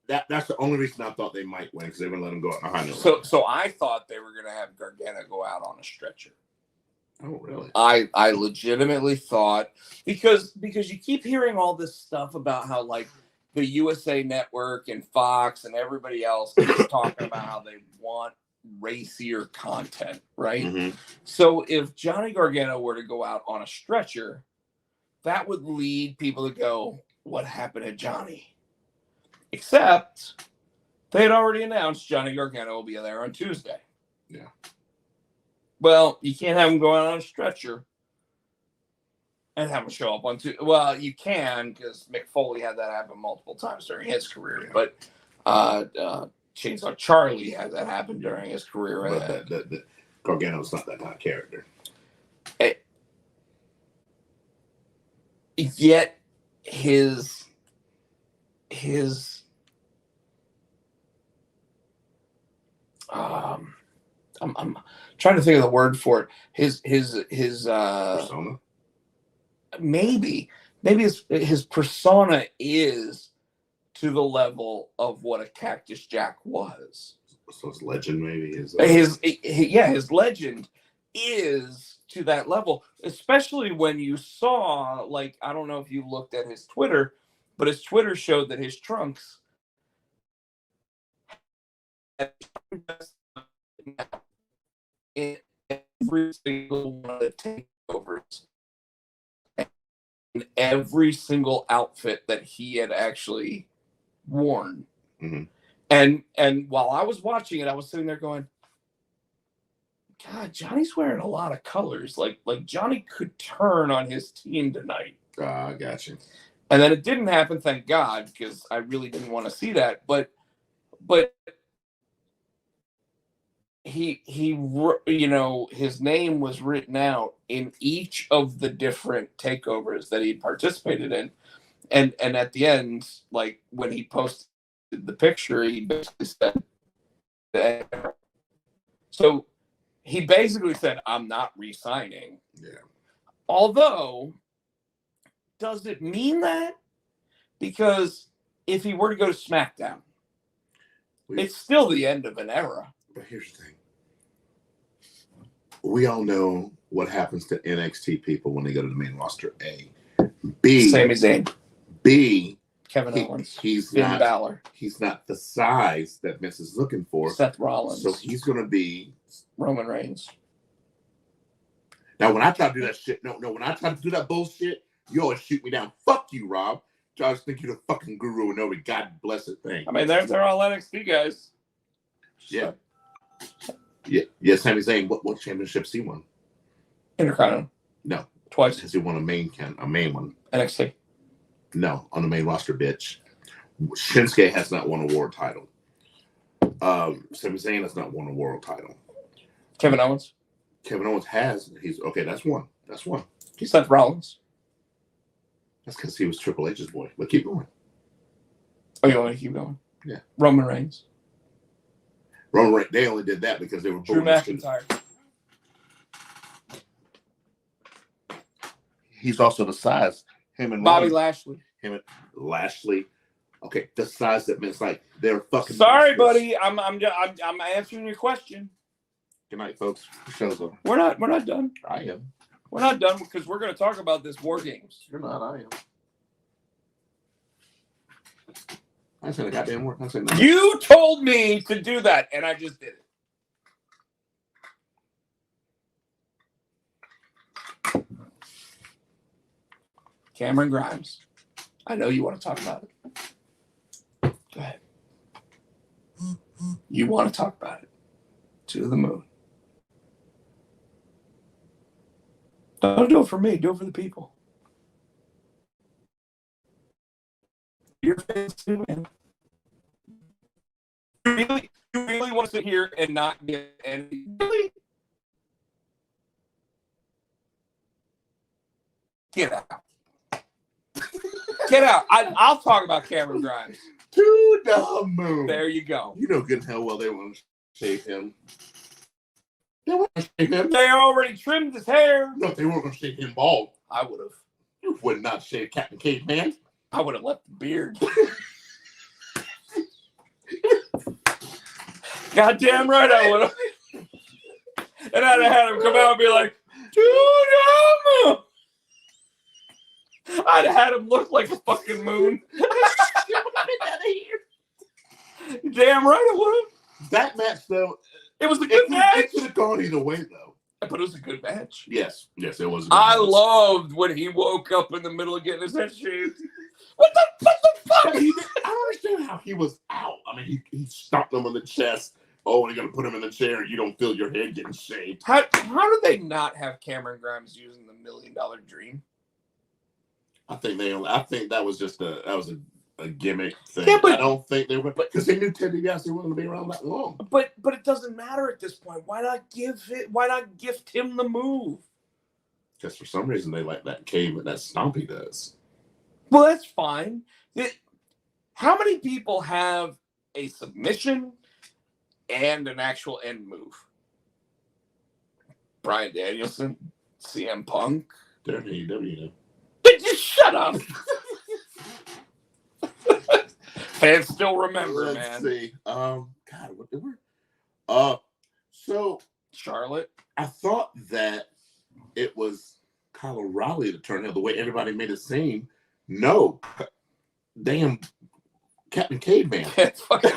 That's the only reason I thought they might win, because they're going to let them go out behind them. So I thought they were going to have Gargano go out on a stretcher. Oh, really? I legitimately thought, because you keep hearing all this stuff about how, like, the USA Network and Fox and everybody else keeps talking about how they want racier content, right? Mm-hmm. So if Johnny Gargano were to go out on a stretcher, that would lead people to go, what happened to Johnny? Except they had already announced Johnny Gargano will be there on Tuesday. Yeah. Well, you can't have him go out on a stretcher and have him show up on Tuesday. Well, you can, because Mick Foley had that happen multiple times during his career. Yeah. But Chainsaw Charlie had that happen during his career. But Gargano's not that kind of character. Yet I'm trying to think of the word for it. His Persona? Maybe his persona is to the level of what a Cactus Jack was. So his legend maybe is his legend is to that level, especially when you saw, like, I don't know if you looked at his Twitter, but his Twitter showed that his trunks in every single one of the takeovers, in every single outfit that he had actually worn. Mm-hmm. And while I was watching it, I was sitting there going, God, Johnny's wearing a lot of colors. Like Johnny could turn on his team tonight. I got you. And then it didn't happen, thank God, because I really didn't want to see that. But he you know, his name was written out in each of the different takeovers that he participated in. And at the end, like, when he posted the picture, he basically said, so he basically said, I'm not re-signing. Yeah. Although, does it mean that? Because if he were to go to SmackDown, it's still the end of an era. But here's the thing. We all know what happens to NXT people when they go to the main roster. A. B. Sami Zayn. B. Kevin Owens. He's Finn not Balor. He's not the size that Vince is looking for. Seth Rollins. So he's going to be Roman Reigns. Now, when I try to do that shit, when I try to do that bullshit, you always shoot me down. Fuck you, Rob. I just think you're the fucking guru and every God blessed thing. I mean, they're all NXT guys. Yeah. Yeah, Sami Zayn, what championships he won? Intercontinental. No. Twice. Has he won a main one? NXT. No, on the main roster, bitch. Shinsuke has not won a world title. Sami Zayn has not won a world title. Kevin Owens. Kevin Owens has. He's okay. That's one. Seth Rollins. That's because he was Triple H's boy. But keep going. Oh, you want me to keep going? Yeah. Roman Reigns. They only did that because they were Drew McIntyre. He's also the size. Him and Bobby Roman. Lashley. Him and Lashley. Okay, the size that means like they're fucking. Sorry, buddy. I'm answering your question. Good night, folks. The show's over. We're not done. I am. We're not done because we're going to talk about this War Games. You're not. I am. I said a goddamn word. I said no. You told me to do that, and I just did it. Cameron Grimes. I know you want to talk about it. Go ahead. You want to talk about it. To the moon. Don't do it for me. Do it for the people. Your fans too, man. You really want to sit here and not get any? Really? Get out. Get out. I'll talk about Cameron Grimes. To the moon. There you go. You know good and hell well they want to shave him. They want to shave him. They already trimmed his hair. No, they weren't going to shave him bald. I would have. You would not shave Captain Caveman. I would have left the beard. Goddamn right I would have. And I'd have had him come out and be like, dude, I'd have had him look like a fucking moon. Damn right I would have. That match, though, It was a good match. It could have gone either way, though. But it was a good match. Yes, it was. A good I match. loved when he woke up in the middle of getting his head shaved. What the fuck? I don't understand how he was out. I mean, he stomped him on the chest. Oh, and you're going to put him in the chair and you don't feel your head getting shaved. How do they not have Cameron Grimes using the $1 Million Dream? I think that was just a gimmick thing. Yeah, but I don't think they were, because they knew Ted DiBiase wasn't going to be around that long. But it doesn't matter at this point. Why not gift him the move? Because for some reason they like that cave that Stompy does. Well, that's fine. How many people have a submission and an actual end move? Bryan Danielson, CM Punk. They're in AEW now. Just shut up. Fans still remember, Let's man. see. God, what they were? So Charlotte. I thought that it was Kyle O'Reilly to turn heel the way everybody made it seem. No, damn, Captain Caveman fucking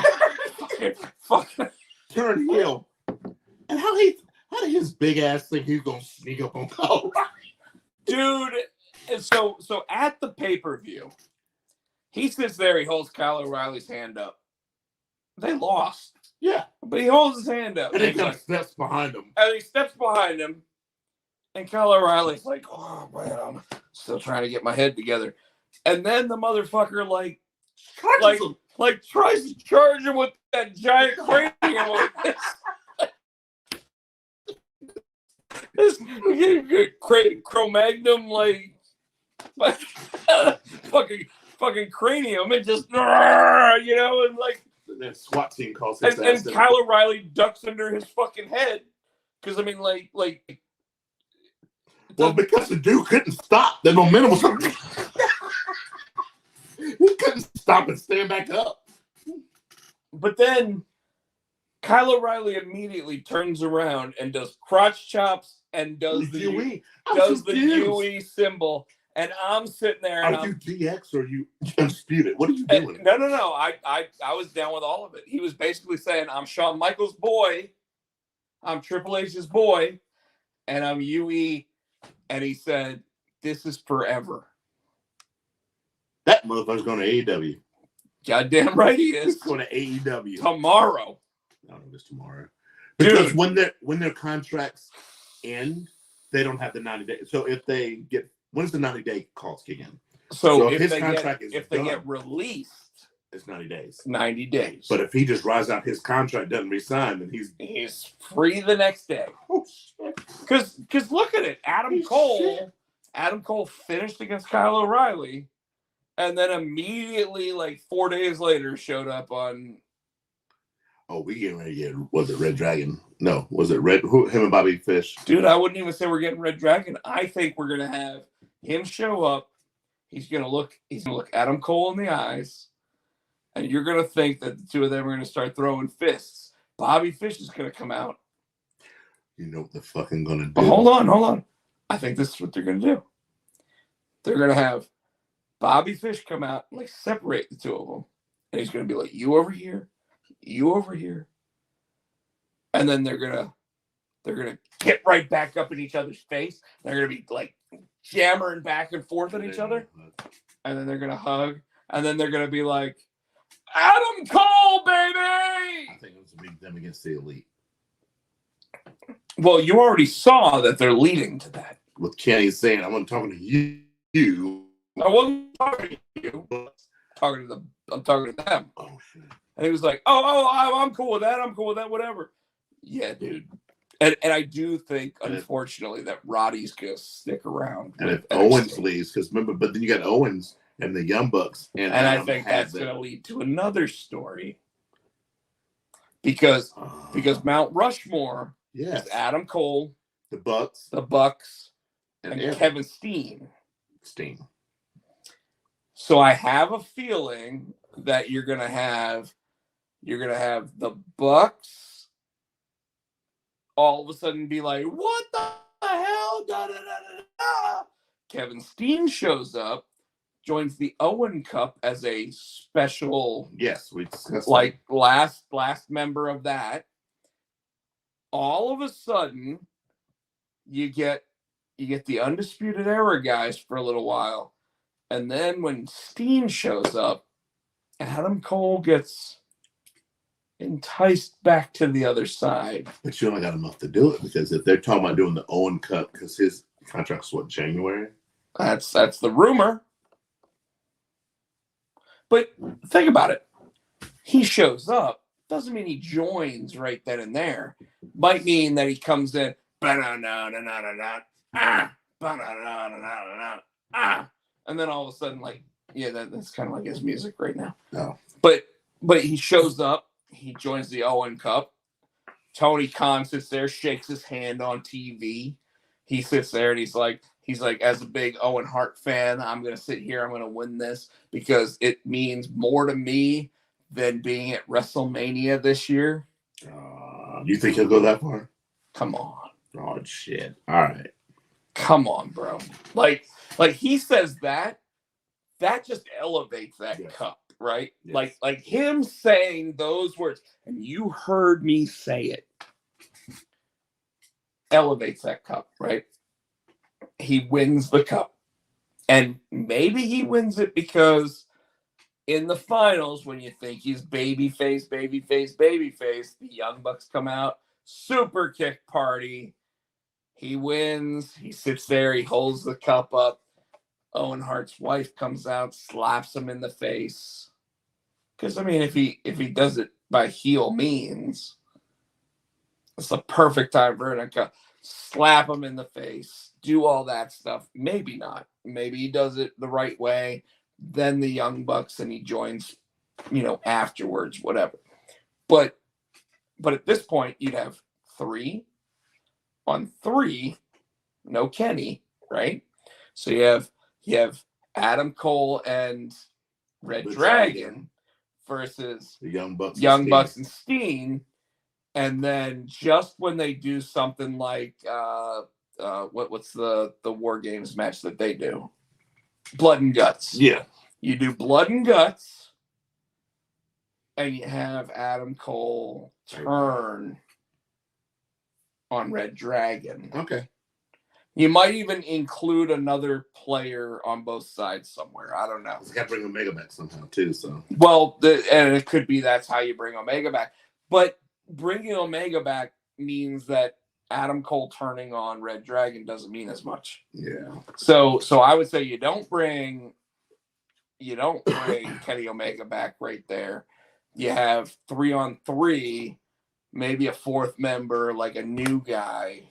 turned heel. And how did his big ass think he's gonna sneak up on Kyle O'Reilly? dude. And so at the pay-per-view, he sits there, he holds Kyle O'Reilly's hand up. They lost. Yeah. But he holds his hand up. And he kind of steps behind him. And he steps behind him. And Kyle O'Reilly's like, oh man, I'm still trying to get my head together. And then the motherfucker tries to charge him with that giant cranium. This Cro-Magnum fucking cranium, and just and And then SWAT team calls his ass. and Kyle O'Reilly ducks under his fucking head because I mean well, because the dude couldn't stop. The momentum was. He couldn't stop and stand back up. But then Kyle O'Reilly immediately turns around and does crotch chops and does the UE symbol. And I'm sitting there. And are you DX or are you Undisputed? What are you doing? No. I was down with all of it. He was basically saying, I'm Shawn Michaels' boy. I'm Triple H's boy. And I'm UE. And he said, this is forever. That motherfucker's going to AEW. Goddamn right he He's is. going to AEW. Tomorrow. I don't know if it's tomorrow. Because Dude. when their contracts end, they don't have the 90 days. So if they get, when does the 90-day calls kick in? So if his contract is if they done, get released, it's 90 days. 90 days. But if he just rides out his contract, doesn't resign, then he's free the next day. Oh shit. Because look at it. Adam Cole finished against Kyle O'Reilly, and then immediately, 4 days later, showed up on. Oh, we getting ready to get, was it Red Dragon? No, was it Red? Him and Bobby Fish? Dude, I wouldn't even say we're getting Red Dragon. I think we're gonna have him show up. He's gonna look Adam Cole in the eyes, and you're gonna think that the two of them are gonna start throwing fists. Bobby Fish is gonna come out. You know what they're fucking gonna do? But hold on. I think this is what they're gonna do. They're gonna have Bobby Fish come out, separate the two of them, and he's gonna be like, "You over here, you over here," and then they're gonna get right back up in each other's face. They're gonna be jammering back and forth at each other, and then they're gonna hug, and then they're gonna be like, "Adam Cole, baby!" I think it's gonna be them against the Elite. Well, you already saw that they're leading to that. With Kenny saying, "I'm talking to you." I wasn't talking to you. I'm talking to them. Oh shit! And he was like, I'm cool with that. I'm cool with that. Whatever. Yeah, dude. And I do think, unfortunately, that Roddy's going to stick around. And if NXT. Owens leaves, because remember, but then you got Owens and the Young Bucks. And I think that's going to lead to another story. Because Mount Rushmore is Adam Cole, the Bucks, and Kevin Steen. So I have a feeling that you're gonna have the Bucks all of a sudden be like, what the hell? Da, da, da, da, da. Kevin Steen shows up, joins the Owen Cup as a special, we discussed like last member of that. All of a sudden, you get the Undisputed Era guys for a little while. And then when Steen shows up, Adam Cole gets enticed back to the other side. But you only got enough to do it, because if they're talking about doing the Owen Cup, because his contract's January? That's the rumor. But think about it. He shows up. Doesn't mean he joins right then and there. Might mean that he comes in. And then all of a sudden, like, yeah, that's kind of like his music right now. No. But he shows up. He joins the Owen Cup. Tony Khan sits there, shakes his hand on TV. He sits there and he's like, as a big Owen Hart fan, I'm going to sit here. I'm going to win this because it means more to me than being at WrestleMania this year. You think he'll go that far? Come on. Oh, shit. All right. Come on, bro. Like he says that just elevates that cup, right? Yes. Like him saying those words, and you heard me say it, elevates that cup, right? He wins the cup. And maybe he wins it because in the finals, when you think he's babyface, the Young Bucks come out, super kick party. He wins. He sits there. He holds the cup up. Owen Hart's wife comes out, slaps him in the face. Because, I mean, if he does it by heel means, it's the perfect time for him to slap him in the face, do all that stuff. Maybe not. Maybe he does it the right way. Then the Young Bucks and he joins, afterwards, whatever. But at this point, you'd have 3 on 3, no Kenny, right? So you have Adam Cole and Red Dragon versus the Young Bucks and Steen. And then just when they do something like what's the War Games match that they do? Blood and Guts. Yeah. You do Blood and Guts, and you have Adam Cole turn on Red Dragon. Okay. You might even include another player on both sides somewhere. I don't know. You got to bring Omega back somehow too. So well, and it could be that's how you bring Omega back. But bringing Omega back means that Adam Cole turning on Red Dragon doesn't mean as much. Yeah. So I would say you don't bring Kenny Omega back right there. You have 3 on 3, maybe a 4th member, like a new guy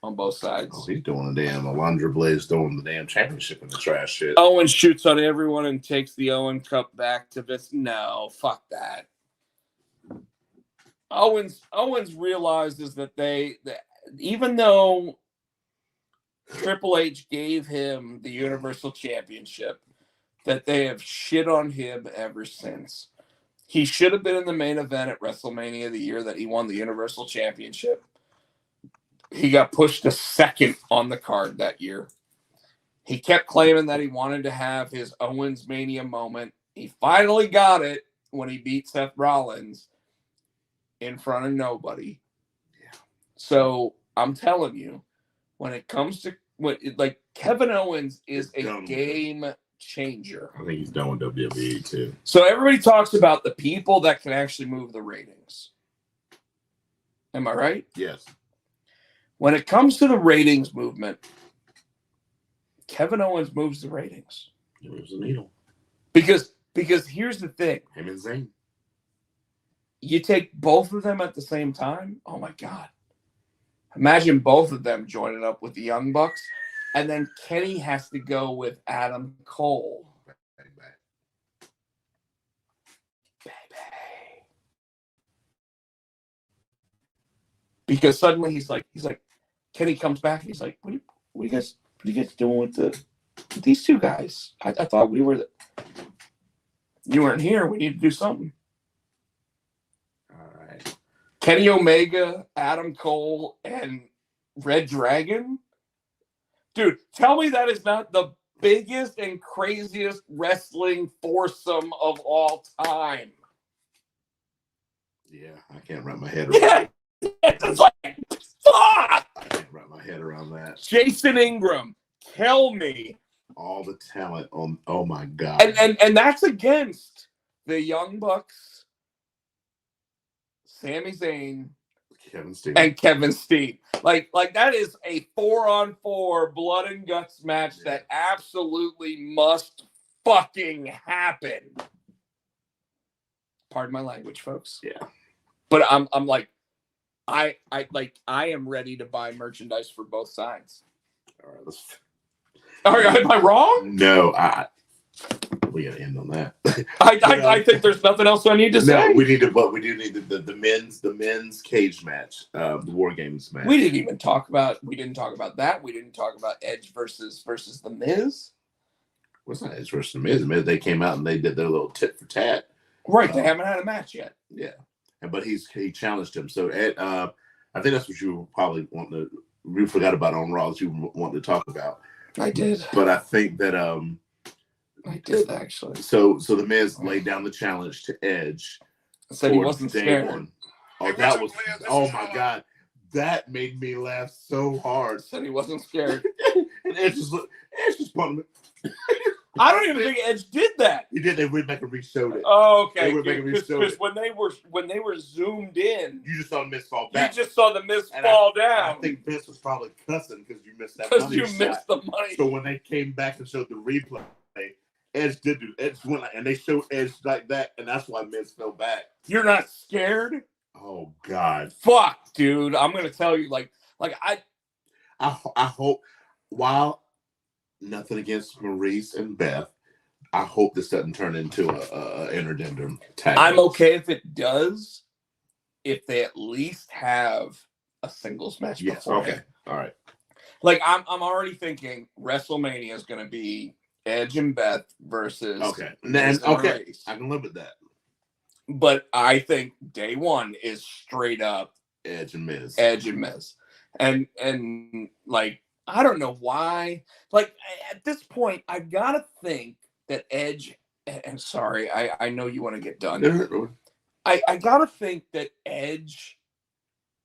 on both sides. Oh, he's doing the damn Alundra Blaze, throwing the damn championship in the trash shit. Owen shoots on everyone and takes the Owen Cup back to Vince. No, fuck that. Owens realizes that even though Triple H gave him the Universal Championship, that they have shit on him ever since. He should have been in the main event at WrestleMania the year that he won the Universal Championship. He got pushed to 2nd on the card that year. He kept claiming that he wanted to have his Owens Mania moment. He finally got it when he beat Seth Rollins in front of nobody. Yeah. So I'm telling you, when it comes to Kevin Owens is a game changer. I think he's done with WWE too. So everybody talks about the people that can actually move the ratings. Am I right? Yes. When it comes to the ratings movement, Kevin Owens moves the ratings. He moves the needle. Because here's the thing. Him and Zayn. You take both of them at the same time? Oh my God. Imagine both of them joining up with the Young Bucks, and then Kenny has to go with Adam Cole. Baby. Because suddenly he's like, Kenny comes back and he's like, what are you guys doing with these two guys? I thought you weren't here. We need to do something. All right. Kenny Omega, Adam Cole, and Red Dragon? Dude, tell me that is not the biggest and craziest wrestling foursome of all time. Yeah, I can't wrap my head around Yeah, it's like, fuck! I can't wrap my head around that. Jason Ingram, kill me. All the talent on, oh my God. And that's against the Young Bucks, Sami Zayn, and Kevin Steen. Like that is a 4-on-4 blood and guts match that absolutely must fucking happen. Pardon my language, folks. Yeah. But I'm like, I am ready to buy merchandise for both sides. All right, let's. Am I wrong? No, we gotta end on that. I think there's nothing else I need to say. No, we do need the men's cage match, the War Games match. We didn't talk about that. We didn't talk about Edge versus the Miz. Well, it's not Edge versus the Miz. They came out and they did their little tit for tat. Right, they haven't had a match yet. Yeah, but he challenged him. So Ed, I think that's what you probably want to. You forgot about on Raw that you want to talk about. I did, but I think that I did actually. So the Miz laid down the challenge to Edge. Said he wasn't scared. One. Oh, that was. Oh my God, that made me laugh so hard. Said he wasn't scared. And Edge just pumped me. I don't even think Edge did that. He did. They went back and re-showed it. Oh, okay. Because when they were zoomed in, you just saw the Miz fall back. You just saw the Miz fall down. I think Vince was probably cussing because you missed that. Because you missed the money. So when they came back and showed the replay, Edge went like, and they showed Edge like that, and that's why Miz fell back. You're not scared? Oh God. Fuck, dude. I'm gonna tell you, I hope, while nothing against Maurice and Beth, I hope this doesn't turn into a interdendum tag. I'm okay if it does, if they at least have a singles match. Yes. Before Okay. All right. Like I'm already thinking WrestleMania is gonna be Edge and Beth versus. Okay. Then okay, I can live with that. But I think day one is straight up Edge and Miz. And like, I don't know why. Like, at this point, I gotta think that Edge, and sorry, I know you want to get done. I gotta think that Edge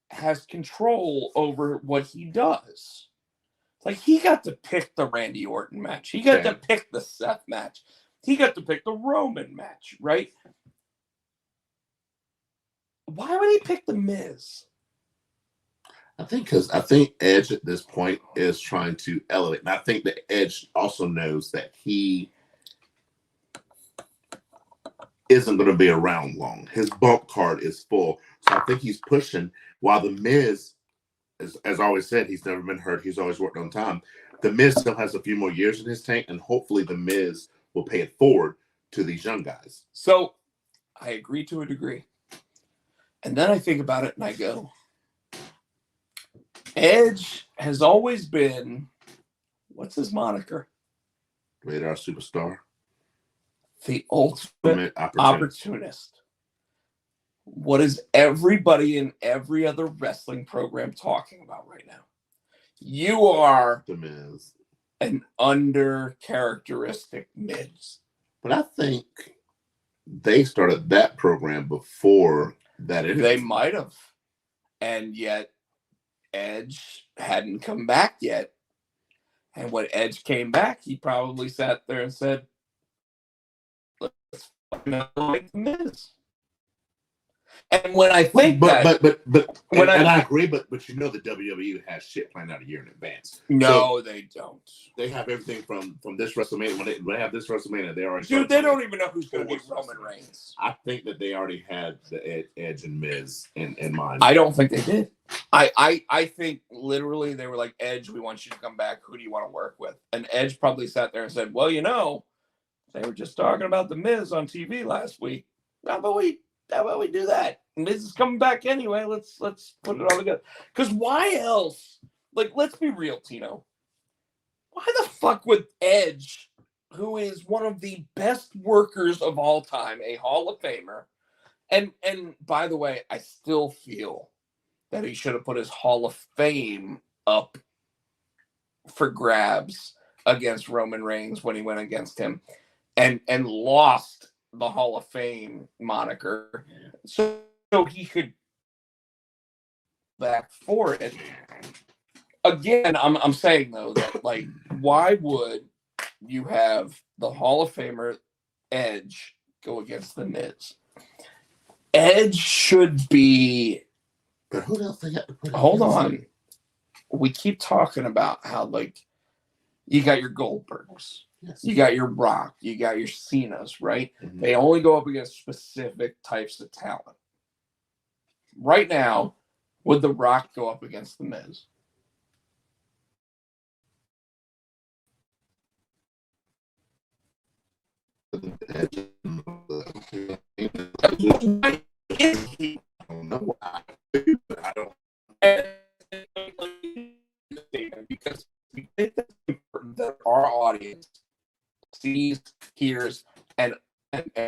has control over what he does. Like, he got to pick the Randy Orton match. He got to pick the Seth match. He got to pick the Roman match, right? Why would he pick the Miz? I think Edge at this point is trying to elevate. And I think that Edge also knows that he isn't going to be around long. His bump card is full. So I think he's pushing, while the Miz, as always said, he's never been hurt. He's always worked on time. The Miz still has a few more years in his tank, and hopefully the Miz will pay it forward to these young guys. So I agree to a degree. And then I think about it and I go, Edge has always been, what's his moniker? Radar Superstar. The ultimate opportunist. What is everybody in every other wrestling program talking about right now? You are the Miz. An under-characteristic Miz. But I think they started that program before that. They might have. And yet, Edge hadn't come back yet. And when Edge came back, he probably sat there and said, let's fucking elevate the Miz. And when I think but when I agree, but the WWE has shit planned out a year in advance. No, they don't. They have everything from this WrestleMania. When they have this WrestleMania, they already. Dude, they don't even know who's going to be Roman Reigns. I think that they already had the Edge and Miz in mind. I don't think they did. I think literally they were like, Edge, we want you to come back. Who do you want to work with? And Edge probably sat there and said, well, they were just talking about the Miz on TV last week. How about we do that? Miz is coming back anyway. Let's put it all together. Because why else? Like, let's be real, Tino. Why the fuck would Edge, who is one of the best workers of all time, a Hall of Famer, and by the way, I still feel that he should have put his Hall of Fame up for grabs against Roman Reigns when he went against him, and lost the Hall of Fame moniker, so he could back for it. Again, I'm saying though that, like, why would you have the Hall of Famer Edge go against the Miz? Edge should be. But who else they got to put? Hold on. We keep talking about how, like, you got your Goldbergs, yes, you got your Rock, you got your Cenas, right? Mm-hmm. They only go up against specific types of talent. Right now, would The Rock go up against the Miz? I don't know. I don't. Because we think that's important that our audience sees, hears, and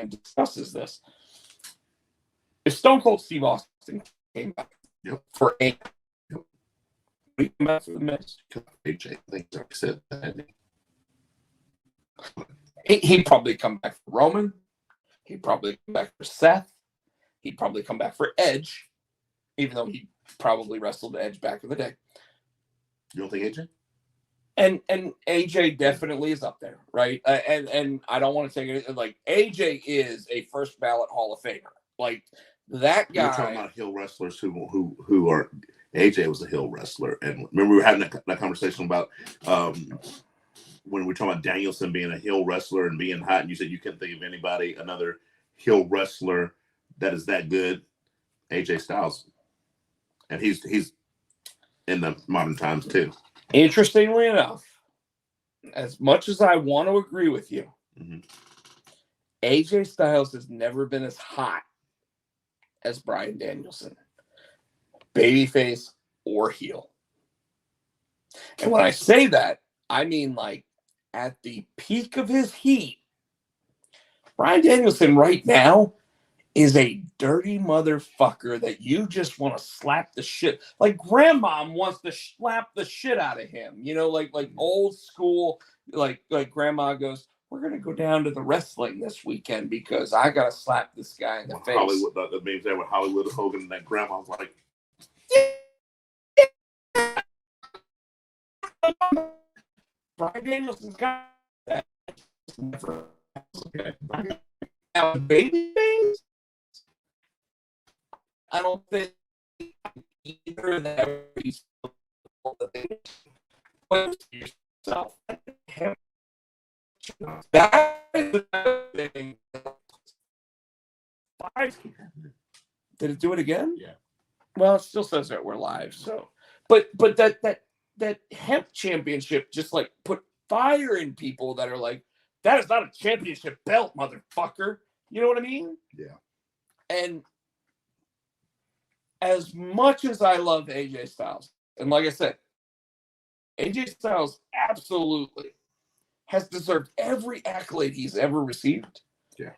discusses this. If Stone Cold Steve Austin came back for a, we come back for the Miz. AJ, I said that. He'd probably come back for Roman. He'd probably come back for Seth. He'd probably come back for Edge, even though he probably wrestled Edge back in the day. You don't think AJ? And AJ definitely is up there, right? And I don't want to take it like AJ is a first ballot Hall of Famer. Like that guy. You're talking about heel wrestlers who are. AJ was a heel wrestler, and remember we were having that conversation about when we were talking about Danielson being a heel wrestler and being hot, and you said you couldn't think of another heel wrestler that is that good. AJ Styles, and he's in the modern times too. Interestingly enough, as much as I want to agree with you, mm-hmm, AJ Styles has never been as hot as Bryan Danielson, babyface or heel. And when I say that, I mean like at the peak of his heat, Bryan Danielson right now is a dirty motherfucker that you just want to slap the shit. Like grandma wants to slap the shit out of him. You know, like old school, like grandma goes, we're going to go down to the wrestling this weekend because I got to slap this guy in the face. Hollywood, the memes there with Hollywood Hogan and that grandma's like, Bryan Danielson's got that. Now, baby face, I don't think either of them yourself. That is the thing. Did it do it again? Yeah. Well, it still says that we're live. So, but that hemp championship just like put fire in people that are like, that is not a championship belt, motherfucker. You know what I mean? Yeah. And as much as I love AJ Styles, and like I said, AJ Styles absolutely has deserved every accolade he's ever received. Yeah.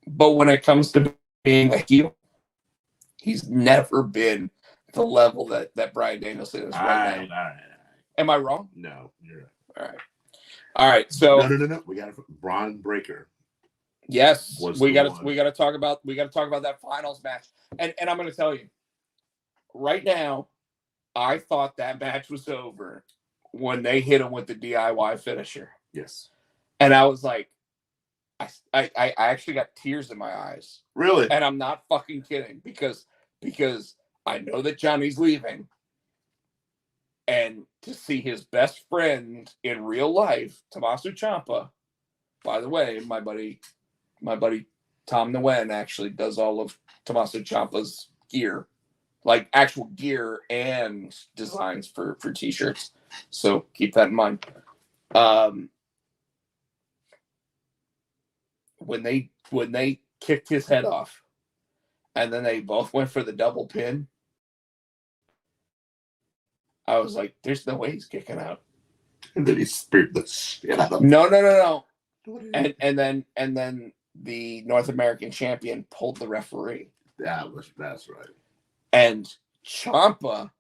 But when it comes to being a heel, he's never been the level that Bryan Danielson is right now. All right. Am I wrong? No, you're right. All right. So no. We got it. Braun Breaker. Yes, we got to talk about that finals match. And I'm going to tell you right now, I thought that match was over when they hit him with the DIY finisher. Yes. And I was like, I actually got tears in my eyes. Really? And I'm not fucking kidding because I know that Johnny's leaving. And to see his best friend in real life, Tommaso Ciampa, by the way, my buddy Tom Nguyen actually does all of Tommaso Ciampa's gear, like actual gear and designs for t-shirts. So keep that in mind. When they kicked his head off, and then they both went for the double pin, I was like, "There's no way he's kicking out." And then he speared the shit out of him. No. And then the North American champion pulled the referee. That's right. And Ciampa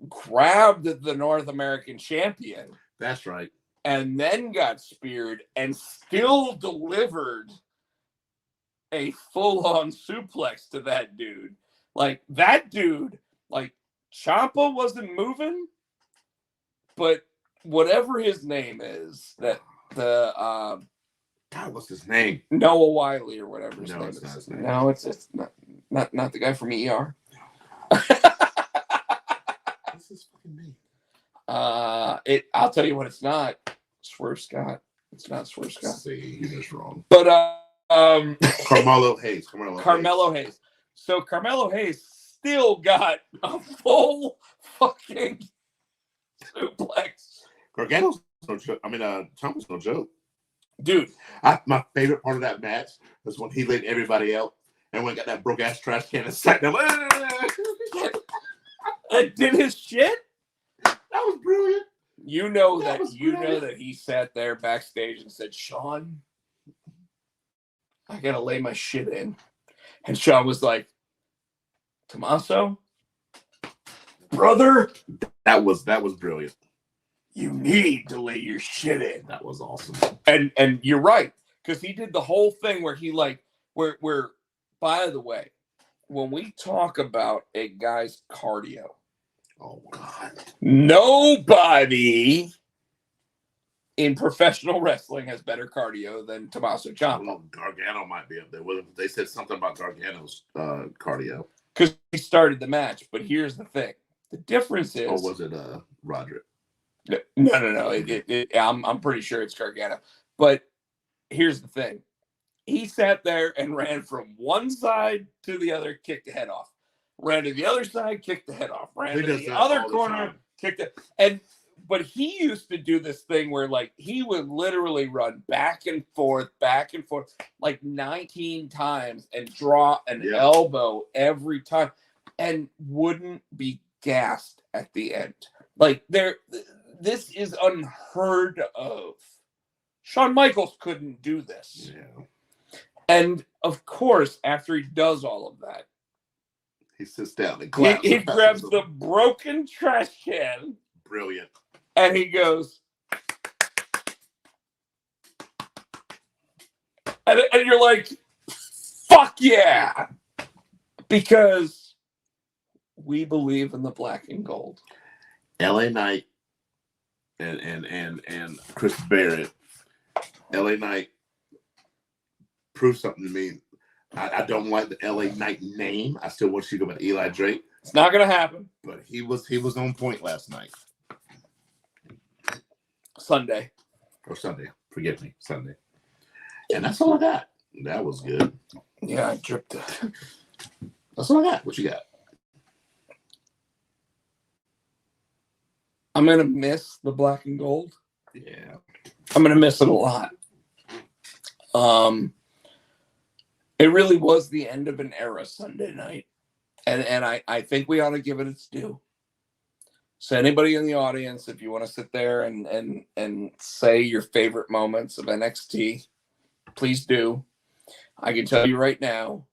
grabbed the North American champion. That's right. And then got speared and still delivered a full-on suplex to that dude. Like, that dude, like, Ciampa wasn't moving, but whatever his name is, that the God, what's his name? Noah Wiley or whatever his No, name it's is. not his name. No, it's not the guy from ER. What's his fucking name? I'll tell you what it's not. Swerve Scott. It's not Swerve Scott. See, he was wrong. But Carmelo Hayes. Carmelo Hayes. So Carmelo Hayes still got a full fucking suplex. Gargano's no joke. I mean, Ciampa's no joke. Dude, My favorite part of that match was when he laid everybody out and when he got that broke ass trash can and sacked them. did his shit. That was brilliant. You know That that was you brilliant. know that he sat there backstage and said, "Sean, I gotta lay my shit in." And Sean was like, "Tommaso, brother, That was brilliant. you need to lay your shit in." That was awesome. And you're right, because he did the whole thing where he like where by the way, when we talk about a guy's cardio, Oh God. nobody in professional wrestling has better cardio than Tommaso Ciampa. Well, Gargano might be up there. Well, they said something about Gargano's cardio. Because he started the match. But here's the thing. The difference is... Or was it Roderick? No. I'm pretty sure it's Gargano. But here's the thing. He sat there and ran from one side to the other, kicked the head off. Ran to the other side, kicked the head off. Ran to the other corner, kicked it. But he used to do this thing where, like, he would literally run back and forth, like 19 times and draw an elbow every time and wouldn't be gassed at the end. Like, this is unheard of. Shawn Michaels couldn't do this. Yeah. And, of course, after he does all of that, he sits down and claps. he grabs the broken trash can. Brilliant. And he goes, and you're like, fuck yeah. Because we believe in the black and gold. LA Knight and Chris Barrett. LA Knight proved something to me. I don't like the LA Knight name. I still want you to go by Eli Drake. It's not gonna happen. But he was on point last night. Sunday. Or Sunday. Forgive me. Sunday. And that's all I got. That was good. Yeah, I dripped it. That's all I got. What you got? I'm gonna miss the black and gold. Yeah. I'm gonna miss it a lot. It really was the end of an era Sunday night. And I think we ought to give it its due. So anybody in the audience, if you want to sit there and say your favorite moments of NXT, please do. I can tell you right now,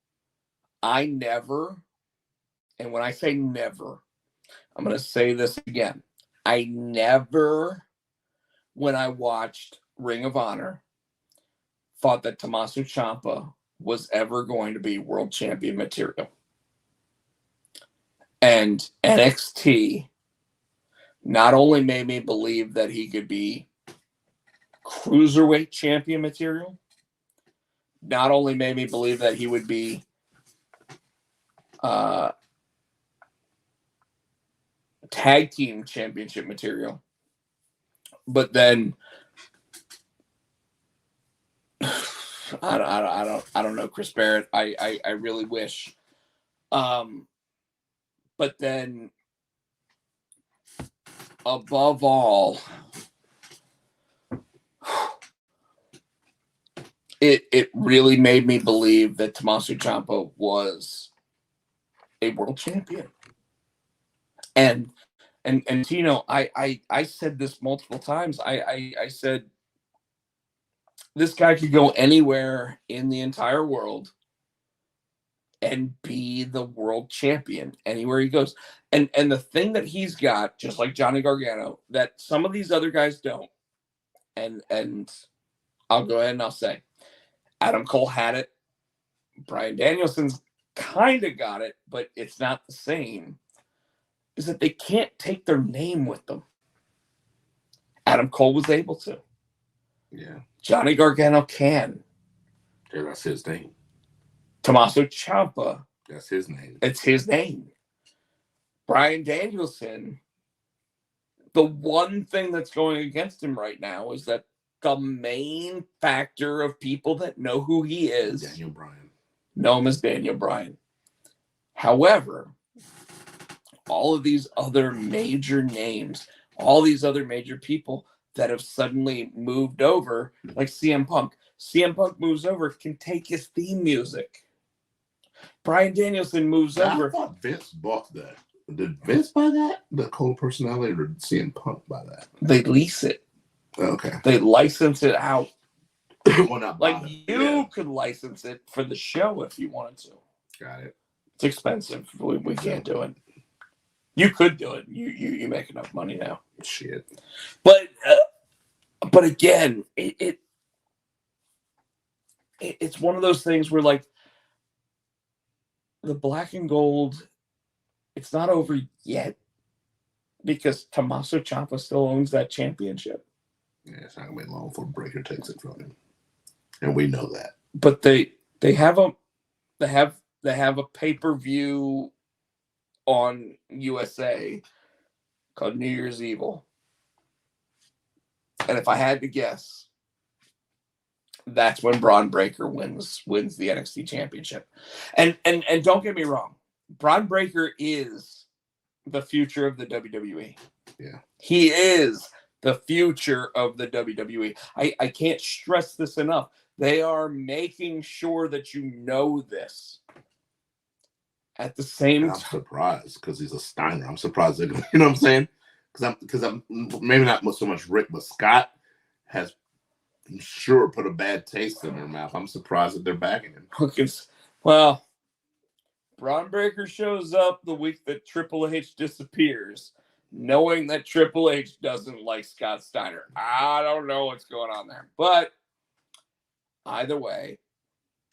I never, and when I say never, I'm going to say this again. I never, when I watched Ring of Honor, thought that Tommaso Ciampa was ever going to be world champion material. And NXT not only made me believe that he could be cruiserweight champion material, not only made me believe that he would be tag team championship material, but then I don't know, Chris Barrett. I really wish. But then above all, it really made me believe that Tommaso Ciampa was a world champion. And Tino, I said this multiple times. I said this guy could go anywhere in the entire world and be the world champion anywhere he goes. And the thing that he's got, just like Johnny Gargano, that some of these other guys don't. And I'll go ahead and I'll say, Adam Cole had it. Bryan Danielson's kind of got it, but it's not the same. Is that they can't take their name with them. Adam Cole was able to. Yeah. Johnny Gargano can. Yeah, that's his name. Tommaso Ciampa. That's his name. It's his name. Bryan Danielson. The one thing that's going against him right now is that the main factor of people that know who he is, Daniel Bryan, know him as Daniel Bryan. However, all of these other major names, all these other major people that have suddenly moved over, like CM Punk. CM Punk moves over, can take his theme music. Bryan Danielson moves over. I thought Vince bought that. Did Vince buy that? The Cole personality, or did CM Punk buy that? They lease it. Okay. They license it out. Well, not Like buy it. you could license it for the show if you wanted to. Got it. It's expensive. We can't do it. You could do it. You make enough money now. Shit. But again, it's one of those things where, like, the black and gold, it's not over yet because Tommaso Ciampa still owns that championship. Yeah, it's not gonna be long before Breaker takes it from him, and we know that. But they have a pay-per-view on USA called New Year's Evil, and if I had to guess, that's when Braun Breaker wins the NXT Championship. And don't get me wrong, Braun Breaker is the future of the WWE. Yeah, he is the future of the WWE. I can't stress this enough. They are making sure that you know this. At the same time, I'm surprised because he's a Steiner. I'm surprised they're going. You know what I'm saying? Because I'm maybe not so much Rick, but Scott has, I'm sure, put a bad taste in their mouth. I'm surprised that they're backing him. Well, Braun Breaker shows up the week that Triple H disappears, knowing that Triple H doesn't like Scott Steiner. I don't know what's going on there, but either way,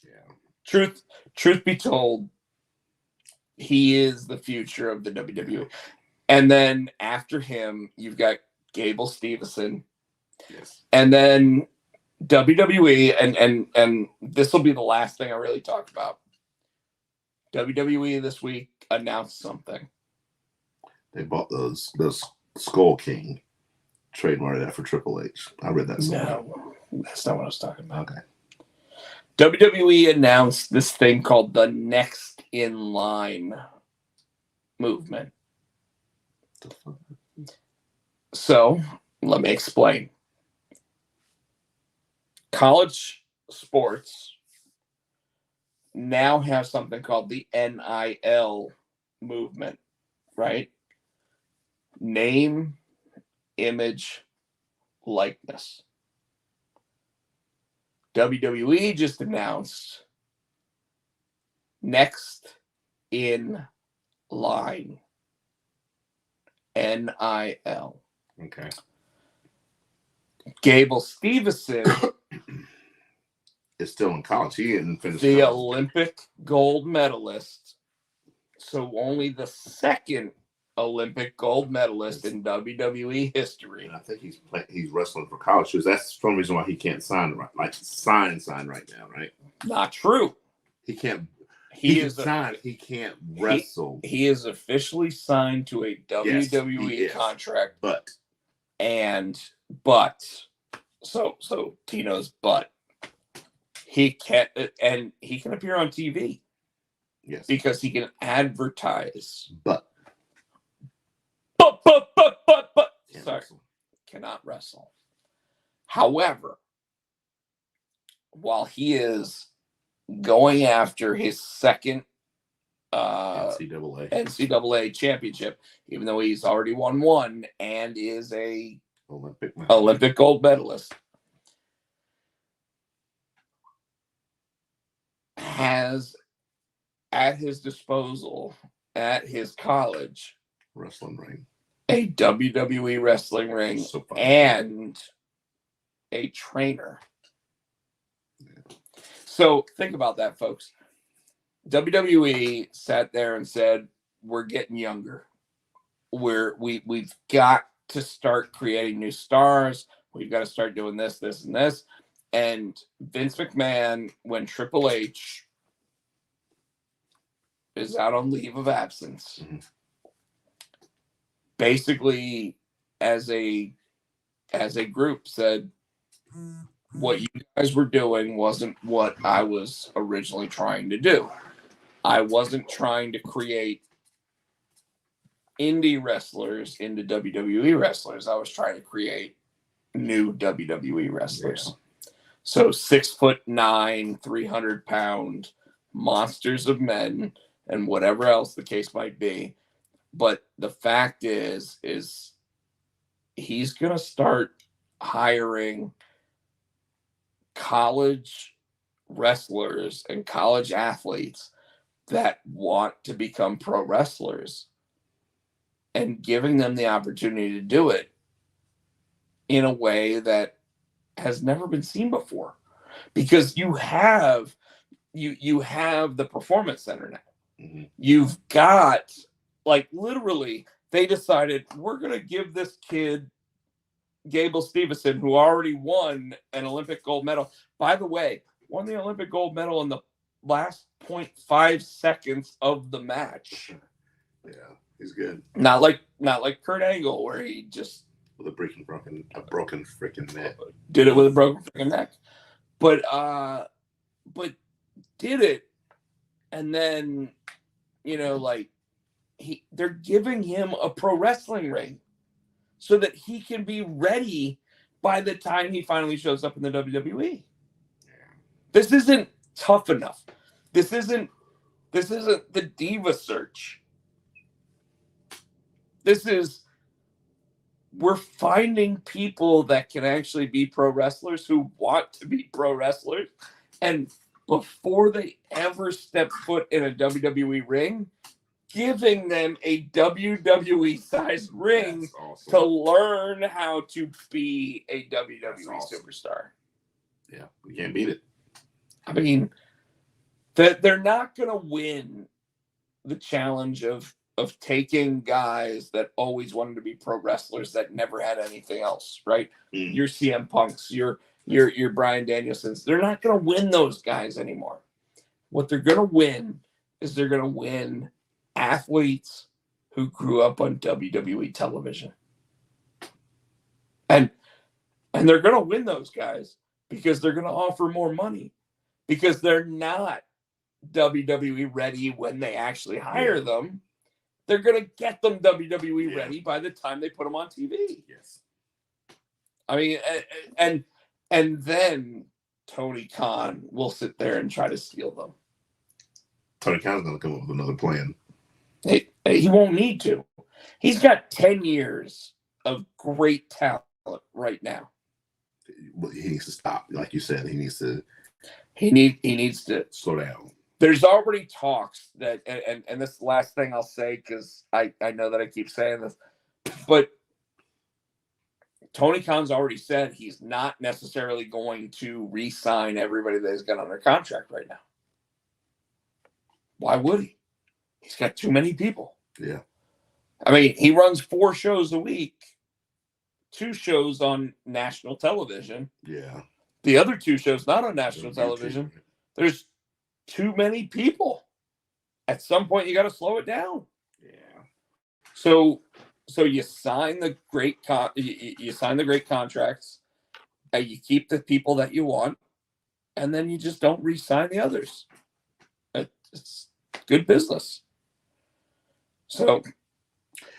yeah. Truth be told, he is the future of the WWE. And then after him, you've got Gable Steveson. Yes. And then WWE, and this will be the last thing I really talk about. WWE this week announced something. They bought those Skull King trademarked that for Triple H. I read that somewhere. No, that's not what I was talking about. Okay. WWE announced this thing called the Next in Line movement. So, let me explain. College sports now have something called the NIL movement, right? Name, image, likeness. WWE just announced Next in Line. NIL. Okay. Gable Steveson is still in college. He didn't finish the college. Olympic gold medalist. So only the second Olympic gold medalist in WWE history. And I think he's wrestling for college shows. That's the reason why he can't sign right now, right? Not true. He can't. He can is sign. He can't wrestle. He is officially signed to a WWE contract. But Tino's but he can, and he can appear on TV. Yes. Because he can advertise. But sorry, cannot wrestle. However, while he is going after his second NCAA championship, even though he's already won one and is a Olympic gold medalist, has at his disposal at his college wrestling ring, a WWE wrestling ring, and a trainer. Yeah. So think about that, folks. WWE sat there and said, we're getting younger. We've got to start creating new stars. We've got to start doing this, this, and this. And Vince McMahon, when Triple H is out on leave of absence, basically as a group said, what you guys were doing wasn't what I was originally trying to do. I wasn't trying to create indie wrestlers into WWE wrestlers. I was trying to create new WWE wrestlers. Yeah. So 6'9", 300-pound monsters of men and whatever else the case might be. But the fact is he's going to start hiring college wrestlers and college athletes that want to become pro wrestlers and giving them the opportunity to do it in a way that has never been seen before. Because you have the Performance Center now. Mm-hmm. You've got, like, literally, they decided we're going to give this kid Gable Stevenson, who already won an Olympic gold medal. By the way, won the Olympic gold medal in the last 0.5 seconds of the match. Yeah, he's good. Not like Kurt Angle, where he just with a broken freaking neck. Did it with a broken freaking neck. But did it, and then they're giving him a pro wrestling ring so that he can be ready by the time he finally shows up in the WWE. This isn't tough enough. This isn't the Diva Search. We're finding people that can actually be pro wrestlers who want to be pro wrestlers. And before they ever step foot in a WWE ring, giving them a WWE-sized ring to learn how to be a WWE superstar. Yeah, we can't beat it. I mean, that they're not going to win the challenge of taking guys that always wanted to be pro wrestlers that never had anything else, right? Mm. Your CM Punks, your Bryan Danielsons. They're not going to win those guys anymore. What they're going to win is they're going to win athletes who grew up on WWE television. And they're going to win those guys because they're going to offer more money, because they're not WWE ready when they actually hire them. They're going to get them WWE ready by the time they put them on TV. Yes. I mean, and then Tony Khan will sit there and try to steal them. Tony Khan's going to come up with another plan. He won't need to. He's got 10 years of great talent right now. He needs to stop. Like you said, he needs to slow down. There's already talks that, and this is the last thing I'll say because I know that I keep saying this, but Tony Khan's already said he's not necessarily going to re-sign everybody that he's got under contract right now. Why would he? He's got too many people. Yeah. I mean, he runs 4 shows a week, 2 shows on national television. Yeah. The other 2 shows not on national On YouTube. television. There's too many people. At some point, you got to slow it down. Yeah. So you sign the great you sign the great contracts, and you keep the people that you want, and then you just don't re-sign the others. It's good business. So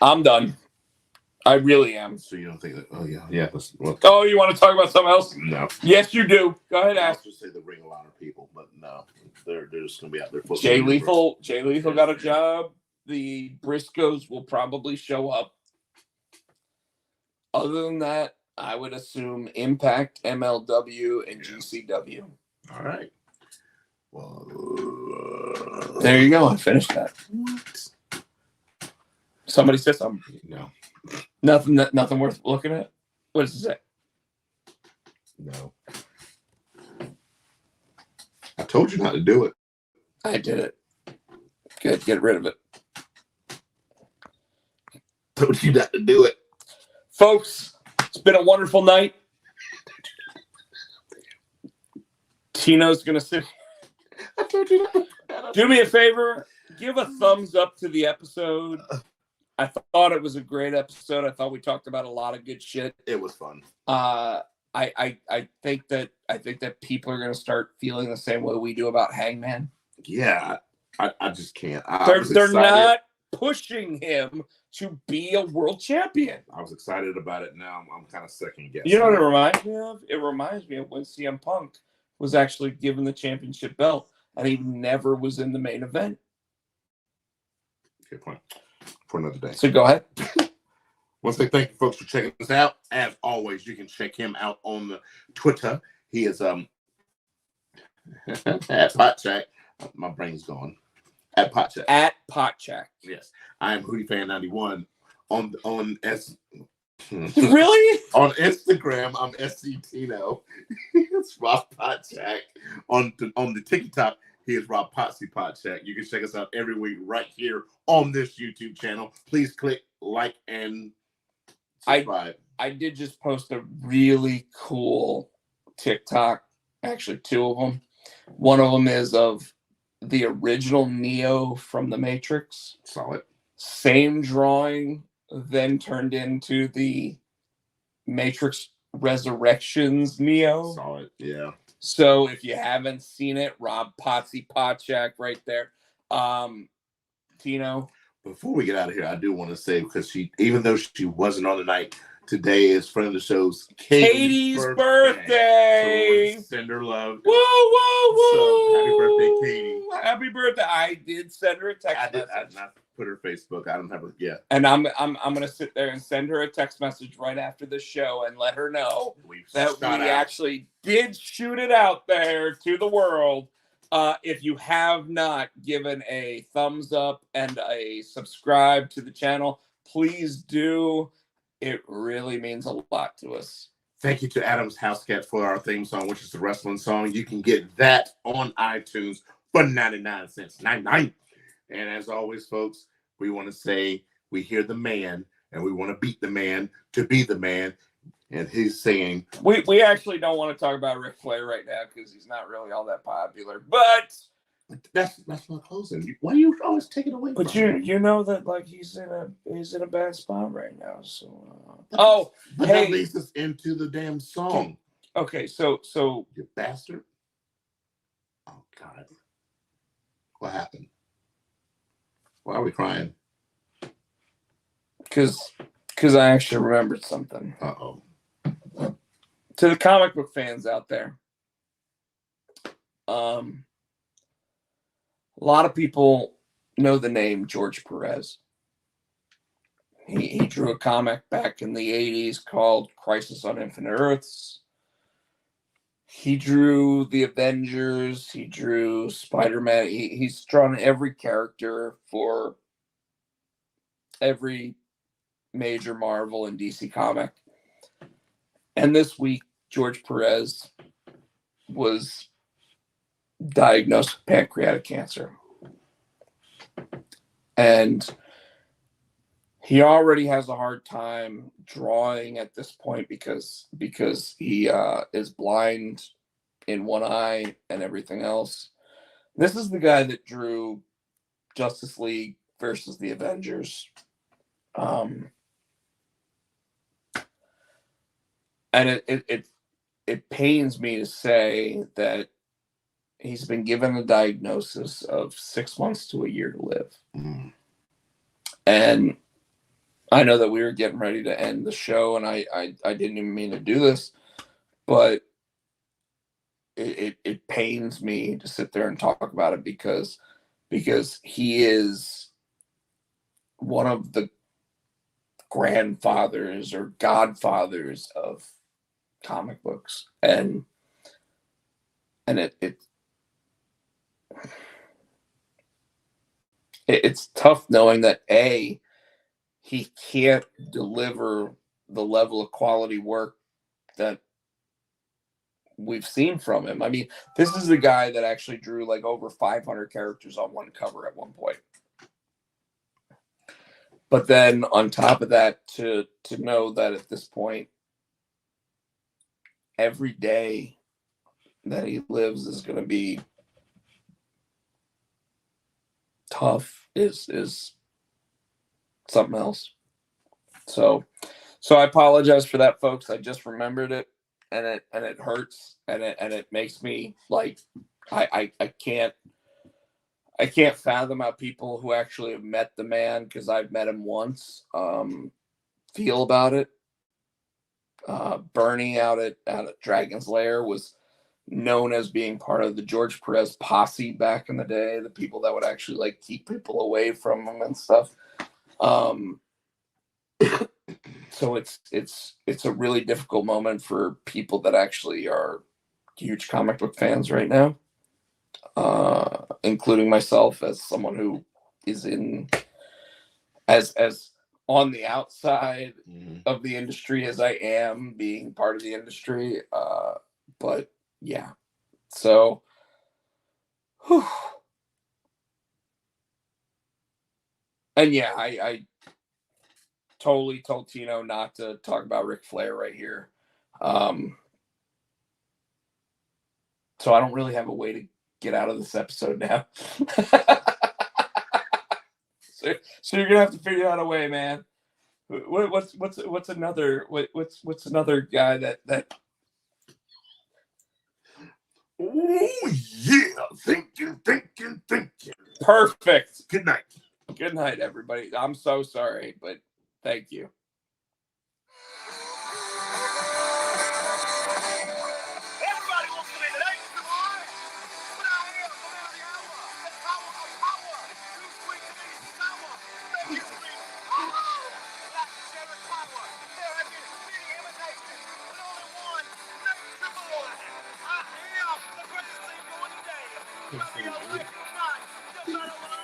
I'm done. I really am. So you don't think that? Oh yeah. Well, Oh, you want to talk about something else? no. Yes, you do. Go ahead, I ask. was just say the Ring of Honor people, but no, they're just gonna be out there. Jay Lethal got a job. The Briscoes will probably show up. Other than that, I would assume Impact, MLW, and GCW. All right. Well, There you go. I finished that. What? Somebody said something. No. Nothing worth looking at. What does it say? No. I told you not to do it. I did it. Good. Get rid of it. Told you not to do it. Folks, it's been a wonderful night. Tino's going to sit. I told you not. Do me a favor. Give a thumbs up to the episode. I thought it was a great episode. I thought we talked about a lot of good shit. It was fun. I think that people are going to start feeling the same way we do about Hangman. Yeah, I just can't. They're not pushing him to be a world champion. I was excited about it. Now I'm kind of second guessing. You know what it reminds me of? It reminds me of when CM Punk was actually given the championship belt and he never was in the main event. Good point. For another day. So go ahead. Once again, thank you folks for checking us out. As always, you can check him out on the Twitter. He is at Potcheck. My brain's gone. At Potcheck. At Potcheck. Yes. I am Hootie Fan 91 on Really? On Instagram, I'm SC Tino. It's Rob Potcheck. On the TikTok, he is Rob Potsy Potcheck. You can check us out every week right here on this YouTube channel. Please click like and subscribe. I did just post a really cool TikTok. Actually, 2 of them. One of them is of the original Neo from The Matrix. Solid. Same drawing, then turned into the Matrix Resurrections Neo. Solid, yeah. So if you haven't seen it, Rob Potsy Potcheck right there. Tino. Before we get out of here, I do want to say, because even though she wasn't on the night, today is friend of the show's Katie's birthday. So send her love. Woo, woo, woo. So happy birthday, Katie. Happy birthday. I did send her a text message. I did not put her Facebook. I don't have her yet. And I'm gonna sit there and send her a text message right after the show and let her know that we actually did shoot it out there to the world. If you have not given a thumbs up and a subscribe to the channel, please do. It really means a lot to us. Thank you to Adam's House Cat for our theme song, which is the wrestling song. You can get that on iTunes for 99 cents. 99. And as always, folks, we want to say we hear the man and we want to beat the man to be the man. And he's saying, we actually don't want to talk about Ric Flair right now because he's not really all that popular. But that's not closing. Why do you always take it away? But you know that like he's in a bad spot right now. So but hey, that leads us into the damn song. Okay, so you bastard. Oh God, what happened? Why are we crying? Because I actually remembered something. Uh-oh. To the comic book fans out there, a lot of people know the name George Perez. He drew a comic back in the 80s called Crisis on Infinite Earths. He drew the Avengers. He drew Spider-Man. He's drawn every character for every major Marvel and DC comic. And this week, George Perez was diagnosed with pancreatic cancer. And he already has a hard time drawing at this point because he is blind in one eye and everything else. This is the guy that drew Justice League versus the Avengers. And it pains me to say that he's been given a diagnosis of 6 months to a year to live. Mm. And I know that we were getting ready to end the show, and I didn't even mean to do this, but it pains me to sit there and talk about it because he is one of the grandfathers or godfathers of comic books, and it's tough knowing that he can't deliver the level of quality work that we've seen from him. I mean, this is the guy that actually drew like over 500 characters on one cover at one point. But then on top of that, to know that at this point, every day that he lives is going to be tough is something else. So I apologize for that, folks. I just remembered it, and it hurts, and it makes me like I can't fathom how people who actually have met the man, because I've met him once, feel about it. Bernie out at Dragon's Lair was known as being part of the George Perez posse back in the day, the people that would actually like keep people away from him and stuff. So it's a really difficult moment for people that actually are huge comic book fans right now, including myself as someone who is in as on the outside of the industry as I am being part of the industry. But yeah, so whew. And yeah, I totally told Tino not to talk about Ric Flair right here. So I don't really have a way to get out of this episode now. so you're gonna have to figure out a way, man. What's another guy that Oh yeah, thinking. perfect. Good night. Good night, everybody. I'm so sorry, but thank you. Everybody wants to be late, boy. But I am the man of the hour. The power of power. Too sweet to be sour. Make you sweet. Like Jerry Power. There have been many imitations, but only one makes the boy. I am the greatest thing going today. Whether you like it or not, you better learn.